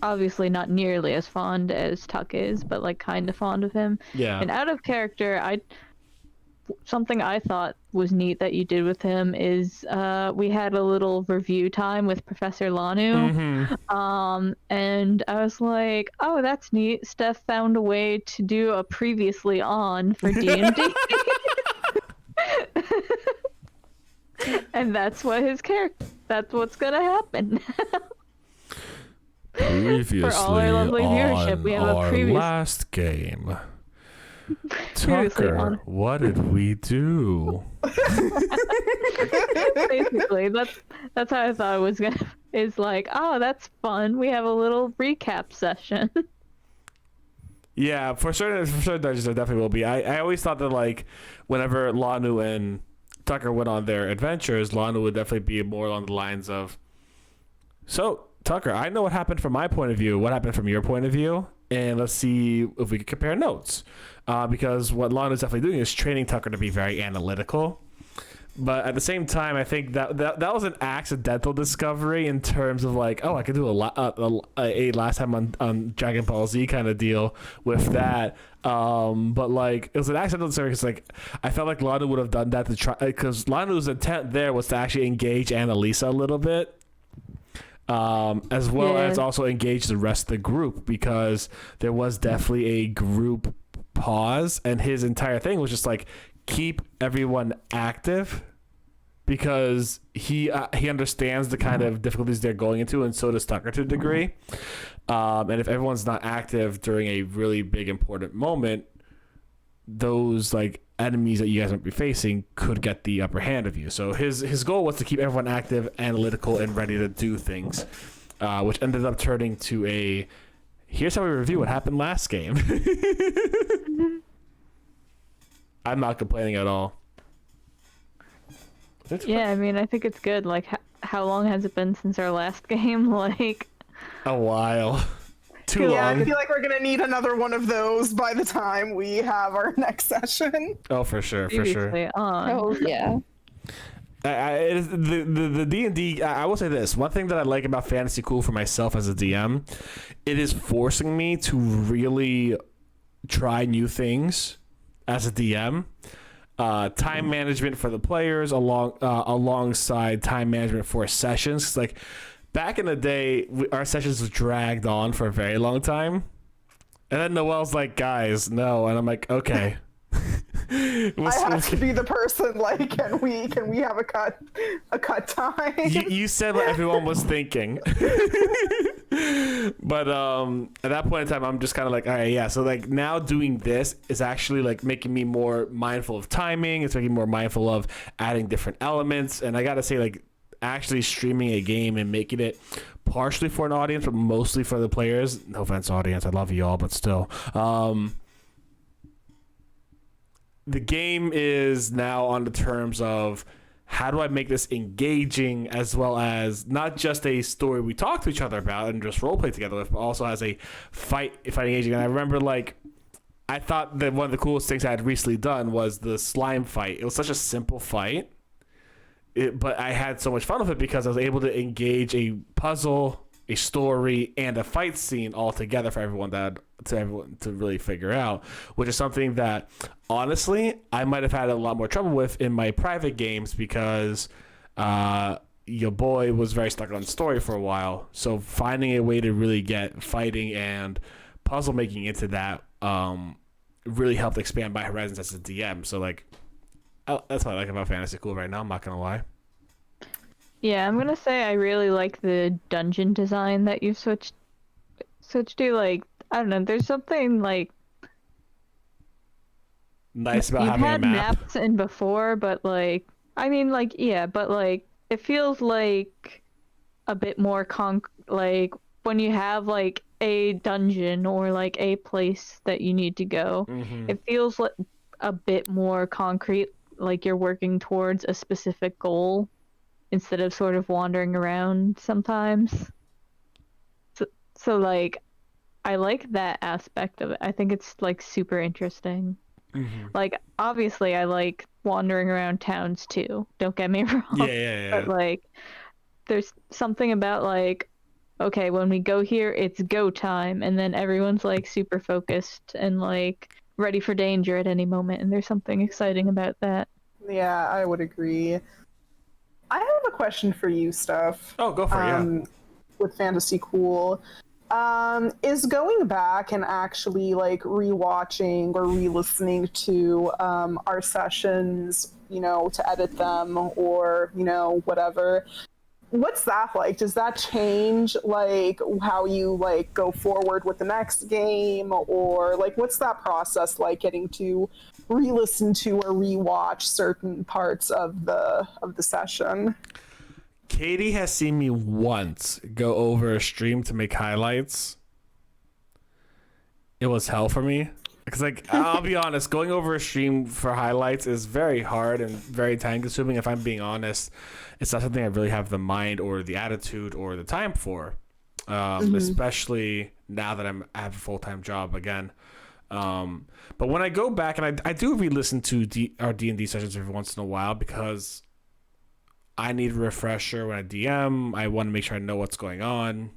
obviously not nearly as fond as Tuck is, but like kind of fond of him. Yeah. And out of character, something I thought was neat that you did with him is we had a little review time with Professor Lanu. And I was like, oh, that's neat. Steph found a way to do a previously on for D&D. And that's what that's what's gonna happen. Previously For all our lovely viewership, we have a previous last game. Previously Tucker, on. what did we do? basically that's how I thought it was gonna is like, oh, that's fun. We have a little recap session. Yeah, for certain dungeons there definitely will be. I always thought that like whenever Lanu and Tucker went on their adventures, Lanu would definitely be more along the lines of, so Tucker, I know what happened from my point of view, what happened from your point of view, and let's see if we can compare notes. Because what Lanu's definitely doing is training Tucker to be very analytical. But at the same time, I think that was an accidental discovery in terms of like, oh, I could do a last time on Dragon Ball Z kind of deal with that. But like, it was an accidental discovery because like, I felt like Lanu would have done that to try, because Lanu's intent there was to actually engage Annalisa a little bit. As well as also engage the rest of the group, because there was definitely a group pause, and his entire thing was just like keep everyone active, because he understands the kind of difficulties they're going into, and so does Tucker to a degree. And if everyone's not active during a really big important moment, those like enemies that you guys might be facing could get the upper hand of you. So his goal was to keep everyone active, analytical, and ready to do things, which ended up turning to a here's how we review what happened last game. I'm not complaining at all. Yeah, I mean, I think it's good. Like, how long has it been since our last game? Like, a while. Too long. I feel like we're gonna need another one of those by the time we have our next session. Oh, for sure. Oh yeah. The D&D, I will say this. One thing that I like about Fantasy Cool for myself as a DM, it is forcing me to really try new things as a DM. Time management for the players alongside time management for sessions. Like back in the day, our sessions was dragged on for a very long time, and then Noelle's like, "Guys, no," and I'm like, "Okay." I have to be the person. Like, can we have a cut time? You said what everyone was thinking. But at that point in time, I'm just kind of like, all right, yeah. So like now doing this is actually like making me more mindful of timing. It's making me more mindful of adding different elements. And I gotta say, like, actually streaming a game and making it partially for an audience, but mostly for the players. No offense, audience. I love you all, but still. The game is now on the terms of how do I make this engaging, as well as not just a story we talk to each other about and just roleplay together with, but also as a fight engaging. And I remember, like, I thought that one of the coolest things I had recently done was the slime fight. It was such a simple fight, but I had so much fun with it because I was able to engage a puzzle, a story, and a fight scene all together for everyone to really figure out, which is something that honestly I might have had a lot more trouble with in my private games because your boy was very stuck on story for a while. So finding a way to really get fighting and puzzle making into that really helped expand my horizons as a DM. So like that's what I like about Fantasy Cool right now. I'm not gonna lie. yeah, I'm gonna say I really like the dungeon design that you've switched to. Like, I don't know, there's something like nice about you've having had a map. maps in before, but like, I mean, like, yeah, but like it feels like a bit more like when you have like a dungeon or like a place that you need to go, it feels like a bit more concrete, like you're working towards a specific goal instead of sort of wandering around sometimes. So like, I like that aspect of it. I think it's like super interesting. Like, obviously I like wandering around towns too, don't get me wrong. Yeah. But like, there's something about like, okay, when we go here, it's go time, and then everyone's like super focused and like ready for danger at any moment, and there's something exciting about that. Yeah, I would agree. I have a question for you, Steph. Oh, go for it. With Fantasy Cool, is going back and actually like rewatching or re-listening to our sessions, to edit them or whatever. What's that like? Does that change like how you like go forward with the next game, or like what's that process like, getting to re-listen to or rewatch certain parts of the session? Katie has seen me once go over a stream to make highlights. It was hell for me. Because, like, I'll be honest, going over a stream for highlights is very hard and very time consuming. If I'm being honest, it's not something I really have the mind or the attitude or the time for, especially now that I have a full-time job again. But when I go back, and I do re-listen to our D&D sessions every once in a while because I need a refresher when I DM. I want to make sure I know what's going on.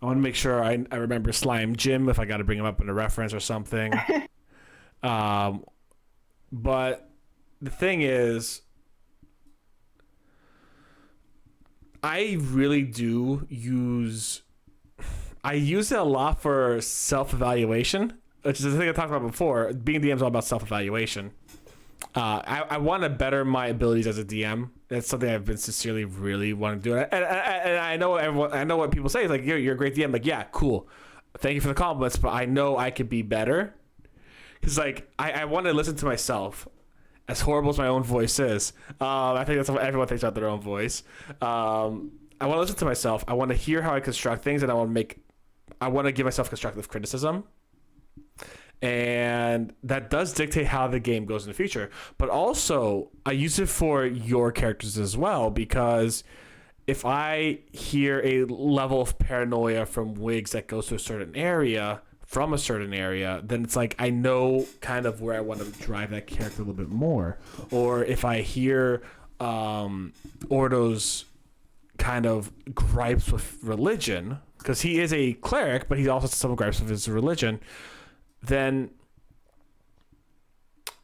I want to make sure I remember Slime Jim if I got to bring him up in a reference or something. But the thing is, I really do use it a lot for self-evaluation. which is the thing I talked about before, being DM is all about self-evaluation. I want to better my abilities as a DM. That's something I've been sincerely really want to do. And I know everyone. I know what people say is like, you're a great DM. Like, yeah, cool. Thank you for the compliments, but I know I could be better. Because like I want to listen to myself, as horrible as my own voice is. I think that's what everyone thinks about their own voice. I want to listen to myself. I want to hear how I construct things, and I want to give myself constructive criticism. And that does dictate how the game goes in the future. But also, I use it for your characters as well, because if I hear a level of paranoia from Wiggs that goes to a certain area, then it's like I know kind of where I want to drive that character a little bit more. Or if I hear Ordo's kind of gripes with religion, because he is a cleric, but he also has some gripes with his religion, then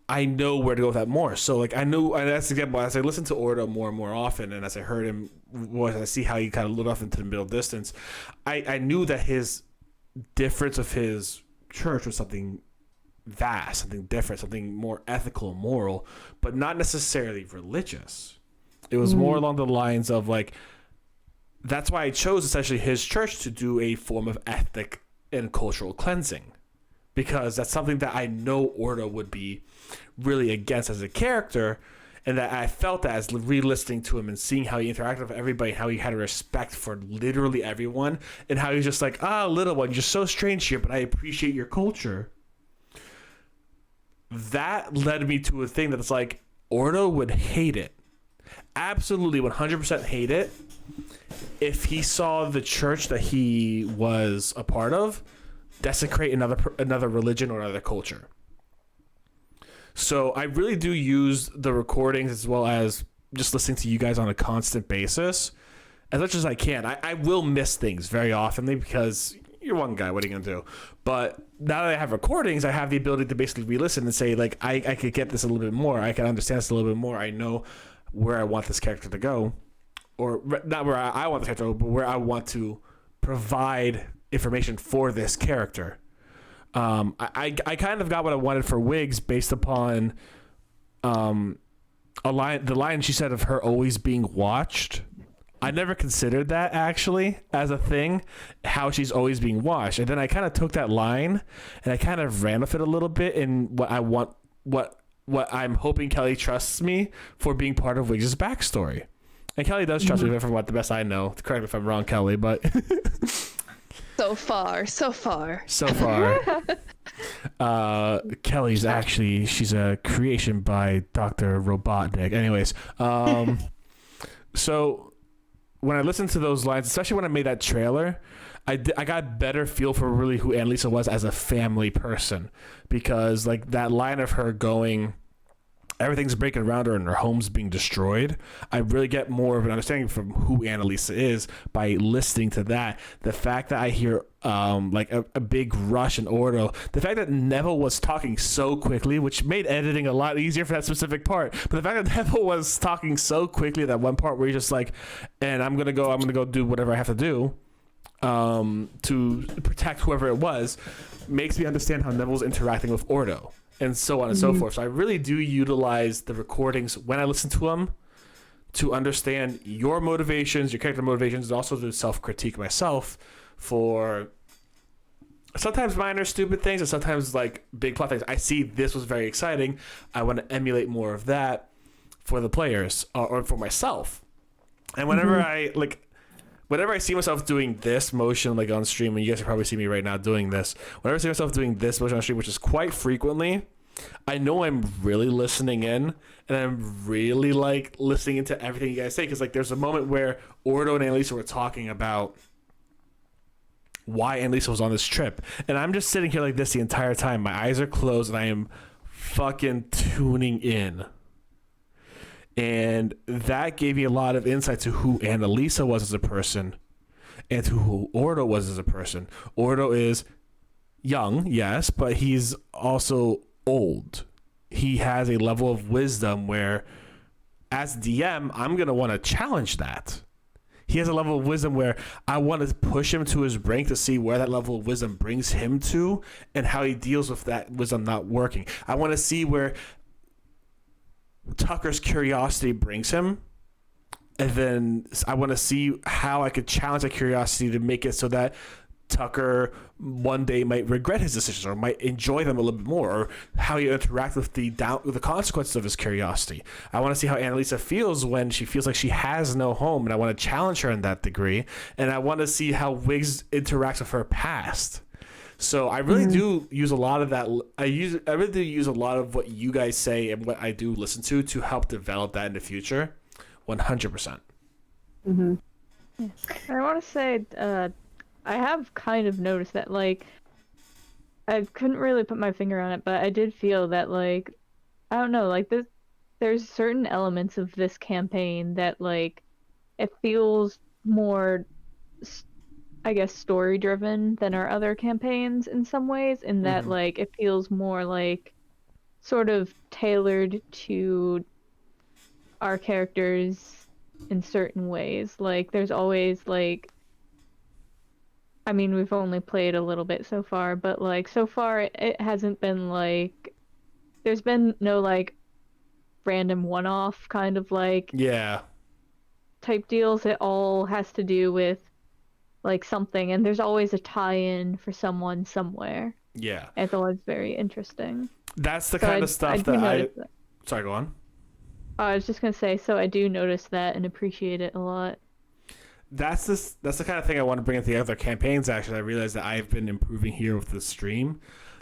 I know where to go with that more. So like I knew, and that's the example, as I listen to Ordo more and more often, and as I heard him, as I see how he kind of lit off into the middle distance, I knew that his difference of his church was something vast, something different, something more ethical and moral, but not necessarily religious. It was more along the lines of like, that's why I chose essentially his church to do a form of ethnic and cultural cleansing, because that's something that I know Ordo would be really against as a character, and that I felt that as re-listening to him and seeing how he interacted with everybody, how he had a respect for literally everyone, and how he's just like, little one, you're so strange here, but I appreciate your culture. That led me to a thing that's like, Ordo would hate it. Absolutely 100% hate it if he saw the church that he was a part of desecrate another religion or another culture. So I really do use the recordings as well as just listening to you guys on a constant basis as much as I can. I will miss things very oftenly because you're one guy, what are you gonna do? But now that I have recordings, I have the ability to basically re-listen and say like, I could get this a little bit more, I can understand this a little bit more, I know where I want this character to go, or not where I want this character to go, but where I want to provide information for this character. I kind of got what I wanted for Wiggs based upon the line she said of her always being watched. I never considered that actually as a thing, how she's always being watched. And then I kind of took that line and I kind of ran with it a little bit in what I want, what I'm hoping Kelly trusts me for being part of Wiggs' backstory. And Kelly does trust me from what the best I know. Correct me if I'm wrong, Kelly, but So far. Kelly's actually, she's a creation by Dr. Robotnik. Anyways, so when I listened to those lines, especially when I made that trailer, I got a better feel for really who Annalisa was as a family person, because like that line of her going, everything's breaking around her and her home's being destroyed, I really get more of an understanding from who Annalisa is by listening to that. The fact that I hear like a big rush in Ordo, the fact that Neville was talking so quickly, which made editing a lot easier for that specific part, but the fact that Neville was talking so quickly, that one part where he's just like, and I'm gonna go do whatever I have to do to protect whoever it was, makes me understand how Neville's interacting with Ordo, and so on and so forth. So I really do utilize the recordings when I listen to them to understand your motivations, your character motivations, and also to self-critique myself for sometimes minor stupid things and sometimes like big plot things. I see this was very exciting, I want to emulate more of that for the players or for myself. And whenever I see myself doing this motion like on stream, and you guys can probably see me right now doing this, whenever I see myself doing this motion on stream, which is quite frequently, I know I'm really listening in, and I'm really like listening into everything you guys say, because like there's a moment where Ordo and Annalisa were talking about why Annalisa was on this trip, and I'm just sitting here like this the entire time. My eyes are closed and I am fucking tuning in. And that gave me a lot of insight to who Annalisa was as a person and to who Ordo was as a person. Ordo is young, yes, but he's also old. He has a level of wisdom where, as DM, I'm going to want to challenge that. he has a level of wisdom where I want to push him to his brink to see where that level of wisdom brings him to and how he deals with that wisdom not working. I want to see where Tucker's curiosity brings him, and then I want to see how I could challenge that curiosity to make it so that Tucker one day might regret his decisions or might enjoy them a little bit more, or how he interact with the consequences of his curiosity. I want to see how Annalisa feels when she feels like she has no home, and I want to challenge her in that degree. And I want to see how Wiggs interacts with her past. So I really do use a lot of that. I really do use a lot of what you guys say and what I do listen to help develop that in the future. 100%. I want to say, I have kind of noticed that, like, I couldn't really put my finger on it, but I did feel that, like, I don't know, like, there's certain elements of this campaign that, like, it feels more, I guess, story-driven than our other campaigns in some ways, in that, like, it feels more, like, sort of tailored to our characters in certain ways. Like, there's always, like, I mean, we've only played a little bit so far, but, like, so far it hasn't been, like, there's been no, like, random one-off kind of, like, type deals. It all has to do with, like, something, and there's always a tie-in for someone somewhere. Yeah. It's always very interesting. That's the kind of stuff that Sorry, go on. I was just gonna say, so I do notice that and appreciate it a lot. That's the kind of thing I want to bring into the other campaigns. Actually, I realize that I've been improving here with the stream,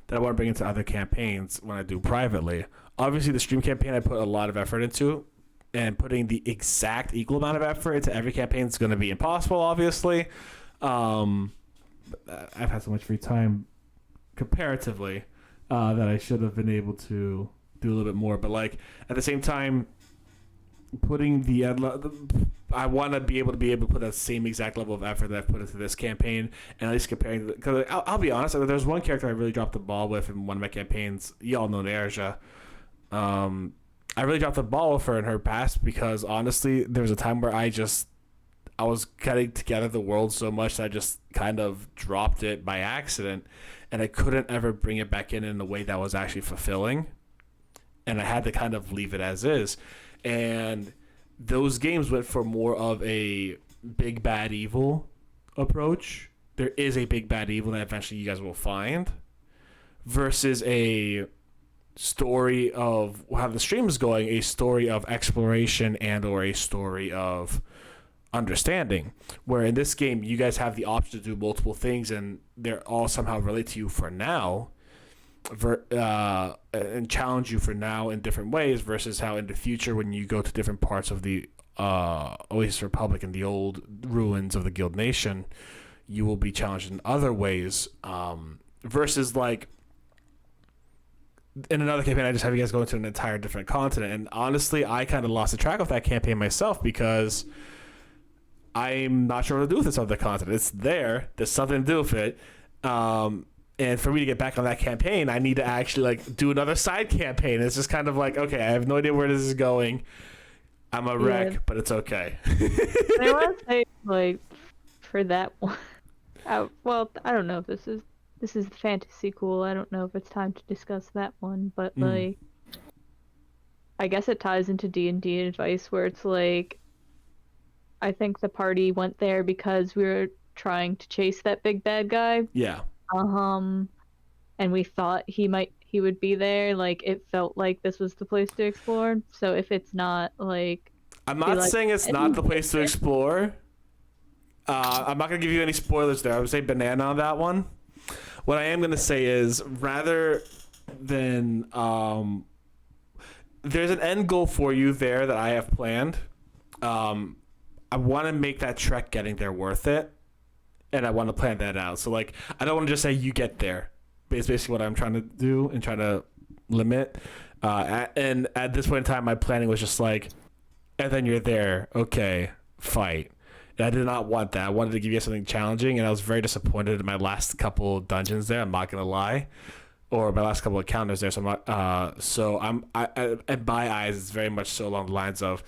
that I want to bring into other campaigns when I do privately. Obviously, the stream campaign I put a lot of effort into, and putting the exact equal amount of effort into every campaign is going to be impossible, obviously. I've had so much free time comparatively that I should have been able to do a little bit more. But, like, at the same time, putting I want to be able to put that same exact level of effort that I've put into this campaign, and at least comparing, because I'll be honest, there's one character I really dropped the ball with in one of my campaigns. Y'all know Nerja. I really dropped the ball with her in her past because, honestly, there was a time where I was cutting together the world so much that I just kind of dropped it by accident, and I couldn't ever bring it back in a way that was actually fulfilling, and I had to kind of leave it as is. And those games went for more of a big bad evil approach. There is a big bad evil that eventually you guys will find, versus a story of how the stream is going, a story of exploration and or a story of understanding, where in this game you guys have the option to do multiple things and they're all somehow relate to you for now, and challenge you for now in different ways, versus how in the future when you go to different parts of the Oasis Republic and the old ruins of the Guild Nation, you will be challenged in other ways, versus, like, in another campaign I just have you guys go into an entire different continent. And honestly, I kind of lost the track of that campaign myself because I'm not sure what to do with this other continent. It's there's something to do with it, and for me to get back on that campaign, I need to actually, like, do another side campaign. It's just kind of like, okay, I have no idea where this is going. I'm a wreck, but it's okay. I want to say, like, for that one, well, I don't know if this is Fantasy Cool. I don't know if it's time to discuss that one, but like, I guess it ties into D&D advice where it's like, I think the party went there because we were trying to chase that big bad guy. Yeah. And we thought he would be there. Like, it felt like this was the place to explore. So if it's not, like, I'm not saying it's not the place to explore. I'm not gonna give you any spoilers there. I would say banana on that one. What I am gonna say is, rather than there's an end goal for you there that I have planned. I want to make that trek getting there worth it, and I want to plan that out. So, like, I don't want to just say you get there. It's basically what I'm trying to do and trying to limit. And at this point in time, my planning was just like, and then you're there. Okay, fight. And I did not want that. I wanted to give you something challenging, and I was very disappointed in my last couple dungeons there. I'm not gonna lie, or my last couple encounters there. So I'm not. In my eyes, it's very much so along the lines of,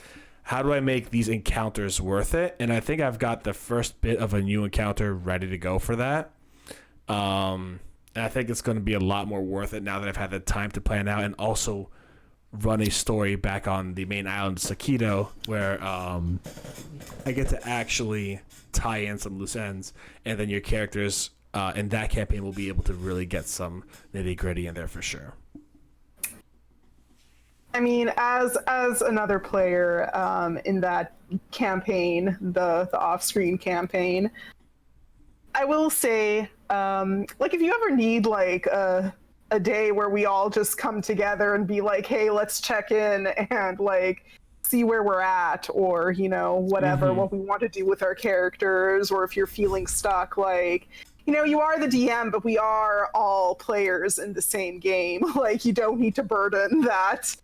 how do I make these encounters worth it? And I think I've got the first bit of a new encounter ready to go for that. And I think it's going to be a lot more worth it now that I've had the time to plan out and also run a story back on the main island, Sakito, where I get to actually tie in some loose ends, and then your characters in that campaign will be able to really get some nitty-gritty in there for sure. I mean, as another player in that campaign, the off-screen campaign, I will say, like, if you ever need like a day where we all just come together and be like, hey, let's check in and like see where we're at, or you know, whatever, what we want to do with our characters, or if you're feeling stuck, like, you know, you are the DM, but we are all players in the same game. Like, you don't need to burden that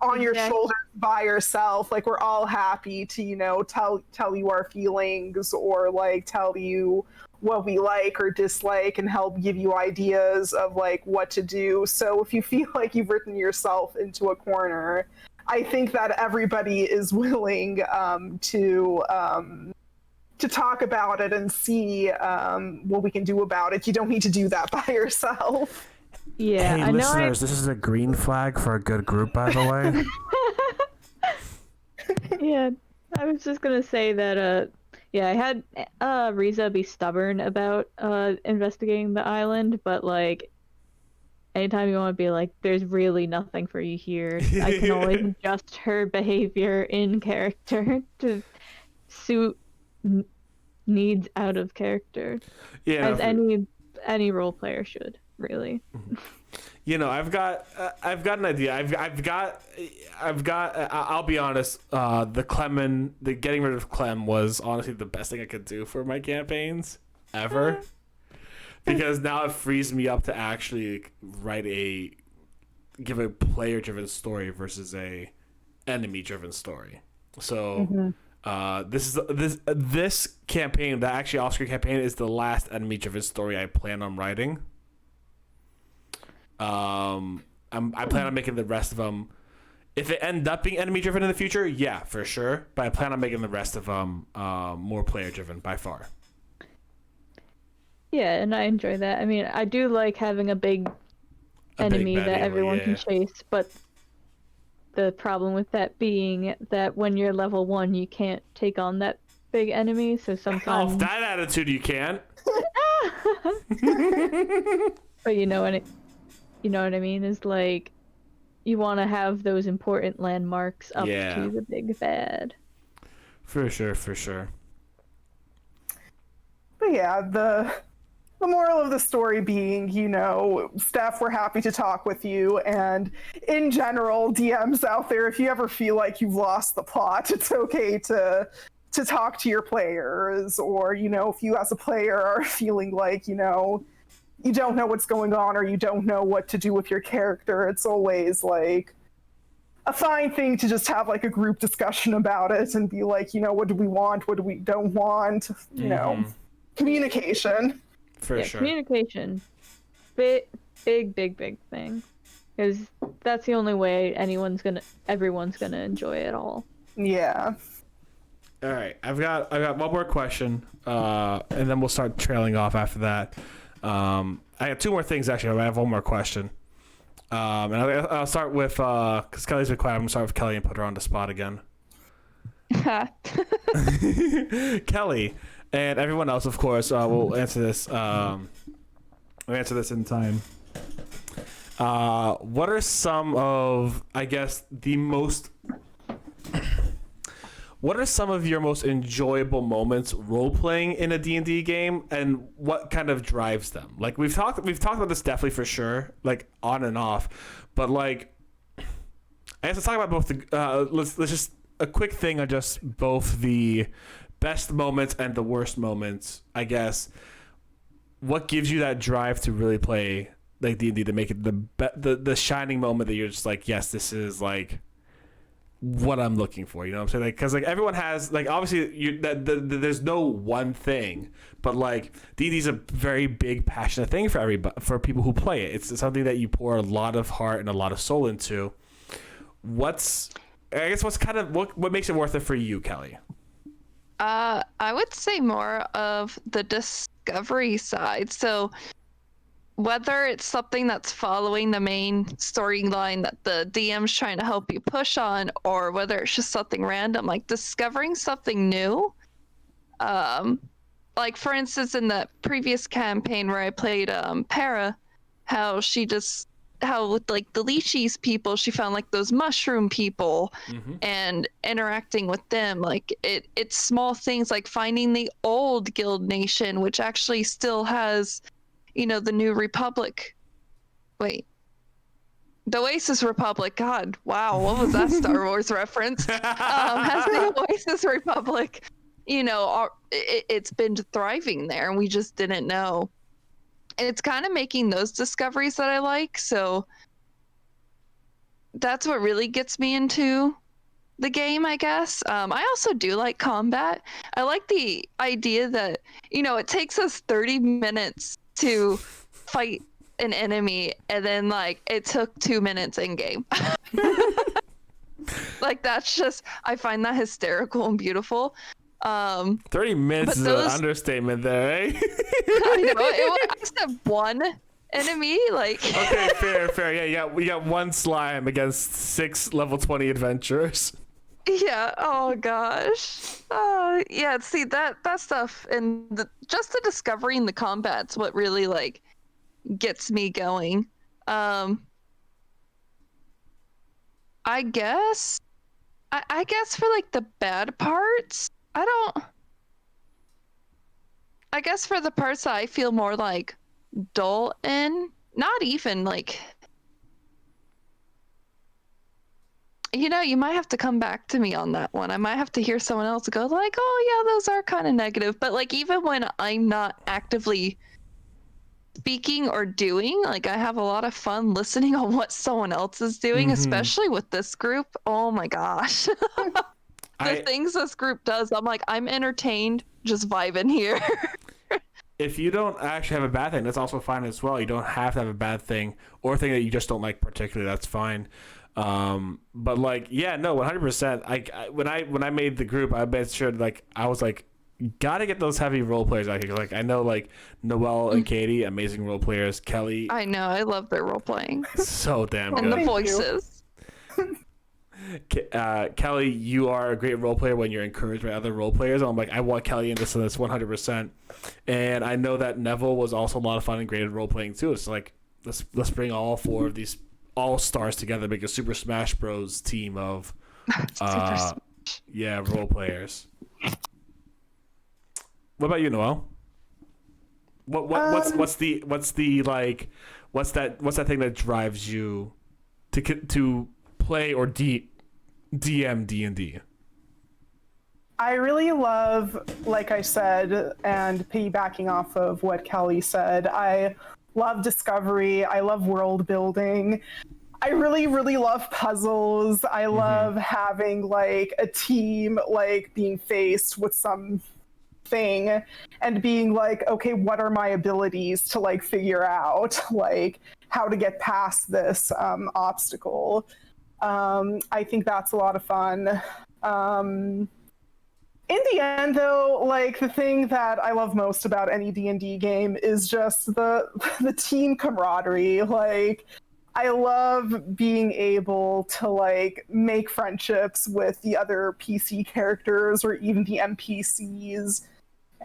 on your shoulders by yourself. Like, we're all happy to, you know, tell you our feelings, or like tell you what we like or dislike, and help give you ideas of like what to do. So if you feel like you've written yourself into a corner, I think that everybody is willing to talk about it and see what we can do about it. You don't need to do that by yourself. Yeah, hey, listeners, this is a green flag for a good group, by the way. Yeah, I was just gonna say that. Yeah, I had Riza be stubborn about investigating the island, but like, anytime you want to be like, there's really nothing for you here, I can always adjust her behavior in character to suit needs out of character. Yeah, as any role player should, really. You know, I've got an idea. I'll be honest. The getting rid of Clem was honestly the best thing I could do for my campaigns ever, because now it frees me up to actually give a player-driven story versus a enemy-driven story. So this campaign, the actually off-screen campaign, is the last enemy-driven story I plan on writing. I plan on making the rest of them. If it end up being enemy driven in the future, yeah, for sure. But I plan on making the rest of them more player driven by far. Yeah, and I enjoy that. I mean, I do like having a big enemy that everyone can chase, but the problem with that being that when you're level 1, you can't take on that big enemy. So sometimes. Oh, that attitude you can. But you know what I mean? Is like, you want to have those important landmarks up to the big bad. For sure. But yeah, the moral of the story being, you know, Steph, we're happy to talk with you. And in general, DMs out there, if you ever feel like you've lost the plot, it's okay to talk to your players. Or, you know, if you as a player are feeling like, you know, you don't know what's going on, or you don't know what to do with your character, it's always like a fine thing to just have like a group discussion about it and be like, you know, what do we want, what do we don't want, you know, communication. For sure. Communication, big thing, because that's the only way everyone's gonna enjoy it all. Yeah. All right, I've got one more question, and then we'll start trailing off after that. I have two more things actually. I have one more question, and I'll start with because Kelly's been quiet. I'm gonna start with Kelly and put her on the spot again. Kelly and everyone else, of course, will answer this. We'll answer this in time. What are some of, I guess, what are some of your most enjoyable moments role-playing in a D&D game, and what kind of drives them? Like, we've talked about this definitely for sure, like on and off, but like, I guess let's talk about both the let's just a quick thing on just both the best moments and the worst moments, I guess. What gives you that drive to really play like D&D, to make it the shining moment that you're just like, yes, this is like what I'm looking for, you know what I'm saying? Like, because like everyone has, like, obviously there's no one thing, but like D&D is a very big passionate thing for everybody, for people who play it. It's something that you pour a lot of heart and a lot of soul into. What's I guess what makes it worth it for you, Kelly? I would say more of the discovery side. So whether it's something that's following the main storyline that the DM's trying to help you push on, or whether it's just something random, like discovering something new. Like for instance, in the previous campaign where I played Para, how with like the Leashes people, she found like those mushroom people and interacting with them. Like it's small things like finding the old guild nation, which actually still has, the New Republic. Wait. The Oasis Republic. God, wow, what was that Star Wars reference? Has the Oasis Republic, it's been thriving there and we just didn't know. It's kind of making those discoveries that I like. So that's what really gets me into the game, I guess. I also do like combat. I like the idea that, it takes us 30 minutes to fight an enemy and then like it took 2 minutes in game. Like that's just, I find that hysterical and beautiful. 30 minutes is an understatement there, eh? I know, I said one enemy, like. Okay, fair. Yeah, we got one slime against 6 level 20 adventurers. Yeah, oh gosh. Yeah, see that stuff and just the discovery and the combat's what really like gets me going. I guess for like the bad parts, I guess for the parts that I feel more like dull in, not even like, you might have to come back to me on that one. I might have to hear someone else go like, oh yeah, those are kind of negative. But like, even when I'm not actively speaking or doing, like I have a lot of fun listening on what someone else is doing, especially with this group. Oh my gosh. Things this group does, I'm like, I'm entertained just vibing here. If you don't actually have a bad thing, that's also fine as well. You don't have to have a bad thing or a thing that you just don't like particularly. That's fine. But like, yeah, no, 100%. When I made the group, I made sure like I was like, gotta get those heavy role players out here. Like I know like Noelle and Katie, amazing role players. Kelly, I know, I love their role playing. So damn good. And the voices. Kelly, you are a great role player when you're encouraged by other role players. I'm like, I want Kelly in this 100%. And I know that Neville was also a lot of fun and great at role playing too. It's like let's bring all 4 of these all stars together, make a Super Smash Bros team of role players. What about you, Noelle? What's that thing that drives you to play or DM D&D? I really love, like I said, and piggybacking off of what Kelly said, I love discovery. I love world building. I really, really love puzzles. I love having like a team, like being faced with something and being like, okay, what are my abilities to like figure out like how to get past this obstacle. I think that's a lot of fun. In the end, though, like the thing that I love most about any D&D game is just the team camaraderie. Like, I love being able to like make friendships with the other PC characters or even the NPCs,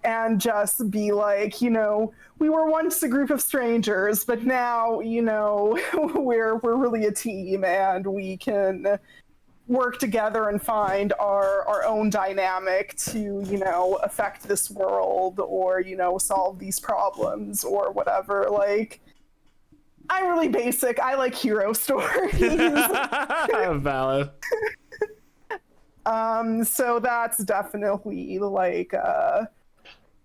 and just be like, we were once a group of strangers, but now, we're really a team and we can work together and find our own dynamic to, affect this world or, solve these problems or whatever. Like, I'm really basic. I like hero stories. Valid. So that's definitely like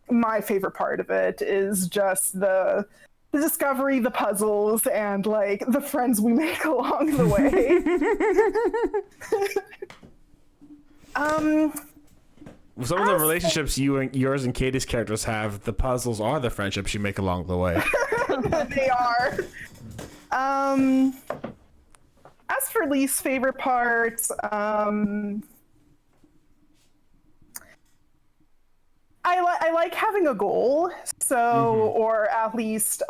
my favorite part of it is just the discovery, the puzzles, and like the friends we make along the way. Some of the relationships yours and Katie's characters have, the puzzles are the friendships you make along the way. They are. As as for least favorite parts, I like having a goal, so or at least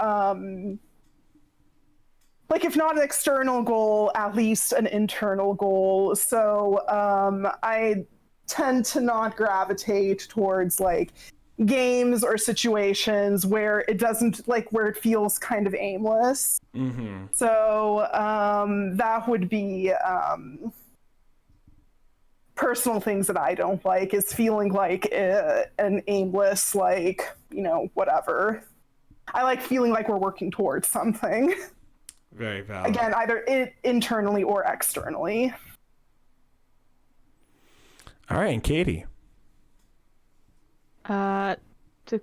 like if not an external goal, at least an internal goal. So I tend to not gravitate towards like games or situations where it doesn't like where it feels kind of aimless. So that would be personal things that I don't like is feeling like an aimless, like, you know, whatever. I like feeling like we're working towards something. Very valid. Again, either internally or externally. All right, and Katie. To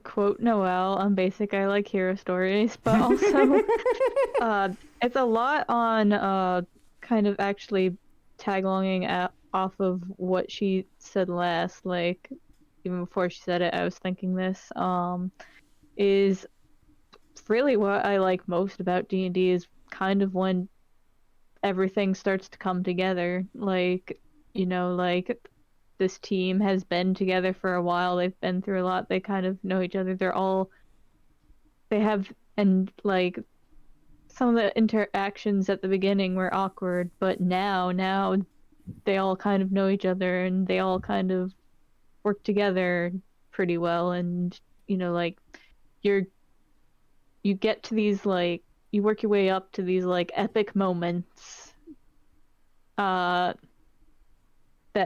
quote Noelle on Basic, I like hero stories, but also it's a lot on kind of actually tag-alonging off of what she said last. Like, even before she said it, I was thinking this. Is really what I like most about D&D is kind of when everything starts to come together. Like, you know, like this team has been together for a while. They've been through a lot. They kind of know each other. They have, and like some of the interactions at the beginning were awkward, but now they all kind of know each other and they all kind of work together pretty well. And, you know, like you get to these, like, you work your way up to these like epic moments that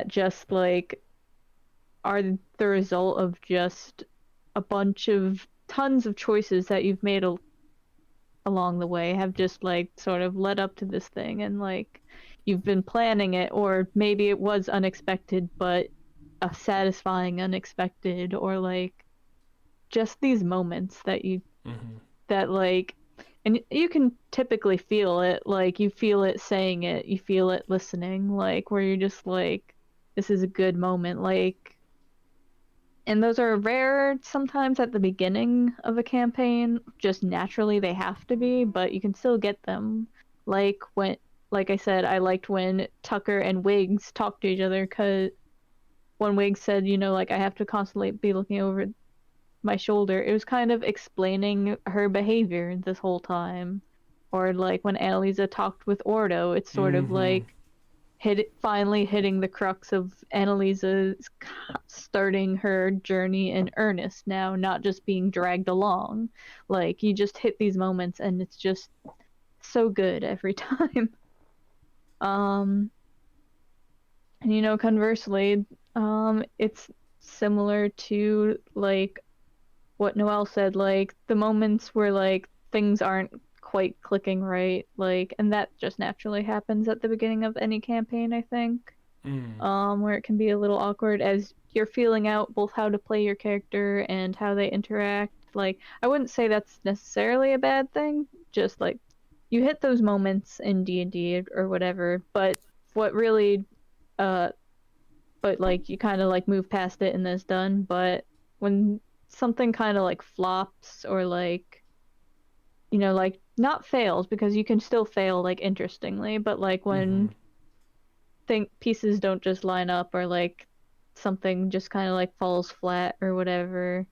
just like are the result of just a bunch of tons of choices that you've made along the way have just like sort of led up to this thing, and like you've been planning it, or maybe it was unexpected but a satisfying unexpected, or like just these moments that you that like, and you can typically feel it, like you feel it saying it, you feel it listening, like where you're just like, this is a good moment, like, and those are rare sometimes at the beginning of a campaign, just naturally they have to be, but you can still get them. Like when, like I said, I liked when Tucker and Wiggs talked to each other, because when Wiggs said, you know, like I have to constantly be looking over my shoulder, it was kind of explaining her behavior this whole time. Or like when Annalisa talked with Ordo, it's sort of like finally hitting the crux of Annalisa starting her journey in earnest now, not just being dragged along. Like you just hit these moments and it's just so good every time. And you know, conversely, it's similar to like what Noelle said, like the moments where like things aren't quite clicking right, like, and that just naturally happens at the beginning of any campaign, I think. Where it can be a little awkward as you're feeling out both how to play your character and how they interact. Like, I wouldn't say that's necessarily a bad thing, just like you hit those moments in D&D or whatever, but what really but like you kind of like move past it and it's done. But when something kind of like flops, or like, you know, like not fails, because you can still fail like interestingly, but like when think pieces don't just line up, or like something just kind of like falls flat or whatever,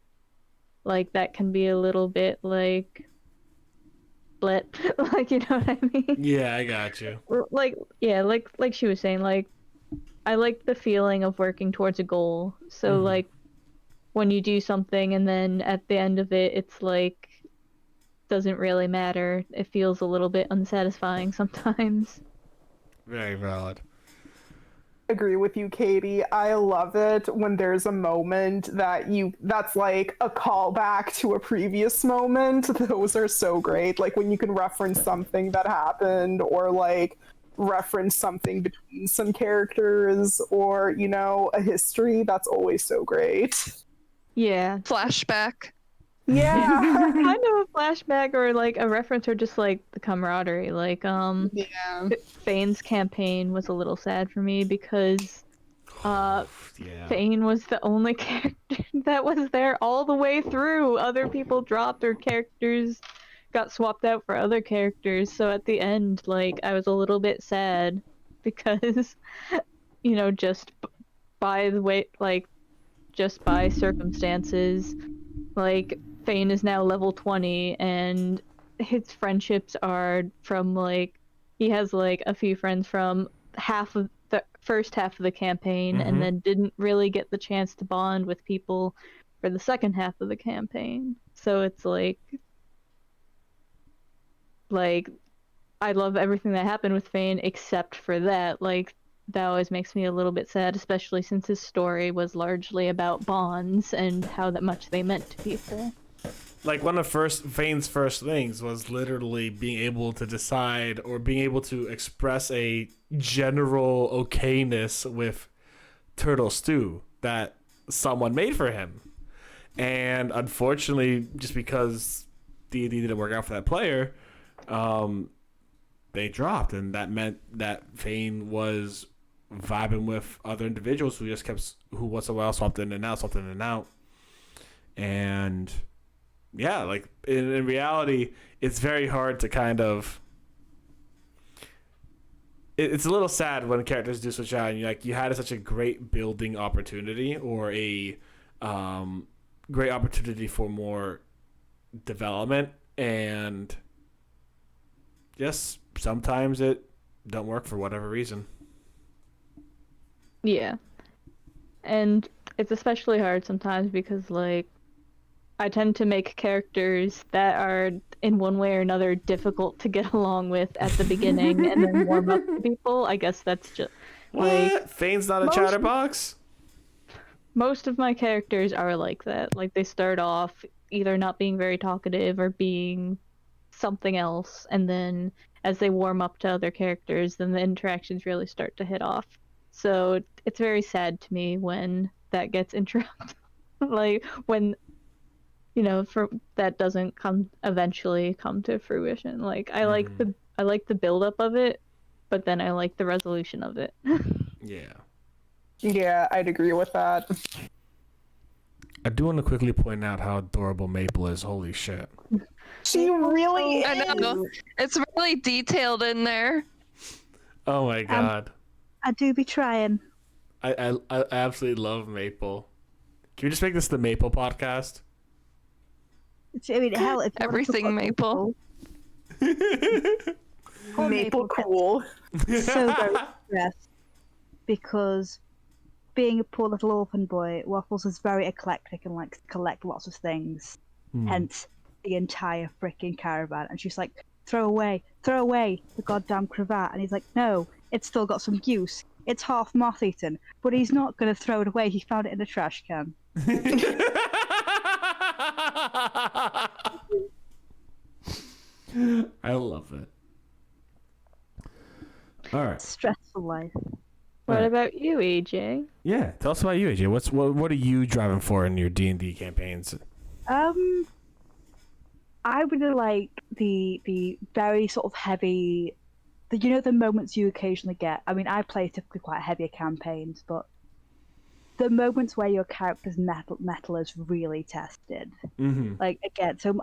like that can be a little bit like blip. Like, you know what I mean? Yeah, I got you. Like, yeah, like she was saying, like I like the feeling of working towards a goal. So like when you do something and then at the end of it, it's like doesn't really matter. It feels a little bit unsatisfying sometimes. Very valid. Agree with you, Katie. I love it when there's a moment that's like a callback to a previous moment. Those are so great. Like when you can reference something that happened, or like reference something between some characters, or, you know, a history. That's always so great. Yeah. Flashback. Yeah. Kind of a flashback, or like a reference, or just like the camaraderie. Like Yeah. Fane's campaign was a little sad for me because Fane was the only character that was there all the way through. Other people dropped, or characters got swapped out for other characters. So at the end, like, I was a little bit sad because, you know, just by the way, like, just by circumstances, like, Fane is now level 20, and his friendships are from, like, he has, like, a few friends from half of the first half of the campaign, and then didn't really get the chance to bond with people for the second half of the campaign. So it's like I love everything that happened with Fane except for that. Like, that always makes me a little bit sad, especially since his story was largely about bonds and how that much they meant to people. Like, one of Fane's first things was literally being able to decide or being able to express a general okayness with turtle stew that someone made for him. And unfortunately, just because D&D didn't work out for that player, they dropped, and that meant that Fane was vibing with other individuals who just kept, who once in a while swapped in and out, and yeah, like in reality, it's very hard to kind of. It's a little sad when characters do switch out, and you had such a great building opportunity or a great opportunity for more development, and just sometimes it don't work for whatever reason. Yeah. And it's especially hard sometimes because, like, I tend to make characters that are in one way or another difficult to get along with at the beginning and then warm up to people. I guess that's just like... What? Fane's not a chatterbox? Most of my characters are like that. Like, they start off either not being very talkative or being something else, and then as they warm up to other characters, then the interactions really start to hit off. So it's very sad to me when that gets interrupted. Like, when, you know, that doesn't eventually come to fruition. Like, I like the build up of it, but then I like the resolution of it. Yeah. Yeah, I'd agree with that. I do want to quickly point out how adorable Maple is. Holy shit. She really is. I know. It's really detailed in there. Oh my god. I do be trying. I absolutely love Maple. Can we just make this the Maple podcast? I mean, hell, if Everything Maple. Maple Cool. So very stressed because being a poor little orphan boy, Waffles is very eclectic and likes to collect lots of things. Hence the entire freaking caravan. And she's like, throw away the goddamn cravat. And he's like, no, it's still got some use. It's half moth-eaten, but he's not going to throw it away. He found it in a trash can. I love it. All right. Stressful life. What about you, AJ? Yeah, tell us about you, AJ. What are you driving for in your D&D campaigns? I really like the very sort of heavy, the moments you occasionally get. I mean, I play typically quite heavier campaigns, but the moments where your character's metal is really tested. Like, again, so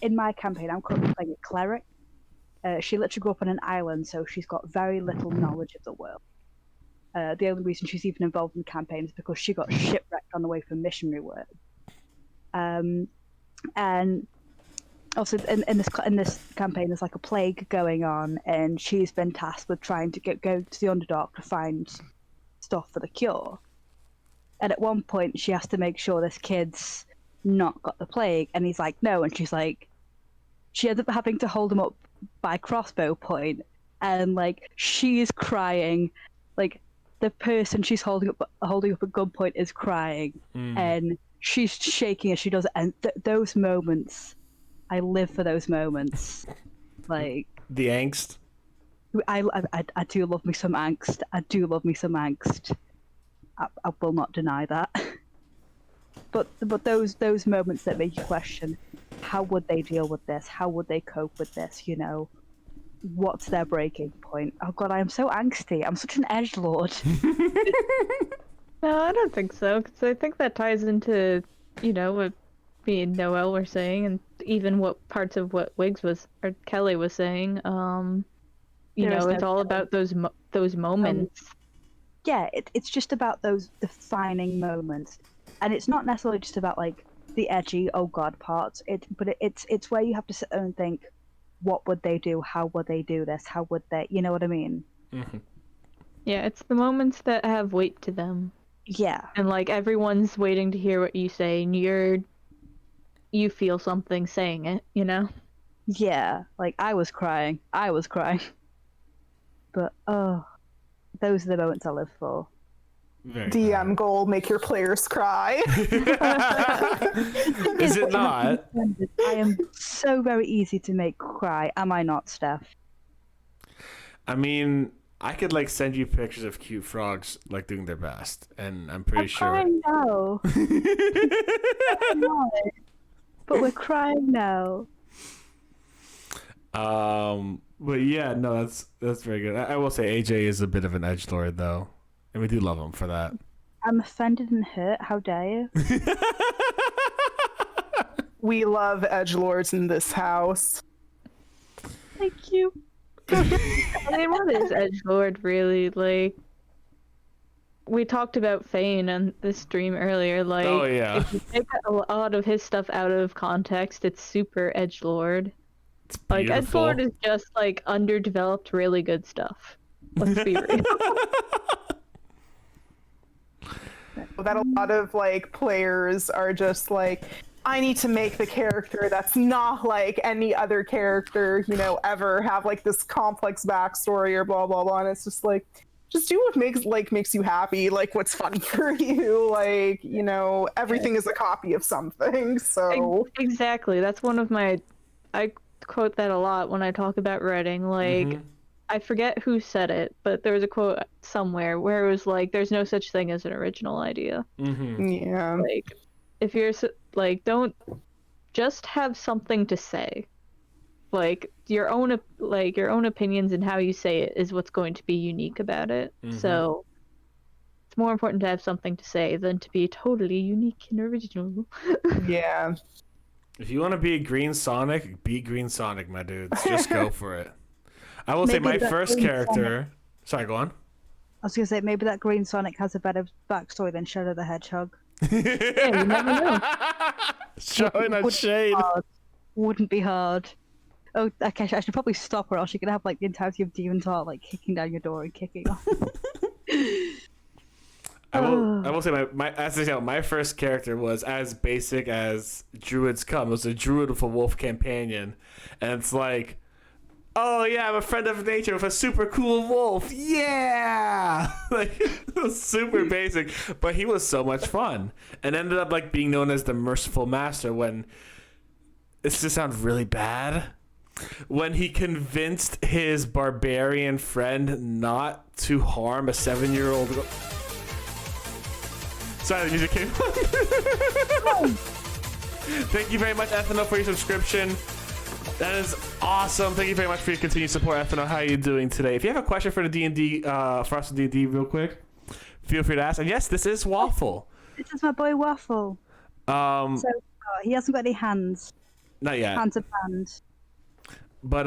in my campaign, I'm currently playing a cleric. She literally grew up on an island, so she's got very little knowledge of the world. The only reason she's even involved in the campaign is because she got shipwrecked on the way from missionary work. And also in this campaign, there's like a plague going on, and she's been tasked with trying to go to the Underdark to find stuff for the cure. And at one point, she has to make sure this kid's not got the plague, and he's like, no, and she's like, she ends up having to hold him up by crossbow point, and like she is crying, like the person she's holding up at gunpoint is crying, and she's shaking as she does it. And those moments, I live for those moments. Like the angst. I do love me some angst. I do love me some angst. I will not deny that. But those moments that make you question, how would they deal with this? How would they cope with this? You know, what's their breaking point? Oh god, I am so angsty. I'm such an edgelord. No, I don't think so, because I think that ties into, you know, me and Noel were saying, and even what parts of what Wiggs was or Kelly was saying. It's all about those moments. Yeah, it's just about those defining moments, and it's not necessarily just about like the edgy oh god parts. It's where you have to sit there and think, what would they do? How would they do this? How would they? You know what I mean? Mm-hmm. Yeah, it's the moments that have weight to them. Yeah. And like everyone's waiting to hear what you say, and you feel something saying it, you know? Yeah. Like I was crying. But those are the moments I live for. Very DM good. goal: make your players cry. Is it not? I am so very easy to make cry. Am I not, Steph? I mean, I could like send you pictures of cute frogs like doing their best, and I'm pretty sure. Crying now. But we're crying now. But yeah, no, that's very good. I will say AJ is a bit of an edgelord though, and we do love him for that. I'm offended and hurt. How dare you? We love edgelords in this house. Thank you. I mean, what is edgelord really? Like, we talked about Fane on this stream earlier. Like, Oh, yeah. if you take a lot of his stuff out of context, it's super edgelord. It's Like, beautiful. edgelord is just like underdeveloped, really good stuff. Let's be real. That a lot of like players are just like, I need to make the character that's not like any other character, ever have like this complex backstory or blah blah blah. And it's just like, just do what makes you happy, like what's fun for you. Like, everything is a copy of something. So Exactly. That's one of my. I quote that a lot when I talk about writing. Like, I forget who said it, but there was a quote somewhere where it was like, "There's no such thing as an original idea." yeah. Like, if you're like, don't just have something to say. Like your own opinions and how you say it is what's going to be unique about it. So it's more important to have something to say than to be totally unique and original. Yeah. If you want to be Green Sonic, be Green Sonic, my dudes. Just go for it. I will say my first character. Sorry, go on. I was gonna say maybe that Green Sonic has a better backstory than Shadow the Hedgehog. Yeah, you never know. Showing that shade. Wouldn't be hard. Oh, okay, I should probably stop, or else you're gonna have like the entirety of Demon's Heart like kicking down your door and kicking off. I will say my first character was as basic as druids come. It was a druid with a wolf companion, and it's like, oh yeah, I'm a friend of nature with a super cool wolf. Yeah, like it was super basic, but he was so much fun, and ended up like being known as the Merciful Master. When this just sounds really bad. When he convinced his barbarian friend not to harm a 7-year-old. Sorry, the music came on. Thank you very much, Ethno, for your subscription. That is awesome. Thank you very much for your continued support, Ethno. How are you doing today? If you have a question for the D&D, for us in D&D real quick, feel free to ask. And yes, this is Waffle. This is my boy Waffle. He hasn't got any hands. Not yet. Hands of hands. But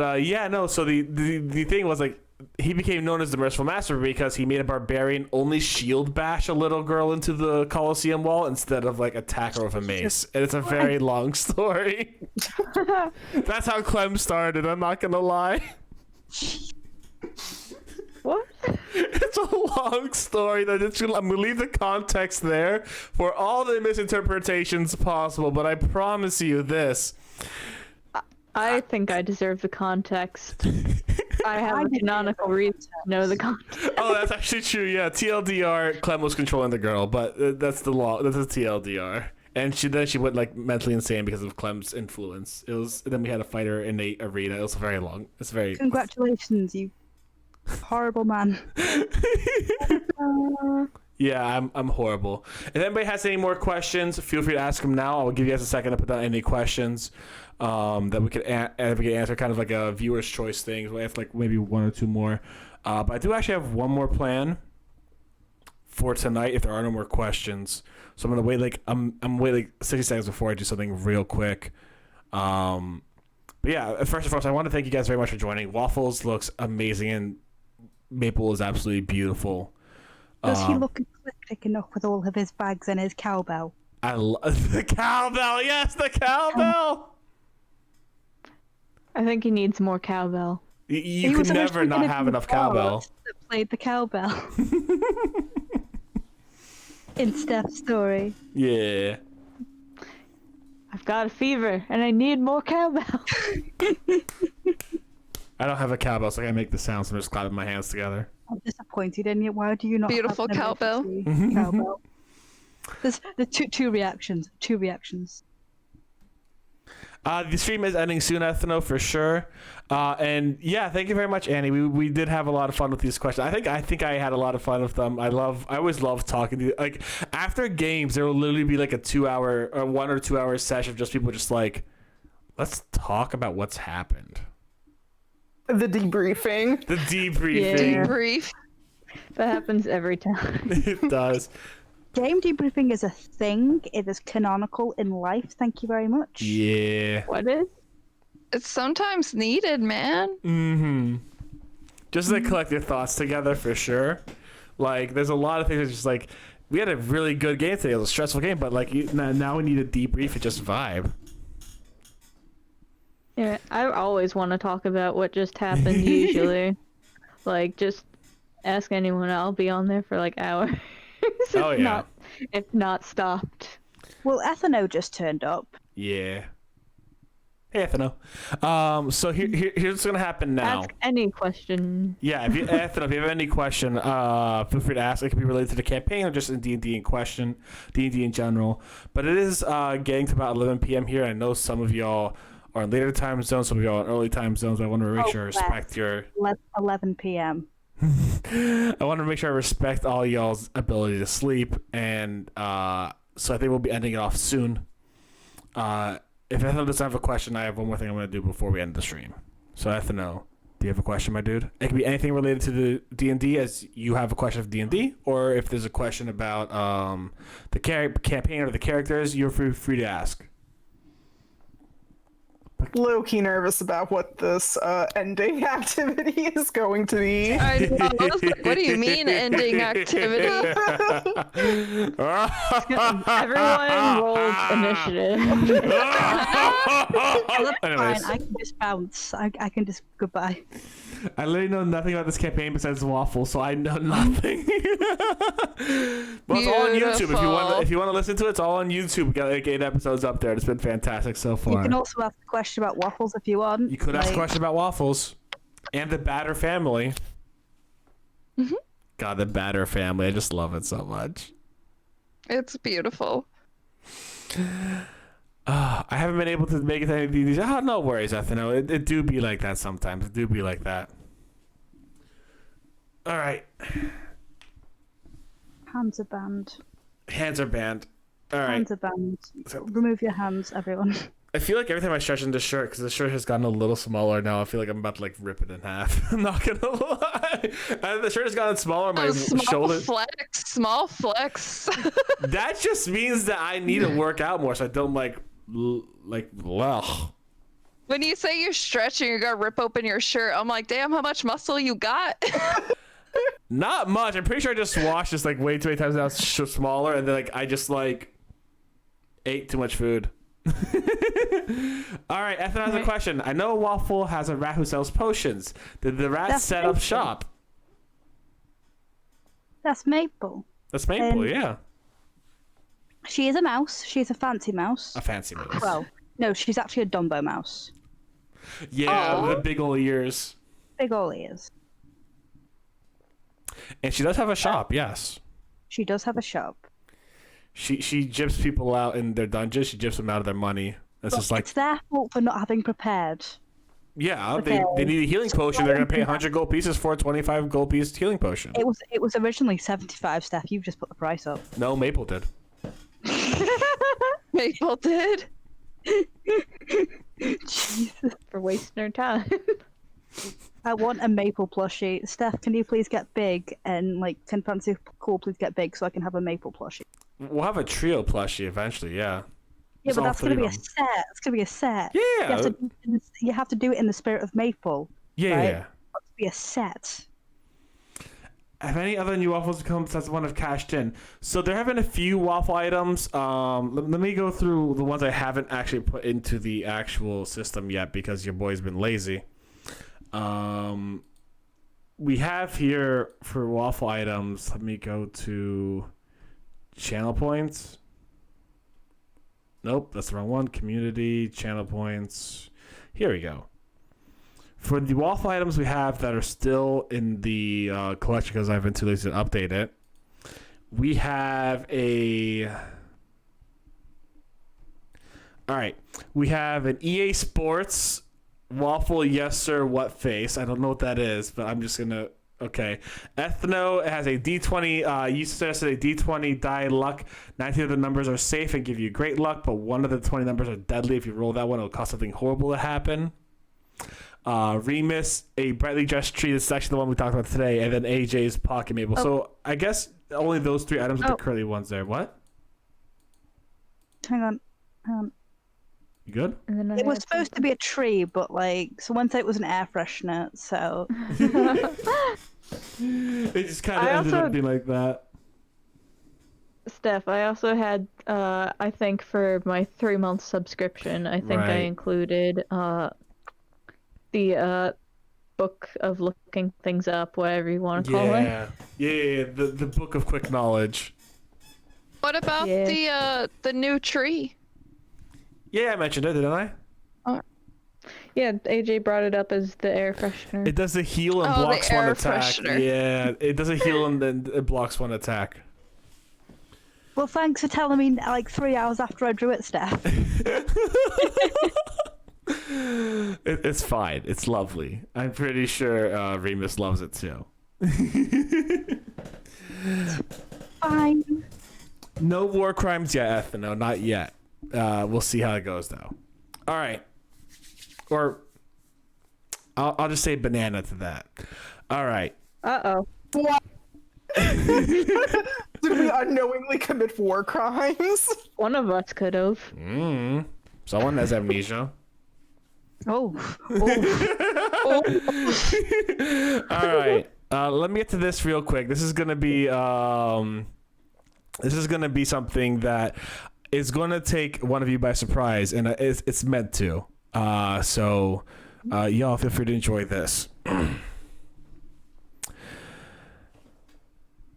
so the thing was like, he became known as the Merciful Master because he made a barbarian only shield bash a little girl into the Colosseum wall instead of like attack her with a mace. And it's a very long story. That's how Clem started, I'm not gonna lie. What? It's a long story that I'm gonna leave the context there for all the misinterpretations possible, but I promise you this. I think I deserve the context. I have a canonical reason to know the context. Oh, that's actually true. Yeah, TLDR. Clem was controlling the girl, but that's the law. That's a TLDR. And she went like mentally insane because of Clem's influence. Then we had to fight her in the arena. It was very long. It's very. Congratulations, you horrible man. Yeah, I'm horrible. If anybody has any more questions, feel free to ask them now. I'll give you guys a second to put down any questions that we could answer, kind of like a viewer's choice thing. We'll have like maybe one or two more. But I do actually have one more plan for tonight if there are no more questions. So I'm gonna wait I'm waiting 60 seconds before I do something real quick. But yeah, first and foremost, I want to thank you guys very much for joining. Waffles looks amazing and Maple is absolutely beautiful. Does he look eclectic enough with all of his bags and his cowbell? I love the cowbell. Yes, the cowbell. I think he needs more cowbell. You can never not have enough cowbell. That played the cowbell in Steph's story. Yeah. I've got a fever and I need more cowbell. I don't have a cowbell, so I gotta make the sound, so I'm just clapping my hands together. I'm disappointed in you. Why do you not Beautiful have cowbell. Cowbell. There's two reactions. Two reactions. The stream is ending soon, Ethno, for sure. And yeah, thank you very much, Annie. We did have a lot of fun with these questions. I think I had a lot of fun with them. I always love talking to you. Like after games, there will literally be like a 2-hour or 1 or 2 hour session of just people just like, let's talk about what's happened. The debriefing. The debriefing. Yeah. Debrief. That happens every time. It does. Game debriefing is a thing. It is canonical in life. Thank you very much. Yeah. What is? It's sometimes needed, man. Mm-hmm. Just to collect your thoughts together for sure. Like, there's a lot of things that's just like, we had a really good game today. It was a stressful game, but like now we need a debrief and just vibe. Yeah, I always want to talk about what just happened. Usually, like just ask anyone. I'll be on there for like hours. Oh yeah. If not stopped. Well, Ethno just turned up. Yeah. Hey, Ethno. So here's what's gonna happen now. Ask any question. Yeah, Ethno, if you have any question, feel free to ask. It can be related to the campaign or just in D&D in question, D&D in general. But it is getting to about 11 p.m. here. I know some of y'all are in later time zones, some of y'all are in early time zones. I want to make sure I respect your 11 p.m. I want to make sure I respect all y'all's ability to sleep, and so I think we'll be ending it off soon. If Ethno doesn't have a question, I have one more thing I'm going to do before we end the stream. So Ethno, do you have a question, my dude? It can be anything related to the D&D, as you have a question of D&D, or if there's a question about the campaign or the characters, you're free to ask. Low-key nervous about what this ending activity is going to be. I know. I was like, what do you mean ending activity? Everyone rolls initiative. Oh, that's Anyways. fine. I can just bounce. I can just goodbye. I literally know nothing about this campaign besides Waffle, so I know nothing. But it's all on YouTube. If you want to listen to it, it's all on YouTube. We got like 8 episodes up there. It's been fantastic so far. You can also ask a question about waffles if you want. You could ask a question about Waffles and the Batter family. Mm-hmm. God, the Batter family. I just love it so much. It's beautiful. I haven't been able to make it to any of these. Oh, no worries, Ethno. It do be like that sometimes. It do be like that. All right. Hands are banned. Hands are banned. All right. Hands are banned. So- Remove your hands, everyone. I feel like every time I stretch in this shirt, because the shirt has gotten a little smaller now, I feel like I'm about to like rip it in half. I'm not gonna lie. The shirt has gotten smaller. My shoulder. Small flex. That just means that I need to work out more, so I don't well. When you say you're stretching, you're gonna rip open your shirt. I'm like, damn, how much muscle you got? Not much. I'm pretty sure I just washed this like way too many times now. It's smaller, and then like I just like ate too much food. All right, Ethan has a question. I know Waffle has a rat who sells potions. Did the rat set up shop? That's Maple. That's Maple, yeah. She is a mouse. She's a fancy mouse. A fancy mouse. Well, no, she's actually a Dumbo mouse. Yeah, with the big old ears. Big ol' ears. And she does have a shop, yes. She does have a shop. She gyps people out in their dungeons. She gyps them out of their money. It's just like, it's their fault for not having prepared. yeah, they need a healing potion. They're gonna pay 100 gold pieces for a 25 gold piece healing potion. It was originally 75, Steph. You've just put the price up. No, Maple did. Maple did. Jesus. For wasting our time. I want a maple plushie. Steph, can you please get big? And like, can Botanist Cool please get big so I can have a maple plushie? We'll have a trio plushie eventually, yeah. Yeah, It's but all that's gonna three be of a them. set. It's gonna be a set. Yeah. You have to do it in the spirit of maple. Yeah, right? yeah. It's to be a set. Have any other new waffles come besides the one I've cashed in? So there have been a few waffle items. Let me go through the ones I haven't actually put into the actual system yet because your boy's been lazy. We have here for waffle items, let me go to channel points. Nope, that's the wrong one. Community, channel points. Here we go. For the waffle items we have that are still in the collection because I've been too lazy to update it, we have a... Alright, we have an EA Sports waffle, yes sir, what face. I don't know what that is, but I'm just gonna... Okay. Ethno has a D20, you suggested a D20 die luck. 19 of the numbers are safe and give you great luck, but one of the 20 numbers are deadly. If you roll that one, it'll cause something horrible to happen. Remus, a brightly dressed tree. This is actually the one we talked about today. And then AJ's pocket maple. So I guess only those three items are the curly ones there. What? Hang on. You good? It was supposed to be a tree, but like someone said it was an air freshener, so It just kind of ended up being like that. Steph, I also had, I think for my 3-month subscription, I think I included the book of looking things up, whatever you want to call it. Yeah, the book of quick knowledge. What about the new tree? Yeah, I mentioned it, didn't I? Yeah, AJ brought it up as the air freshener. It does a heal and blocks one attack. Freshener. Yeah, it does a heal and then it blocks one attack. well, thanks for telling me like 3 hours after I drew it, Steph. It's fine. It's lovely. I'm pretty sure Remus loves it too. Fine. No war crimes yet, Ethno. Not yet. We'll see how it goes though. All right. Or I'll just say banana to that. All right. Uh-oh. What? Did we unknowingly commit war crimes? One of us could have. Someone has amnesia. Oh. All right. Let me get to this real quick. This is gonna be something that is gonna take one of you by surprise, and it's meant to. So y'all feel free to enjoy this.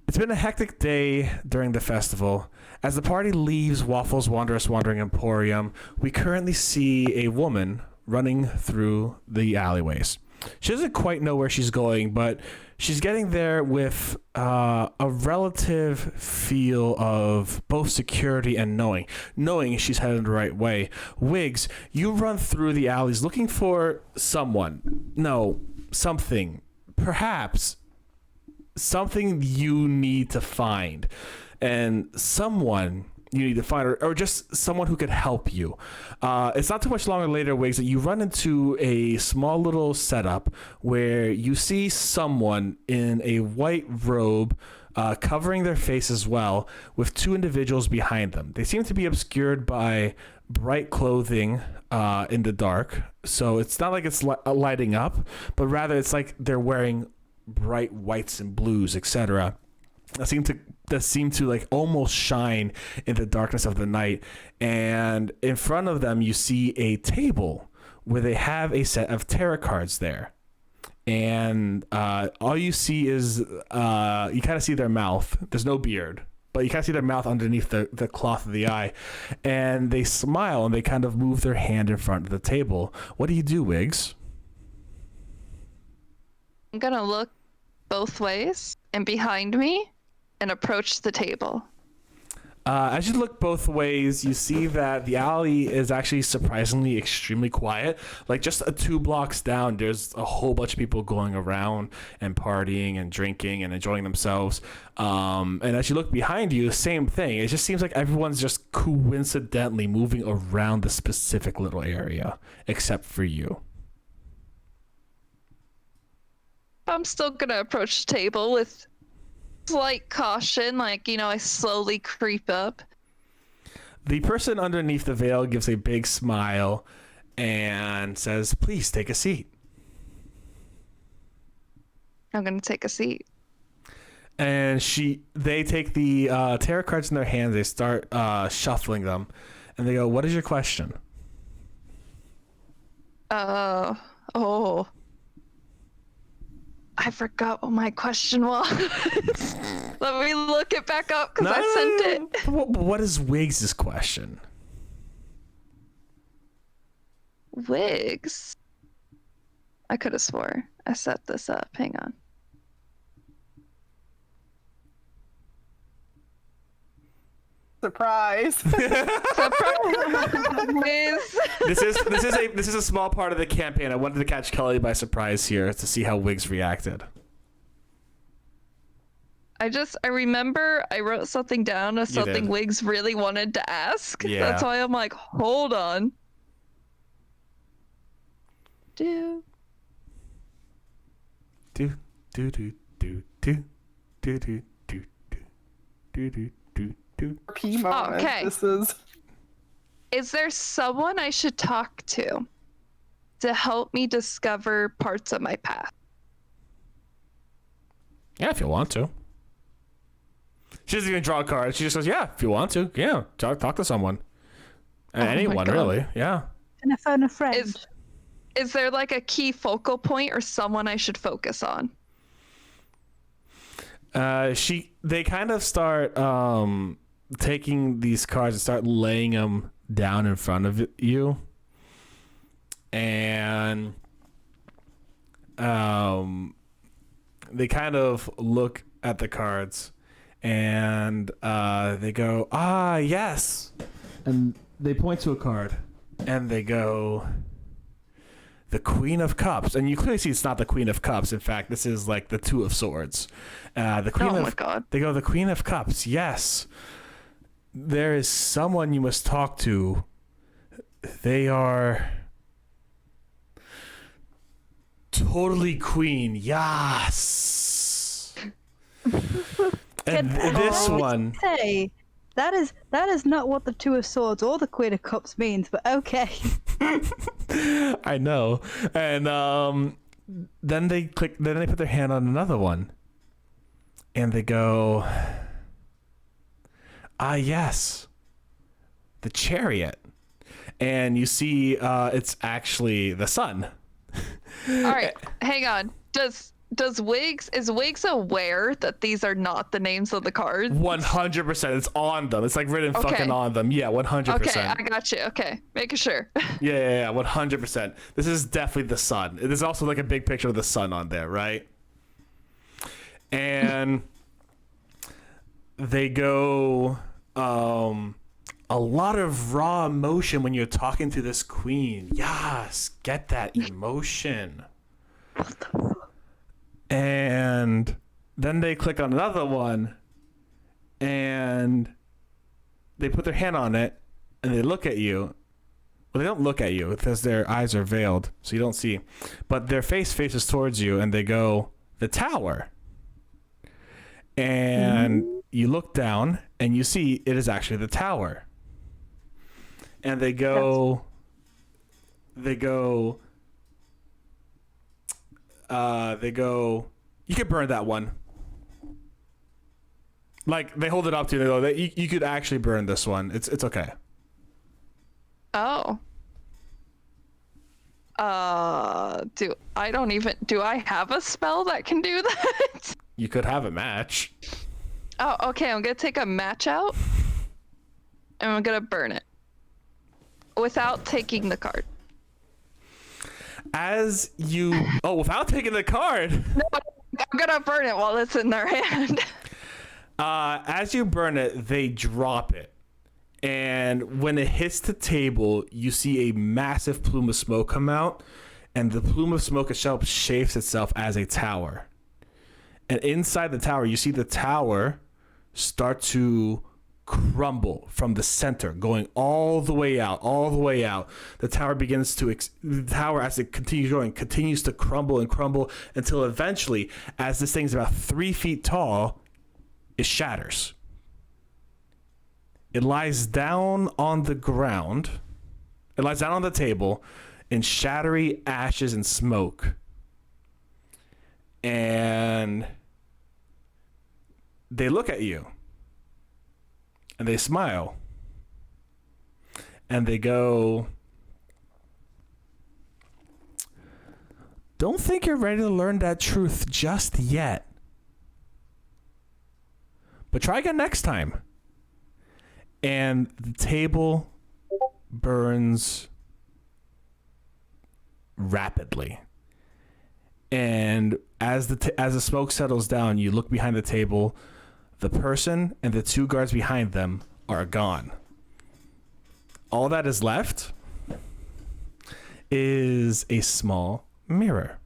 It's been a hectic day during the festival. As the party leaves Waffle's Wondrous Wandering Emporium, we currently see a woman running through the alleyways. She doesn't quite know where she's going, but she's getting there with a relative feel of both security and knowing she's headed the right way. Wiggs, you run through the alleys looking for someone. No, something. Perhaps something you need to find. And someone you need to find, or just someone who could help you. It's not too much longer later, Wiggs, that you run into a small little setup where you see someone in a white robe covering their face as well, with two individuals behind them. They seem to be obscured by bright clothing in the dark, so it's not like it's lighting up, but rather it's like they're wearing bright whites and blues, etc. that seem to like almost shine in the darkness of the night. And in front of them you see a table where they have a set of tarot cards there, and all you see is you kind of see their mouth. There's no beard, but you kind of see their mouth underneath the cloth of the eye, and they smile and they kind of move their hand in front of the table. What do you do, Wiggs? I'm gonna look both ways and behind me and approach the table. As you look both ways, you see that the alley is actually surprisingly extremely quiet. Like just 2 blocks down, there's a whole bunch of people going around and partying and drinking and enjoying themselves. And as you look behind you, same thing. It just seems like everyone's just coincidentally moving around the specific little area, except for you. I'm still gonna approach the table with slight caution, like, I slowly creep up. The person underneath the veil gives a big smile and says, "Please take a seat." I'm gonna take a seat. And they take the tarot cards in their hands. They start shuffling them, and they go, "What is your question?" Oh. I forgot what my question was. Let me look it back up because I sent it. What is Wiggs' question? Wiggs? I could have swore I set this up. Hang on. Surprise. This is a small part of the campaign. I wanted to catch Kelly by surprise here to see how Wiggs reacted. I remember I wrote something down as something did. Wiggs really wanted to ask. Yeah. That's why I'm like, hold on. Do. Do do do do do do do do do do do do. P moment. Okay. This is. Is there someone I should talk to help me discover parts of my past? Yeah, if you want to. She doesn't even draw a card. She just goes, "Yeah, if you want to. Yeah, talk to someone. Anyone, God. really. Yeah." Can I phone a friend? Is there like a key focal point or someone I should focus on? They kind of start taking these cards and start laying them down in front of you, and they kind of look at the cards and they go, "Ah, yes," and they point to a card and they go, "The Queen of Cups," and you clearly see it's not the Queen of Cups. In fact, this is like the Two of Swords. The Queen Oh of my God. They go, "The Queen of Cups. Yes, there is someone you must talk to. They are totally queen. Yes." And this one. Hey, that is not what the Two of Swords or the Queen of Cups means, but okay. I know. And then they put their hand on another one. And they go, "Ah, yes. The Chariot." And you see it's actually the sun. All right, hang on. Is Wiggs aware that these are not the names of the cards? 100%. It's on them. It's like written fucking on them. Yeah, 100%. Okay, I got you. Okay, making sure. Yeah, 100%. This is definitely the sun. There's also like a big picture of the sun on there, right? And they go, a lot of raw emotion when you're talking to this queen. Yes, get that emotion. What the fuck? And then they click on another one and they put their hand on it and they look at you. Well, they don't look at you because their eyes are veiled, so you don't see. But their face faces towards you and they go, "The Tower." And you look down and you see it is actually the Tower. And they go, "You could burn that one." Like, they hold it up to you. They go, you could actually burn this one. It's okay. Oh. Do I have a spell that can do that? You could have a match. Oh, okay. I'm gonna take a match out and I'm gonna burn it without taking the card. Without taking the card. No, I'm gonna burn it while it's in their hand. As you burn it, they drop it. And when it hits the table, you see a massive plume of smoke come out. And the plume of smoke itself shapes itself as a tower. And inside the tower, you see the tower start to crumble from the center, going all the way out, all the way out. The tower begins to, the tower as it continues going, continues to crumble and crumble until eventually, as this thing is about 3 feet tall, it shatters. It lies down on the ground. It lies down on the table in shattery ashes and smoke. And they look at you. And they smile. And they go, "Don't think you're ready to learn that truth just yet. But try again next time." And the table burns rapidly. And as the smoke settles down, you look behind the table. The person and the 2 guards behind them are gone. All that is left is a small mirror.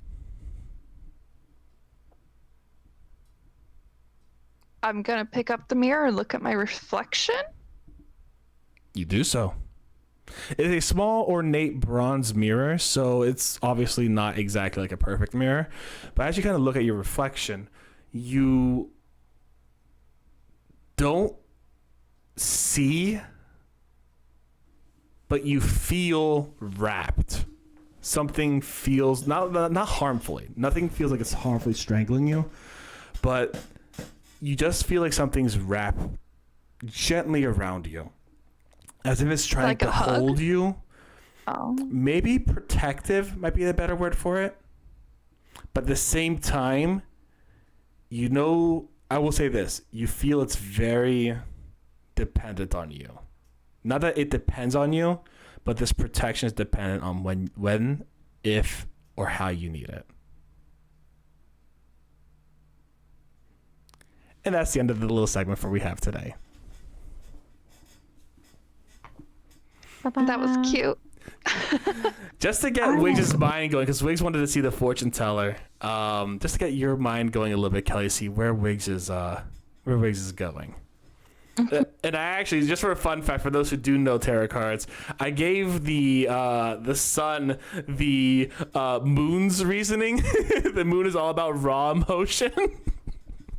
I'm gonna pick up the mirror and look at my reflection. You do so. It is a small, ornate bronze mirror, so it's obviously not exactly like a perfect mirror. But as you kind of look at your reflection, you don't see, but you feel wrapped. Something feels not harmfully. Nothing feels like it's harmfully strangling you, but you just feel like something's wrapped gently around you, as if it's trying like to hold you. Oh. Maybe protective might be the better word for it. But at the same time, you know, I will say this, you feel it's very dependent on you. Not that it depends on you, but this protection is dependent on when, if, or how you need it. And that's the end of the little segment for we have today. That was cute. Just to get Wiggs' mind going, because Wiggs wanted to see the fortune teller. Just to get your mind going a little bit, Kelly, see where Wiggs is going. And I actually, just for a fun fact, for those who do know tarot cards, I gave the sun the moon's reasoning. The moon is all about raw emotion.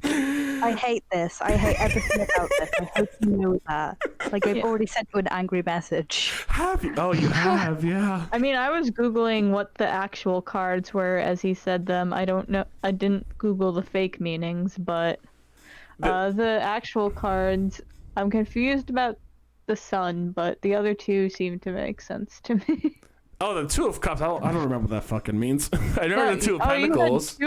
I hate this. I hate everything about this. I hope you know that. Like, I've already sent you an angry message. Have you? Oh, you have, yeah. I mean, I was Googling what the actual cards were as he said them. I don't know. I didn't Google the fake meanings, but the actual cards, I'm confused about the sun, but the other two seem to make sense to me. Oh, the 2 of Cups. I don't remember what that fucking means. I remember the 2 of Pentacles.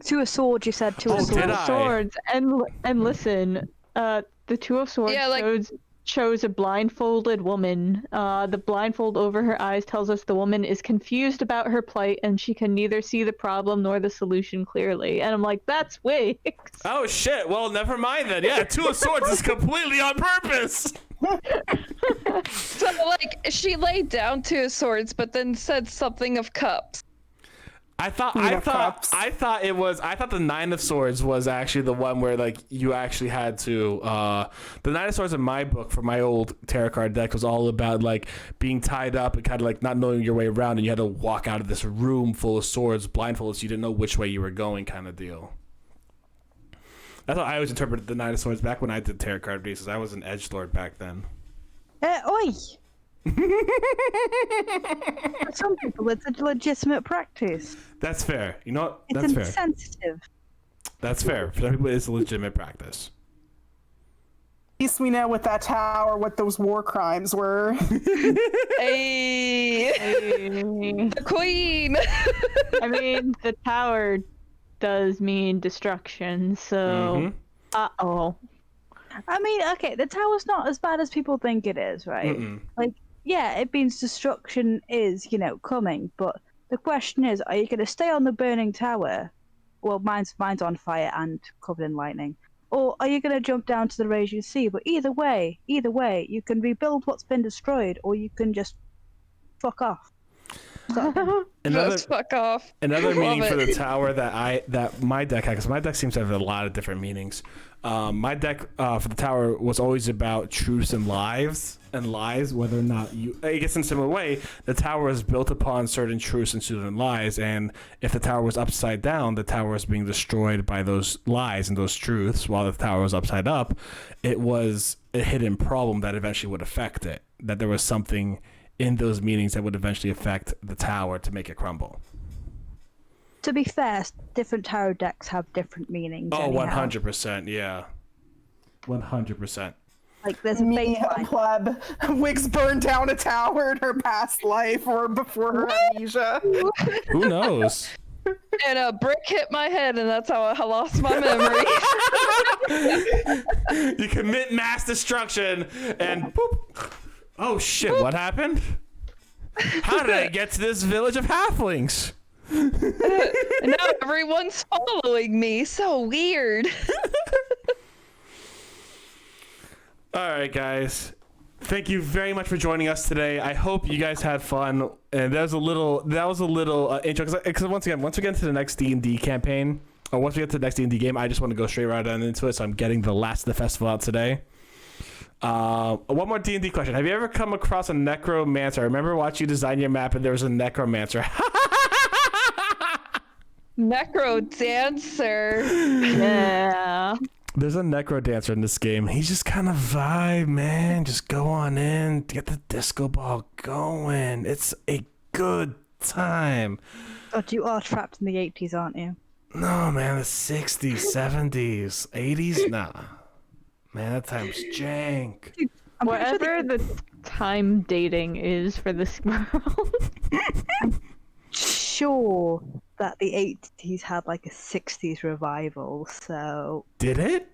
Two of Swords, you said. Two of Swords. And listen, the 2 of Swords shows a blindfolded woman. The blindfold over her eyes tells us the woman is confused about her plight and she can neither see the problem nor the solution clearly. And I'm like, that's Wiggs. Oh shit, well never mind then. Yeah, 2 of Swords is completely on purpose. So, like, she laid down 2 of Swords, but then said something of Cups. I thought the 9 of Swords was actually the one where, like, you actually had to the 9 of Swords in my book for my old tarot card deck was all about, like, being tied up and kind of like not knowing your way around, and you had to walk out of this room full of swords blindfolded so you didn't know which way you were going, kind of deal. That's how I always interpreted the 9 of Swords back when I did tarot card readings. I was an edgelord back then. Oi! For some people, it's a legitimate practice. That's fair. You know what? It's That's fair. insensitive. That's fair. For some people, it's a legitimate practice. At least we know with that tower what those war crimes were. Hey! The queen! I mean, the tower does mean destruction, so... Uh-oh. I mean, okay, the tower's not as bad as people think it is, right? Like, yeah, it means destruction is, coming, but the question is, are you going to stay on the burning tower? Well, mine's on fire and covered in lightning. Or are you going to jump down to the raging sea? But either way, you can rebuild what's been destroyed, or you can just fuck off. Another, Just fuck off. another meaning Love for it. the tower that my deck had, because my deck seems to have a lot of different meanings. My deck for the tower was always about truths and lies, whether or not you. I guess in a similar way, the tower is built upon certain truths and certain lies, and if the tower was upside down, the tower was being destroyed by those lies and those truths, while the tower was upside up, it was a hidden problem that eventually would affect it. That there was something in those meanings that would eventually affect the tower to make it crumble. To be fair, different tarot decks have different meanings. Oh, anyhow. 100%, yeah. 100%. Like there's a Me, a baseline. pleb. Wix burned down a tower in her past life or before her amnesia. Who knows? And a brick hit my head, and that's how I lost my memory. You commit mass destruction and boop. Oh shit, what happened? How did I get to this village of halflings? And now everyone's following me. So weird. All right, guys. Thank you very much for joining us today. I hope you guys had fun. And that was a little intro, because once we get into the next D&D campaign, or once we get to the next D&D game, I just want to go straight right on into it. So I'm getting the last of the festival out today. One more D&D question. Have you ever come across a necromancer? I remember watching you design your map, and there was a necromancer. Necro dancer. Yeah. There's a necro dancer in this game. He's just kind of vibe, man. Just go on in, get the disco ball going. It's a good time. God, you are trapped in the 80s, aren't you? No, man, the 60s, 70s, 80s? Nah. Man, that time's jank. I'm pretty sure Whatever the time dating is for this world. sure that the 80s had like a 60s revival, so Did it?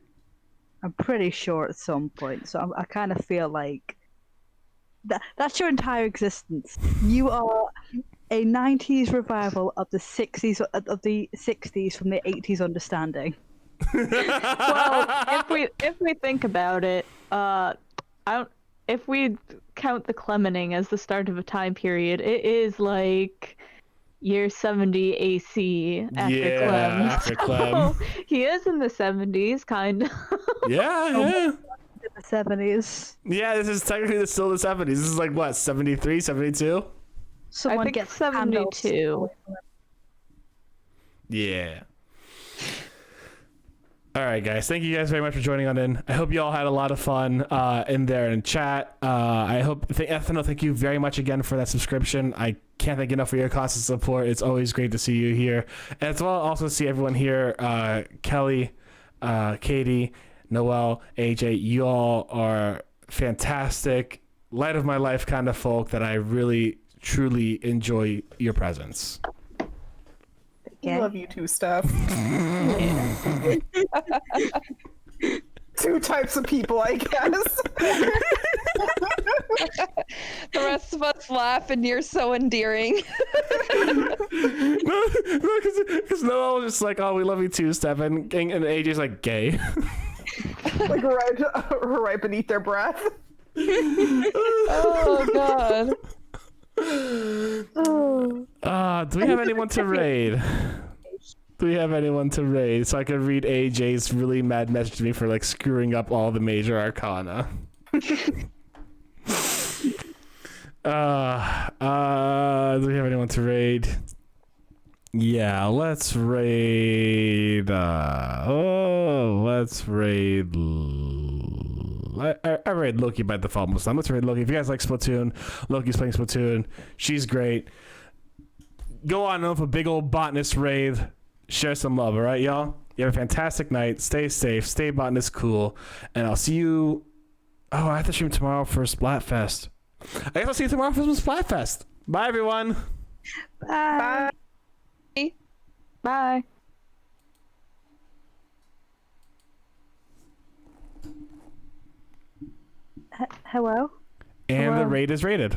I'm pretty sure at some point. So I kind of feel like that's your entire existence. You are a 90s revival of the 60s from the 80s understanding. Well, if we think about it, if we count the Clemening as the start of a time period, it is like year 70 AC after Clem. After Clem. So he is in the 70s, kind of. Yeah. In the 70s. Yeah, this is technically still the 70s. This is like, what, 73, 72? Someone I think gets 72. Yeah. All right, guys. Thank you guys very much for joining on in. I hope you all had a lot of fun in there in chat. Ethno, thank you very much again for that subscription. I can't thank you enough for your constant support. It's always great to see you here. And as well, also see everyone here. Kelly, Katie, Noel, AJ, you all are fantastic, light of my life kind of folk that I really, truly enjoy your presence. I love you too, Steph. Two types of people, I guess. The rest of us laugh, and you're so endearing. No, because Noel was just like, oh, we love you too, Steph, and AJ's like, gay. Like right beneath their breath. Oh god. Do we have anyone to raid? Do we have anyone to raid so I can read AJ's really mad message to me for like screwing up all the major arcana? Do we have anyone to raid? Yeah, let's raid. Let's raid. I raid Loki by default most of the time. Let's raid Loki. If you guys like Splatoon, Loki's playing Splatoon. She's great. Go on with a big old botanist raid. Share some love, all right, y'all? You have a fantastic night. Stay safe. Stay Botanist Cool. And I'll see you... Oh, I have to stream tomorrow for Splatfest. I guess I'll see you tomorrow for some Splatfest. Bye, everyone. Bye. Bye. Hello? And Hello. the raid is rated.